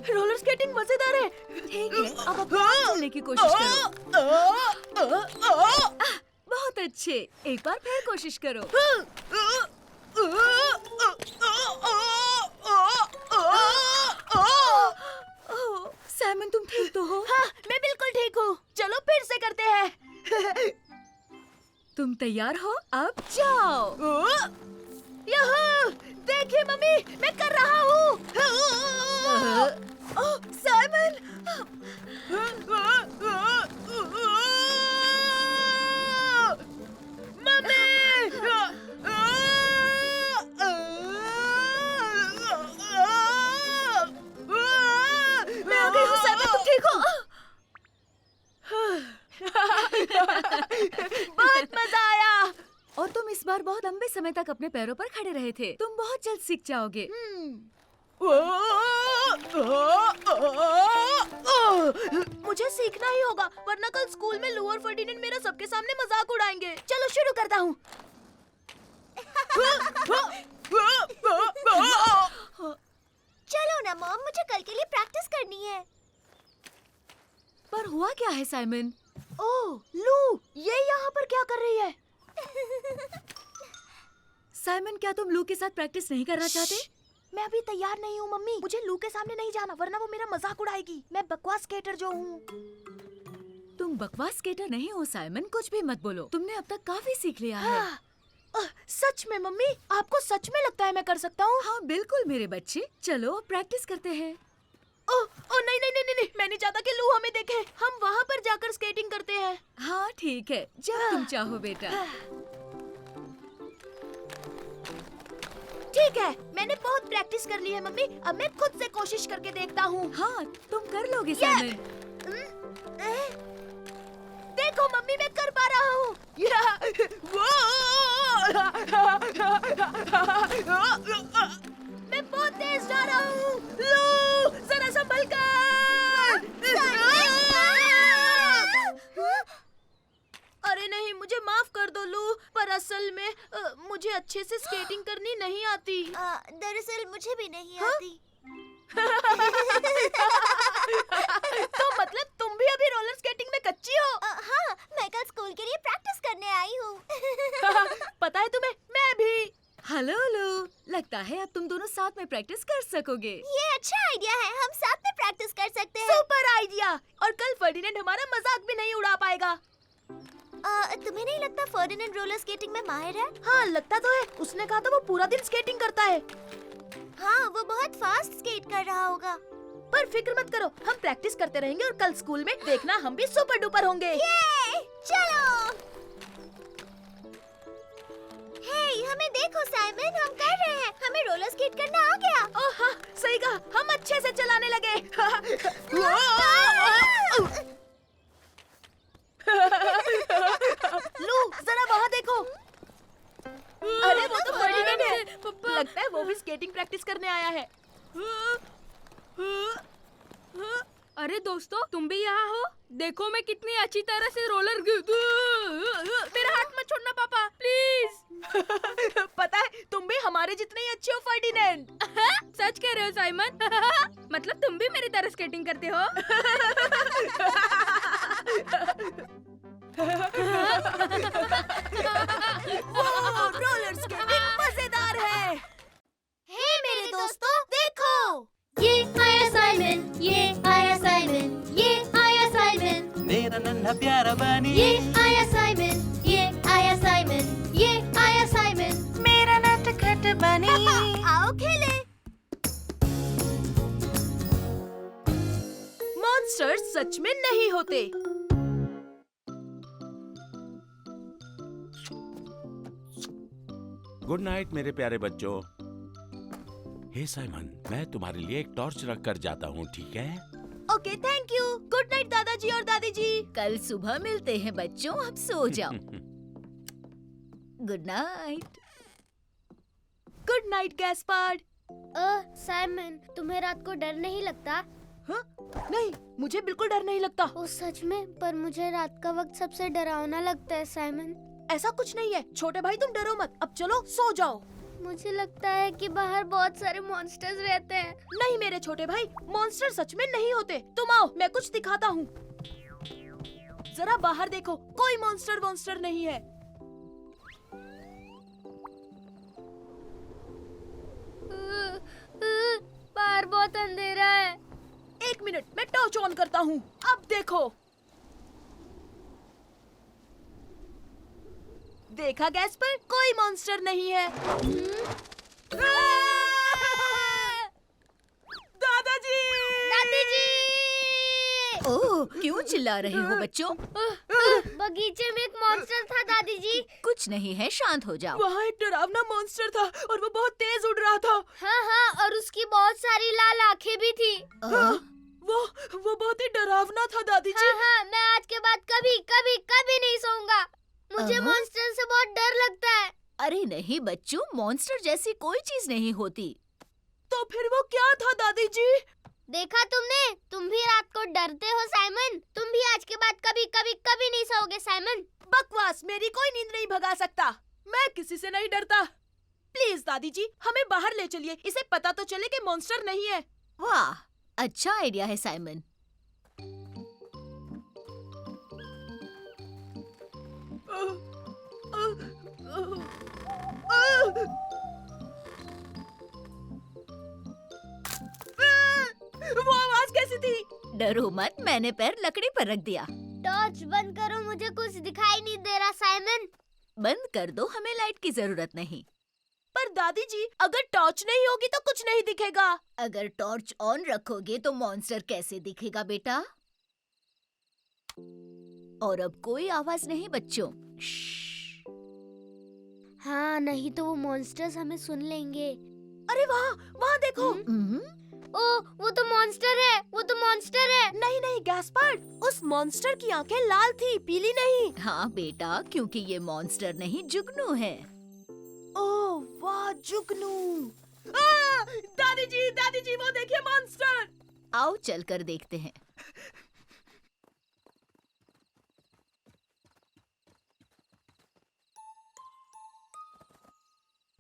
रोलर स्केटिंग मजेदार है। ठीक है, अब पार्क चलने की कोशिश करो। बहुत अच्छे, एक बार फिर कोशिश करो। साइमन तुम ठीक तो हो? हाँ, मैं बिल्कुल ठीक हूँ। चलो फिर से करते हैं। तुम तैयार हो? अब जाओ। यहाँ देखिए मम्मी, मैं कर रहा हूँ। साइमन, मैं आ गई हूँ। साइमन तुम ठीक हो? बहुत मजा आया। और तुम इस बार बहुत लंबे समय तक अपने पैरों पर खड़े रहे थे। तुम बहुत जल्द सीख जाओगे। मुझे सीखना ही होगा, वरना कल स्कूल में लू और फर्डिनेंड मेरा सबके सामने मजाक उड़ाएंगे। चलो शुरू करता हूँ। चलो ना मॉम, मुझे कल के लिए प्रैक्टिस करनी है। पर हुआ क्या है साइमन? ओह लू, ये यहाँ पर क्या कर रही है? साइमन, क्या तुम लू के साथ प्रैक्टिस नहीं करना चाहते? मैं अभी तैयार नहीं हूँ मम्मी, मुझे लू के सामने नहीं जाना, वरना वो मेरा मजाक उड़ाएगी। मैं बकवास स्केटर जो हूँ। तुम बकवास स्केटर नहीं हो साइमन, कुछ भी मत बोलो। तुमने अब तक काफी सीख लिया है। सच में मम्मी, आपको सच में लगता है मैं कर सकता हूँ? हाँ बिल्कुल मेरे बच्चे, चलो अब प्रैक्टिस करते हैं। ओह नहीं, मैं नहीं चाहता कि लू हमें देखे। हम वहाँ पर जाकर स्केटिंग करते हैं। हाँ ठीक है, जब तुम चाहो बेटा। ठीक है, मैंने बहुत प्रैक्टिस कर ली है मम्मी, अब मैं खुद से कोशिश करके देखता हूँ। हाँ तुम कर लोगे साइमन। देखो मम्मी, मैं कर पा रहा हूँ। मैं बहुत तेज जा रहा हूँ। लो, जरा संभल कर। मुझे अच्छे से स्केटिंग करनी नहीं आती। दरअसल मुझे भी नहीं हाँ? आती। तो मतलब तुम भी अभी रोलर स्केटिंग में कच्ची हो? हाँ, मैं कल स्कूल के लिए प्रैक्टिस करने आई हूँ। पता है तुम्हें, मैं भी। हेलो हेलो, लगता है अब तुम दोनों साथ में प्रैक्टिस कर सकोगे। ये अच्छा आइडिया है, हम साथ में प्रैक्टिस कर सकते हैं। Super idea. और कल फर्डिनेंड हमारा मजाक भी नहीं उड़ा पाएगा। तुम्हें नहीं लगता फर्डिनेंड रोलर स्केटिंग में माहिर है? हाँ, लगता तो है। उसने कहा था वो पूरा दिन स्केटिंग करता है। हाँ, वो बहुत फास्ट स्केट कर रहा होगा। पर फिक्र मत करो, हम प्रैक्टिस करते रहेंगे और कल स्कूल में देखना हम भी सुपर डुपर होंगे। ये, चलो। हे, हमें देखो साइमन, हम कर रहे हैं। हमें रोलर स्केट करना आ गया। ओह हाँ, सही कहा, हम अच्छे से चलाने लगे। लू, जरा वहाँ देखो। अरे वो तो फर्डिनेंड है। लगता है वो भी स्केटिंग प्रैक्टिस करने आया है। अरे दोस्तों, तुम भी यहाँ हो? देखो मैं कितनी अच्छी तरह से रोलर मेरा हाथ मत छोड़ना पापा, प्लीज। पता है, तुम भी हमारे जितने ही अच्छे हो फर्डिनेंड। सच कह रहे हो साइमन? मतलब तुम भी मेरी तरह स्केटिंग करते हो? रोलर स्केटिंग मजेदार है। हे मेरे दोस्तों, देखो। ये आया साइमन, ये आया साइमन, ये आया साइमन। मेरा नन्हा प्यारा बनी ये आया साइमन, ये आया साइमन, ये आया साइमन। मेरा नटखट बनी। आओ खेले। मॉन्स्टर्स सच में नहीं होते। गुड नाइट मेरे प्यारे बच्चों। हे साइमन, मैं तुम्हारे लिए एक टॉर्च रख कर जाता हूँ, ठीक है? Okay, thank you. Good night दादाजी और दादी जी। कल सुबह मिलते हैं बच्चों, अब सो जाओ। Good night. Good night Gaspard. Simon, तुम्हें रात को डर नहीं लगता? हाँ? नहीं, मुझे बिल्कुल डर नहीं लगता। ओ सच में? पर मुझे रात का वक्त सबसे डरावना लगता है साइमन। ऐसा कुछ नहीं है। छोटे भाई तुम डरो मत, अब चलो सो जाओ। मुझे लगता है कि बाहर बहुत सारे मॉन्स्टर्स रहते हैं। नहीं मेरे छोटे भाई, मॉन्स्टर सच में नहीं होते। तुम आओ, मैं कुछ दिखाता हूँ। जरा बाहर देखो, कोई मॉन्स्टर नहीं है। बाहर बहुत अंधेरा है। एक मिनट, मैं टॉर्च ऑन करता हूँ। अब देखो। देखा गैस पर, कोई मॉन्स्टर नहीं है। दादाजी! दादी ओह, क्यों चिल्ला रहे हो बच्चों? बगीचे में एक मॉन्स्टर था दादी जी। कुछ नहीं है, शांत हो जाओ। वहाँ एक डरावना मॉन्स्टर था और वो बहुत तेज उड़ रहा था। हाँ हाँ, और उसकी बहुत सारी लाल आँखें भी थी। वो बहुत ही डरावना था दादी जी। हाँ हाँ, मैं आज के बाद कभी कभी कभी नहीं सोऊंगा। मुझे मॉन्स्टर से बहुत डर लगता है। अरे नहीं बच्चों, मॉन्स्टर जैसी कोई चीज नहीं होती। तो फिर वो क्या था दादी जी? देखा तुमने? तुम भी रात को डरते हो साइमन। तुम भी आज के बाद कभी कभी कभी नहीं सोओगे साइमन। बकवास, मेरी कोई नींद नहीं भगा सकता। मैं किसी से नहीं डरता। प्लीज दादी जी, हमें बाहर ले चलिए। इसे पता तो चले कि मॉन्स्टर नहीं है। वाह, अच्छा आइडिया है साइमन। वो आवाज कैसी थी? डरो मत, मैंने पैर लकड़ी पर रख दिया। टॉर्च बंद करो, मुझे कुछ दिखाई नहीं दे रहा साइमन। बंद कर दो, हमें लाइट की जरूरत नहीं। पर दादी जी, अगर टॉर्च नहीं होगी तो कुछ नहीं दिखेगा। अगर टॉर्च ऑन रखोगे तो मॉन्स्टर कैसे दिखेगा बेटा? और अब कोई आवाज नहीं बच्चों। हाँ, नहीं तो वो मॉन्स्टर्स हमें सुन लेंगे। अरे वहाँ देखो। ओ, वो तो मॉन्स्टर है, वो तो मॉन्स्टर है। नहीं नहीं गैस्पर्ड, उस मॉन्स्टर की आंखें लाल थी, पीली नहीं। हाँ बेटा, क्योंकि ये मॉन्स्टर नहीं जुगनू है। ओह वाह, जुगनू। दादी जी वो देखिए मॉन्स्टर। आओ चलकर देखते हैं।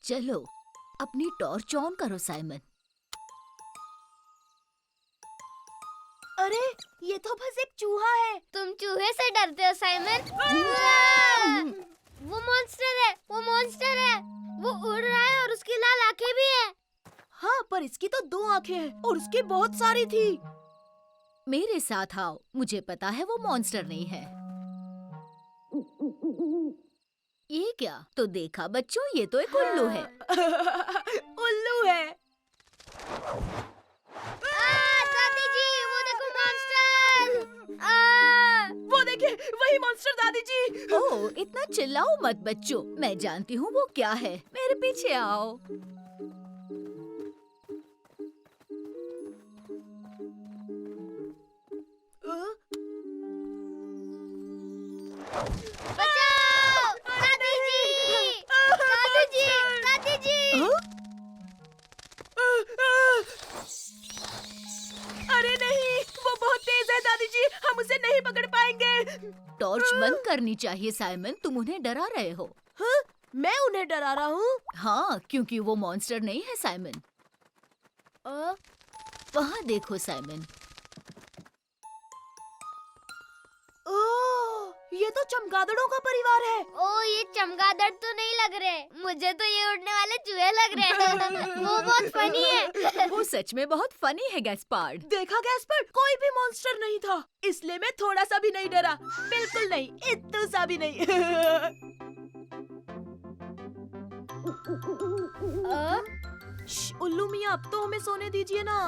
चलो अपनी टॉर्च ऑन करो साइमन। अरे ये तो बस एक चूहा है। तुम चूहे से डरते हो साइमन? वो मॉन्स्टर है, वो मॉन्स्टर है। वो उड़ रहा है और उसकी लाल आंखें भी है। हाँ, पर इसकी तो 2 आंखें हैं और उसकी बहुत सारी थी। मेरे साथ आओ, मुझे पता है वो मॉन्स्टर नहीं है। ये क्या? तो देखा बच्चों, ये तो एक उल्लू है। उल्लू है। दादी जी, वो देखो मॉन्स्टर। वो देखिए, वही मॉन्स्टर दादी जी। ओह, इतना चिल्लाओ मत बच्चों, मैं जानती हूँ वो क्या है। मेरे पीछे आओ। बचाओ! दादी जी! दादी जी! दादी जी! अरे नहीं, वो बहुत तेज है दादी जी, हम उसे नहीं पकड़ पाएंगे। टॉर्च बंद करनी चाहिए साइमन, तुम उन्हें डरा रहे हो। हाँ? मैं उन्हें डरा रहा हूँ? हाँ, क्योंकि वो मॉन्स्टर नहीं है साइमन। वहाँ देखो साइमन। ओह, ये तो चमगादड़ों का परिवार है। ओ, ये चमगादड़ तो नहीं लग रहे, मुझे तो ये उड़ने वाले चूहे लग रहे हैं। वो बहुत फनी है। वो सच में बहुत फनी है गैस्पार्ड। देखा गैस्पर्ड, कोई भी मॉन्स्टर नहीं था, इसलिए मैं थोड़ा सा भी नहीं डरा। बिल्कुल नहीं, इतना सा भी नहीं। श्श, उल्लू मियाँ, अब तो हमें सोने दीजिए ना।